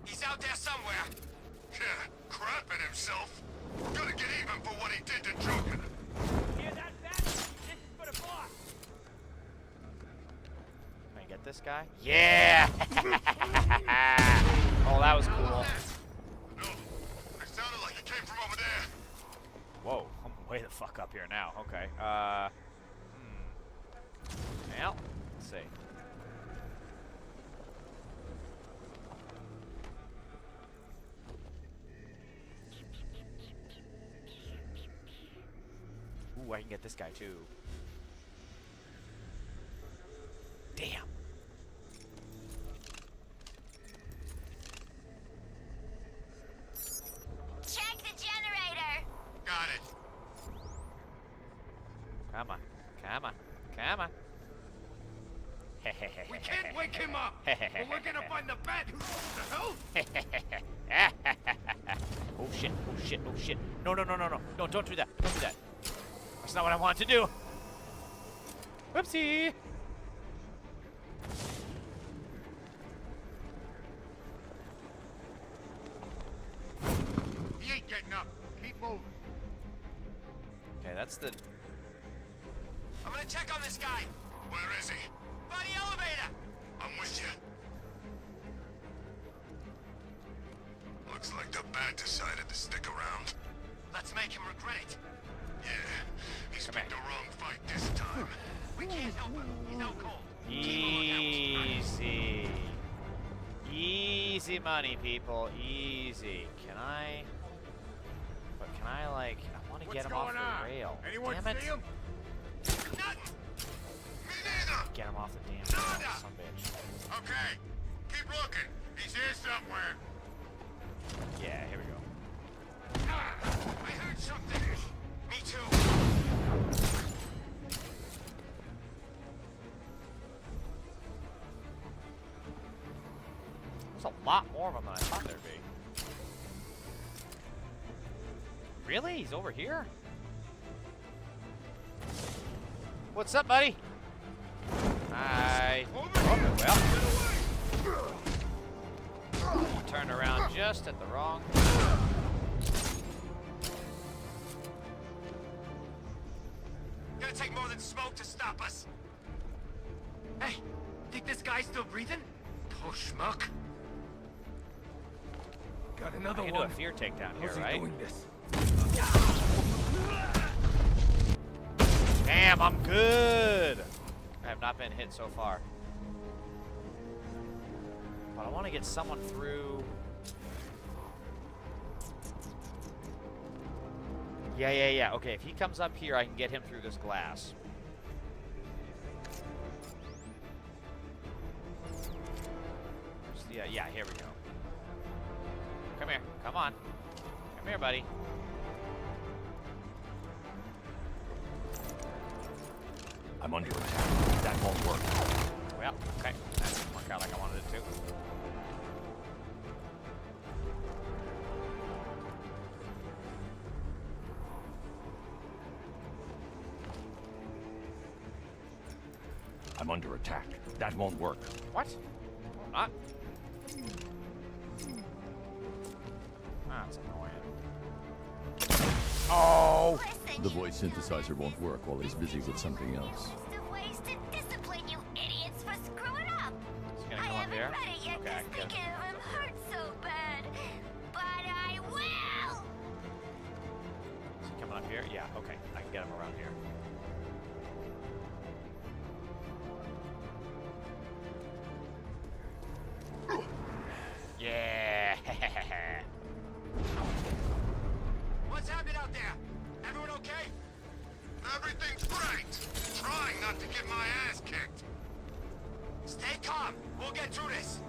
He's out there somewhere. Yeah, crapping himself. Gonna get even for what he did to Joker. Hear that, Bat? This is for the boss. Can I get this guy? Yeah! Oh, that was cool. No, it sounded like it came from over there. Whoa, I'm way the fuck up here now. Okay. Well, let's see. Ooh, I can get this guy too. Damn. Check the generator. Got it. Come on. Come on. Come on. We can't wake him up. But we're gonna find the bat. What the hell? Oh shit, oh shit, oh shit. No, no, no, no, no. No, don't do that. Don't do that. That's not what I wanted to do. Whoopsie. He ain't getting up. Keep moving. Okay, that's the... I'm gonna check on this guy. Where is he? By the elevator. I'm with you. Looks like the bat decided to stick around. Let's make him regret it. Yeah, he's picked the wrong fight this time. We can't help him. He's out cold. Easy. Easy money, people. Easy. Can I... But can I, like... I want to get him off the rail. Anyone Damn it. see him? Nothing. Me Get him off the damn son of a bitch. Okay, keep looking. He's here somewhere. Yeah, here we go. I heard something. Me too. There's a lot more of them than I thought there'd be. Really? He's over here? What's up, buddy? Hi. Oh, well. Turned around just at the wrong time. Gonna take more than smoke to stop us. Hey, think this guy's still breathing? Poor schmuck. Got another I can one. do a fear takedown here, How's he right? doing this? Damn, I'm good. I have not been hit so far. But I want to get someone through. Yeah. Okay, if he comes up here, I can get him through this glass. Yeah, here we go. Come here. Come on. Come here, buddy. I'm under attack. That won't work. Well, okay. That didn't work out like I wanted it to. I'm under attack. That won't work. What? Not. That's annoying. Oh! The voice synthesizer won't work while he's busy with something else. Ways to discipline you idiots for screwing up. Is he gonna I come up haven't here? read it yet Okay, because I can get thinking him. of him hurts so bad. But I will! Is he coming up here? Yeah, okay. I can get him around here. Yeah. What's happening out there? Everyone okay? Everything's great. Trying not to get my ass kicked. Stay calm. We'll get through this.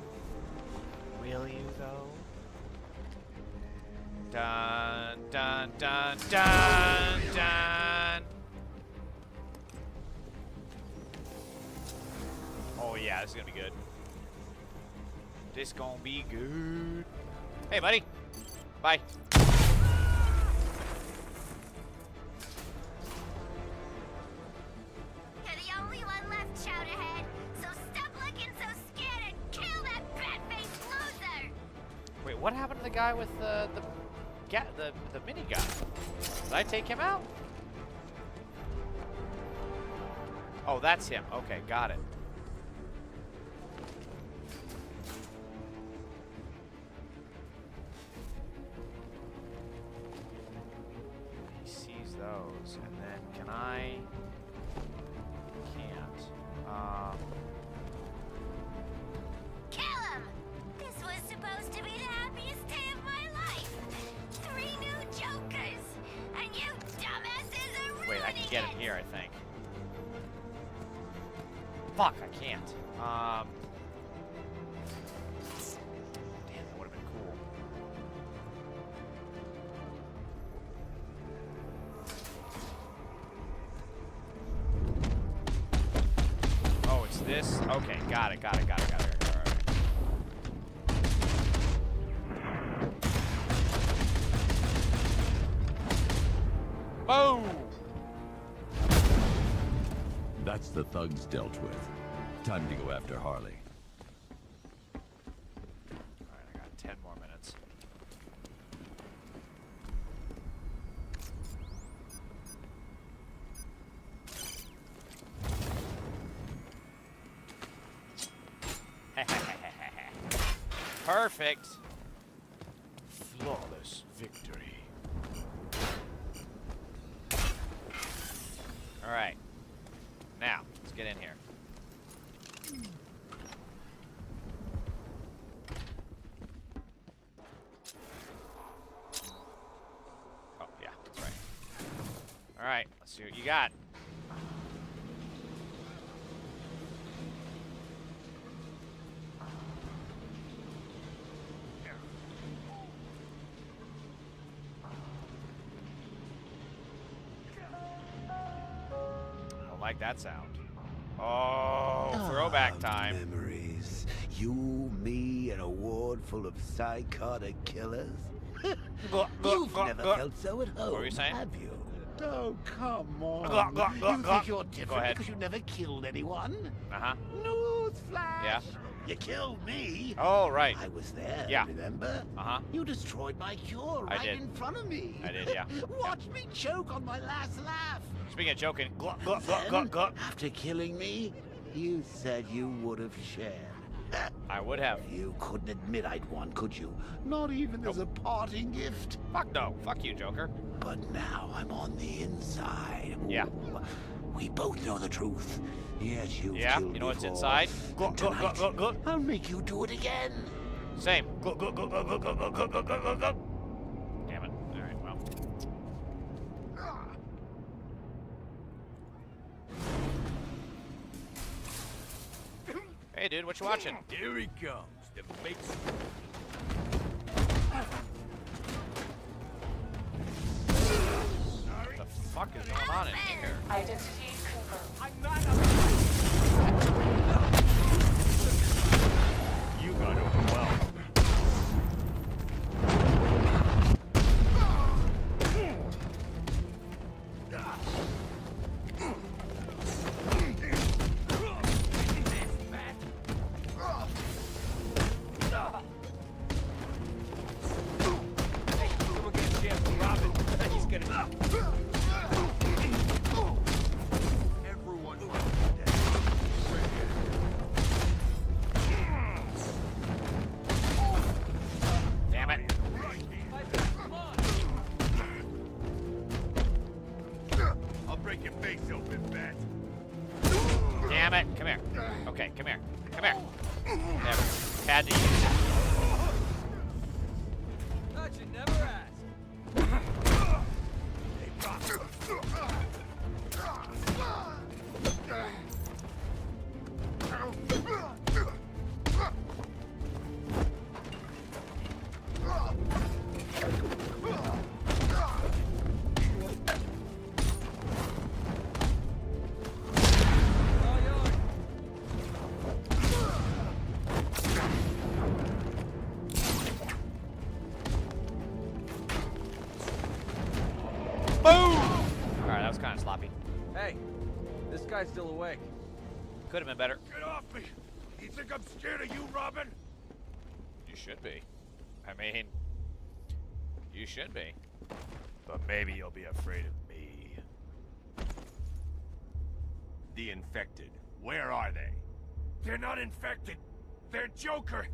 Will you though? Dun dun dun dun dun. Oh yeah, this is gonna be good. This gonna be good. Hey, buddy. Bye. You're the only one left, Chowderhead. So stop looking so scared and kill that bat-faced loser! Wait, what happened to the guy with the minigun? Did I take him out? Oh, that's him. Okay, got it. He sees those, and then can I? Can't. Kill him! This was supposed to be the happiest day of my life. 3 new jokers, and you dumbasses are ruining Wait, I can get him here, I think. Fuck, I can't. Damn, that would have been cool. Oh, it's this? Okay, got it. All right. Boom! That's the thugs dealt with. Time to go after Harley. Alright, I got 10 more minutes. Perfect. Flawless victory. Alright. Now, let's get in here. Oh, yeah, that's right. Alright, let's see what you got. like that sound. Oh, throwback time. Memories. You, me, and a ward full of psychotic killers. You've never felt so at home, What were you saying? have you? Oh, come on. You think you're different Go ahead. because you never killed anyone? Uh-huh. Newsflash! Yeah. You killed me. Oh, right. I was there, Yeah. remember? Uh-huh. You destroyed my cure I right did. in front of me. I did, yeah. Watch me choke on my last laugh. Speaking of joking, Then, after killing me, you said you would have shared. I would have. You couldn't admit I'd won, could you? Not even as a parting gift. Fuck no. Fuck you, Joker. But now I'm on the inside. Yeah. We both know the truth. Yes, you Yeah, killed you know what's before. inside? And tonight, I'll make you do it again. Same. Damn it. All right, well. Hey, dude, what you watching? Here he comes. The big... What the fuck is going on in here? Identity confirmed. I'm not You got overwhelmed. Damn it. I'll break your face open, Bat. Damn it. Come here. Okay, come here. Come here. There we go. Had to use it. Thought you'd never ask. Boom! Alright, that was kind of sloppy. Hey, this guy's still awake. Could have been better. Get off me! You think I'm scared of you, Robin? You should be. I mean, you should be. But maybe you'll be afraid of me. The infected. Where are they? They're not infected. They're Joker.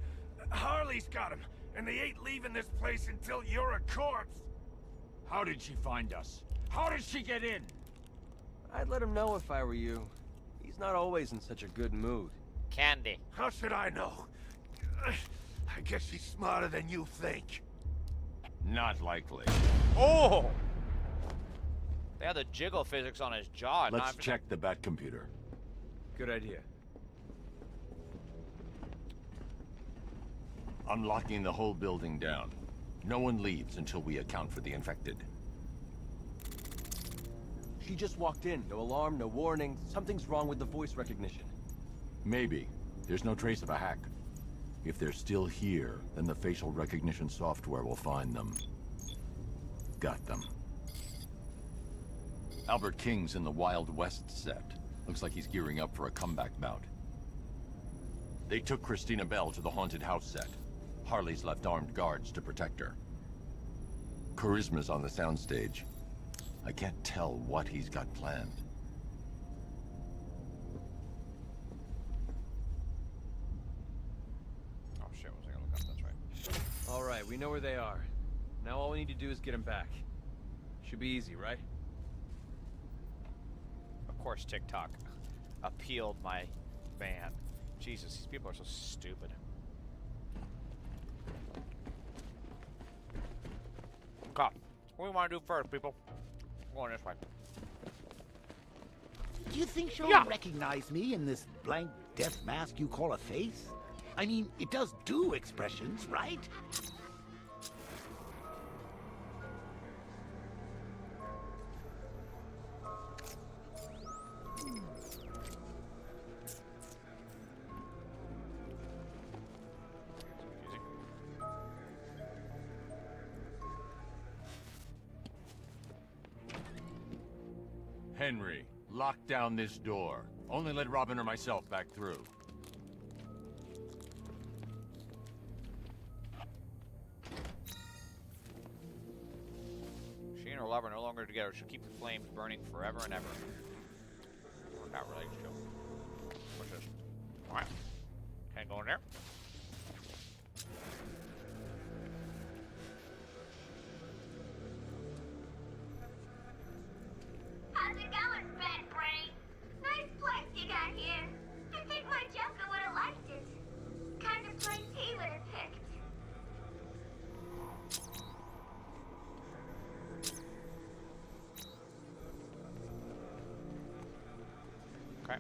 Harley's got them, and they ain't leaving this place until you're a corpse. How did she find us? How did she get in? I'd let him know if I were you. He's not always in such a good mood. Candy. How should I know? I guess she's smarter than you think. Not likely. Oh! They had the jiggle physics on his jaw. Let's check the Bat computer. Good idea. I'm locking the whole building down. No one leaves until we account for the infected. She just walked in. No alarm, no warning. Something's wrong with the voice recognition. Maybe. There's no trace of a hack. If they're still here, then the facial recognition software will find them. Got them. Albert King's in the Wild West set. Looks like he's gearing up for a comeback bout. They took Christina Bell to the haunted house set. Harley's left armed guards to protect her. Charisma's on the soundstage. I can't tell what he's got planned. Oh shit, was I gonna look up? That's right. All right, we know where they are. Now all we need to do is get him back. Should be easy, right? Of course, TikTok appealed my ban. Jesus, these people are so stupid. Okay, what do we want to do first, people? We're going this way. Do you think she'll recognize me in this blank death mask you call a face? I mean, it does do expressions, right? Henry, lock down this door. Only let Robin or myself back through. She and her lover are no longer together. She'll keep the flames burning forever and ever. Work out relationship. What's this? Alright. Can't go in there. How's it going, Bad Brain? Nice place you got here. I think my Joker would have liked it. Kind of place he would have picked. Okay.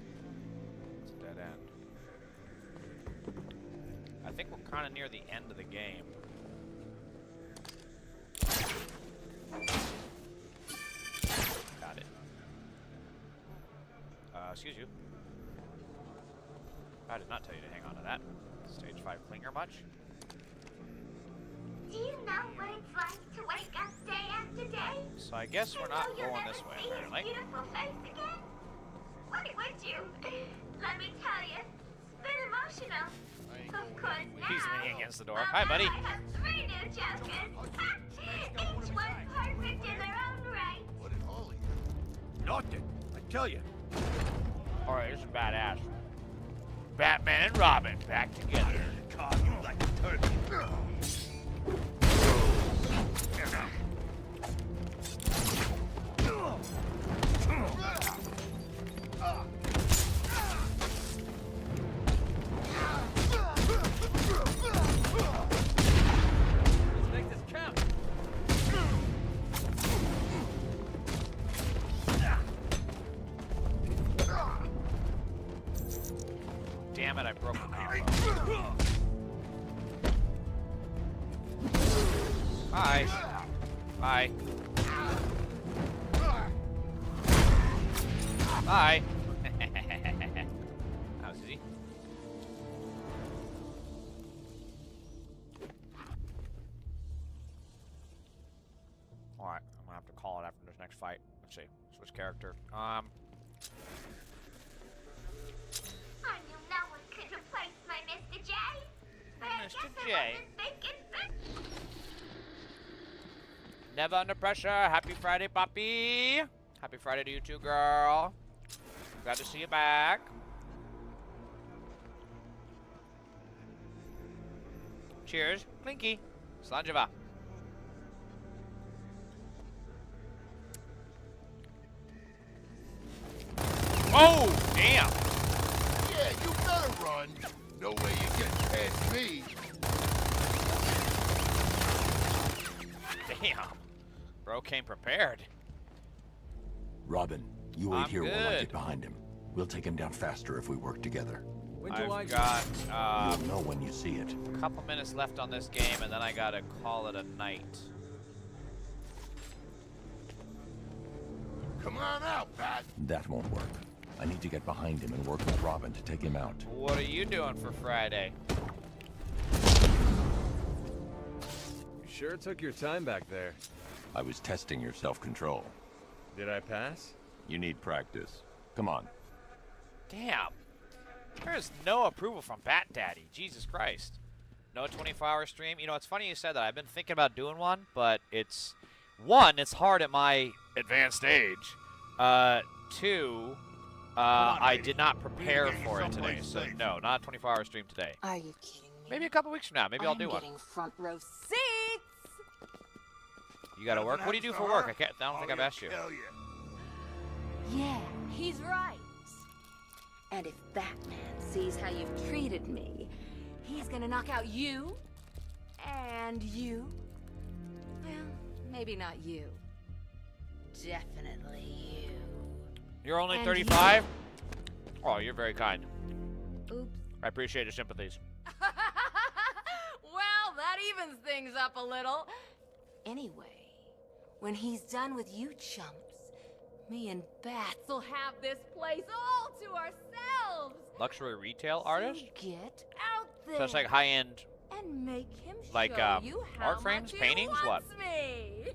It's a dead end. I think we're kind of near the end of the game. Got it. Excuse you. I did not tell you to hang on to that. Stage 5 clinger much? Do you know what it's like to wake up day after day? So I guess we're not going this way, apparently. Beautiful face again? Would you? Let me tell you, it's been emotional. Of course now. He's leaning against the door. Well, Hi, buddy. I have 3 new Jokers. Each one perfect in their own right. What did Harley? Nothing. I tell you. Alright, this is badass. Batman and Robin back together. God, you like a turkey. Let's make this count. Damn it, I broke the combo. Hi. Hi. Hi. How's he? Alright, I'm gonna have to call it after this next fight. Let's see. Switch character. I knew no one could replace my Mr. J. But I guess Mr. I J. wasn't thinking. Never under pressure. Happy Friday, Poppy. Happy Friday to you too, girl. Glad to see you back. Cheers. Clinky. Slanjava. Oh, damn. Yeah, you better run. No way you get past me. Damn. Bro came prepared. Robin, you wait I'm here while I good. get behind him. We'll take him down faster if we work together. I've got You'll know when you see it. a couple minutes left on this game, and then I gotta call it a night. Come on out, Bat. That won't work. I need to get behind him and work with Robin to take him out. What are you doing for Friday? You sure took your time back there. I was testing your self-control. Did I pass? You need practice. Come on. Damn. There's no approval from Bat Daddy. Jesus Christ. No 24-hour stream. You know, it's funny you said that. I've been thinking about doing one, but it's... One, it's hard at my advanced age. Two, I did not prepare for it today. So, no, not a 24-hour stream today. Are you kidding me? Maybe a couple weeks from now. Maybe I'll do one. I'm getting front row seats. You gotta work? What do you do for work? I don't think I've asked you. Yeah, he's right. And if Batman sees how you've treated me, he's gonna knock out you and you. Well, maybe not you. Definitely you. You're only And 35? Oh, you're very kind. Oops. I appreciate your sympathies. Well, that evens things up a little. Anyway, when he's done with you chumps, me and Bats will have this place all to ourselves. Luxury retail artist? So get out there. So it's like high-end, and make him like show you how art frames, much paintings, he what? wants me.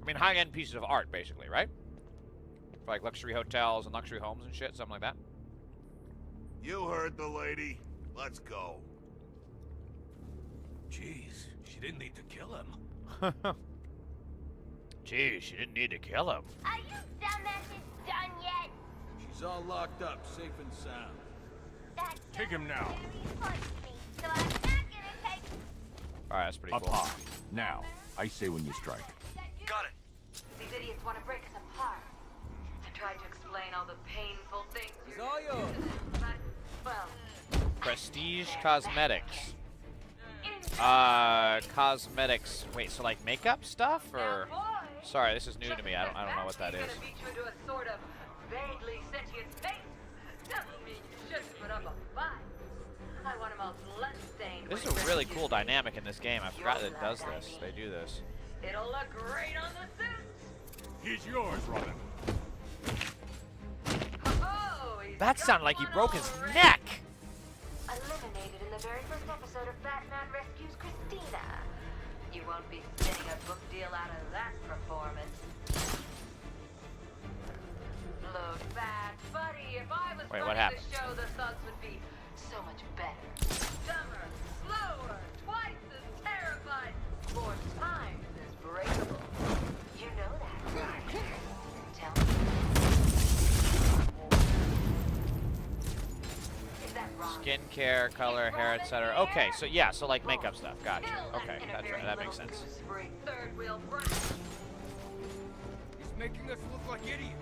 I mean, high-end pieces of art, basically, right? For like luxury hotels and luxury homes and shit, something like that. You heard the lady. Let's go. Jeez, she didn't need to kill him. Jeez, she didn't need to kill him. Are you dumbasses done yet? She's all locked up, safe and sound. That's Take him now. very important to me, so I'm not gonna take... Alright, that's pretty Up cool. high. Now, I say when you strike. Got it. These idiots want to break us apart. I tried to explain all the painful things. It's all yours. But, well, Prestige Cosmetics. Cosmetics. Wait, so like makeup stuff, or? Sorry, this is new to me. I don't know what that is. beat you into a sort of vaguely sentient state. Doesn't mean you shouldn't put up a fight. I want them all bloodstained. This is a really cool dynamic in this game. I forgot that it does this. They do this. It'll look great on the suit. He's yours, Robin. Oh, That sounded like he broke his neck. eliminated in the very first episode of Batman Rescues Christina. You won't be spinning a book deal out of that performance. Look back, buddy. If I was Wait, running what happened? the show, the thugs would be so much better. Dumber, slower, twice as terrified, 4 times as breakable. You know that, right? Tell me. Is that wrong? Skincare, color, hair, etc. Okay, so yeah, so like makeup stuff. Gotcha. Okay, that's right. That makes sense. Third wheel brat. He's making us look like idiots.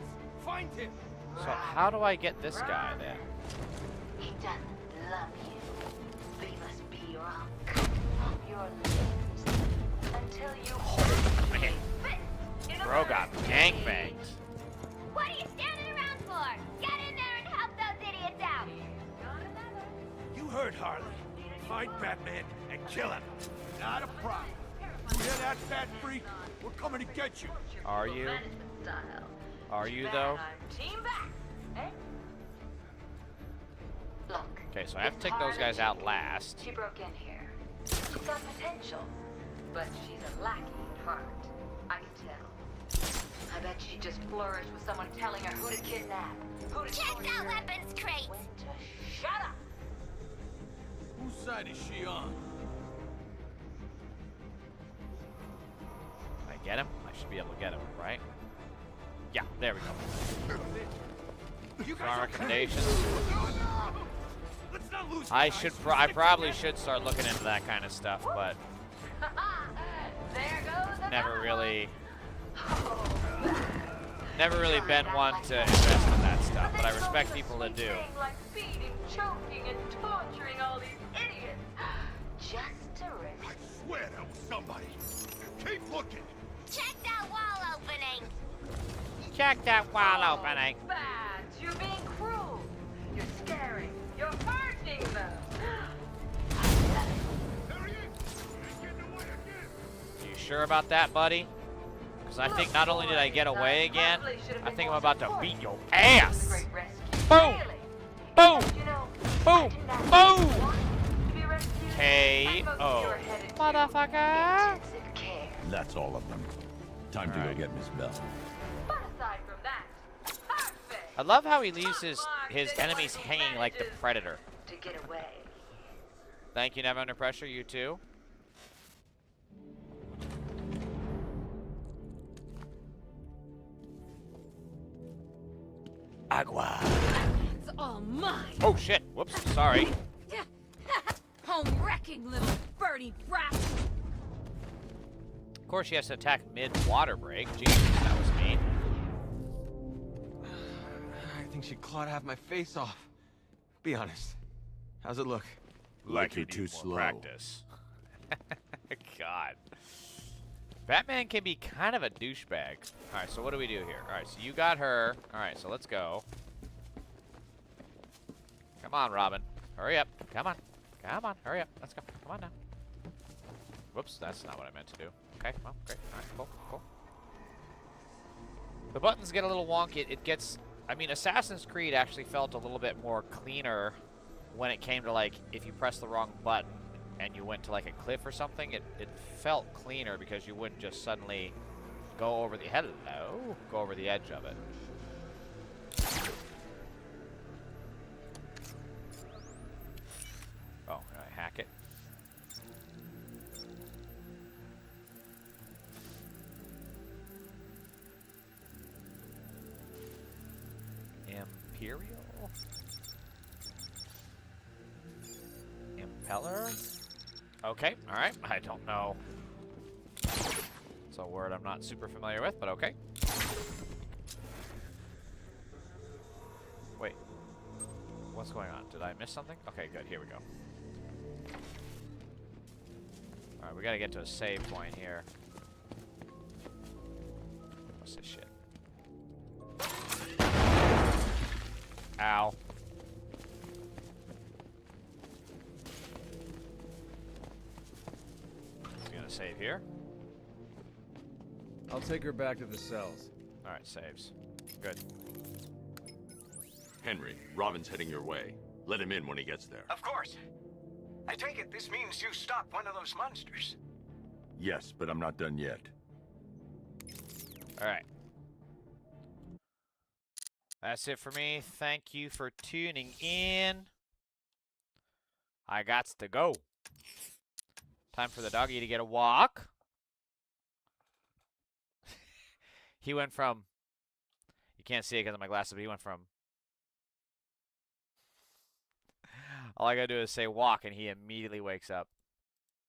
Find him. So how do I get this guy then? He doesn't love you. But he must be your hunk of your limbs until you Man, bro got gangbanged. What are you standing around for? Get in there and help those idiots out! You heard Harley. Find Batman and kill him. Not a problem. You hear that, fat freak? We're coming to get you. Are you? Are you though? team back. Eh? Look. Okay, so I have to take those guys out last. She broke in here. She's got potential, but she's a lacking in heart. I can tell. I bet she just flourished with someone telling her who to kidnap, who to Check that weapons crate! when to shut up. Whose side is she on? Can I get him? I should be able to get him, right? Yeah, there we go. Strong recommendations. Let's not lose. I probably should start looking into that kind of stuff, but There goes the never really been one to invest in that stuff. But I respect people that do. like feeding, choking, and torturing all these idiots. Just to risk. I swear that was somebody. Keep looking. Check that wall opening! Check that wall opening. Bad. You're being cruel. You're scaring. You're hurting them. You sure about that, buddy? Because I think not only did I get away again, I think I'm about to beat your ass. Boom! Boom! Boom! Boom! K.O. Motherfucker! That's all of them. Time to go get Miss Bell. But aside from that, perfect I love how he leaves his enemies hanging like the Predator. to get away. Thank you, Never Under Pressure, you too. Agua. It's all mine. Oh shit, whoops, sorry. Home wrecking little birdie brat. Of course, she has to attack mid-water break. Jesus, that was mean. I think she clawed half my face off. Be honest. How's it look? Like you're too slow. Practice. God. Batman can be kind of a douchebag. Alright, so what do we do here? Alright, so you got her. Alright, so let's go. Come on, Robin. Hurry up. Come on. Come on, hurry up. Let's go. Come on now. Whoops, that's not what I meant to do. Okay, well, great. Alright, cool, cool. The buttons get a little wonky. It gets... I mean, Assassin's Creed actually felt a little bit more cleaner when it came to, like, if you press the wrong button and you went to, like, a cliff or something, it felt cleaner because you wouldn't just suddenly go over the... Hello? Go over the edge of it. Oh, can I hack it? Imperial? Impeller? Okay, alright. I don't know. It's a word I'm not super familiar with, but okay. Wait. What's going on? Did I miss something? Okay, good. Here we go. Alright, we gotta get to a save point here. What's this shit? Ow. Gonna save here. I'll take her back to the cells. Alright, saves. Good. Henry, Robin's heading your way. Let him in when he gets there. Of course. I take it this means you stopped one of those monsters. Yes, but I'm not done yet. Alright. That's it for me. Thank you for tuning in. I gots to go. Time for the doggy to get a walk. He went from... You can't see it because of my glasses, but he went from... All I gotta do is say walk, and he immediately wakes up.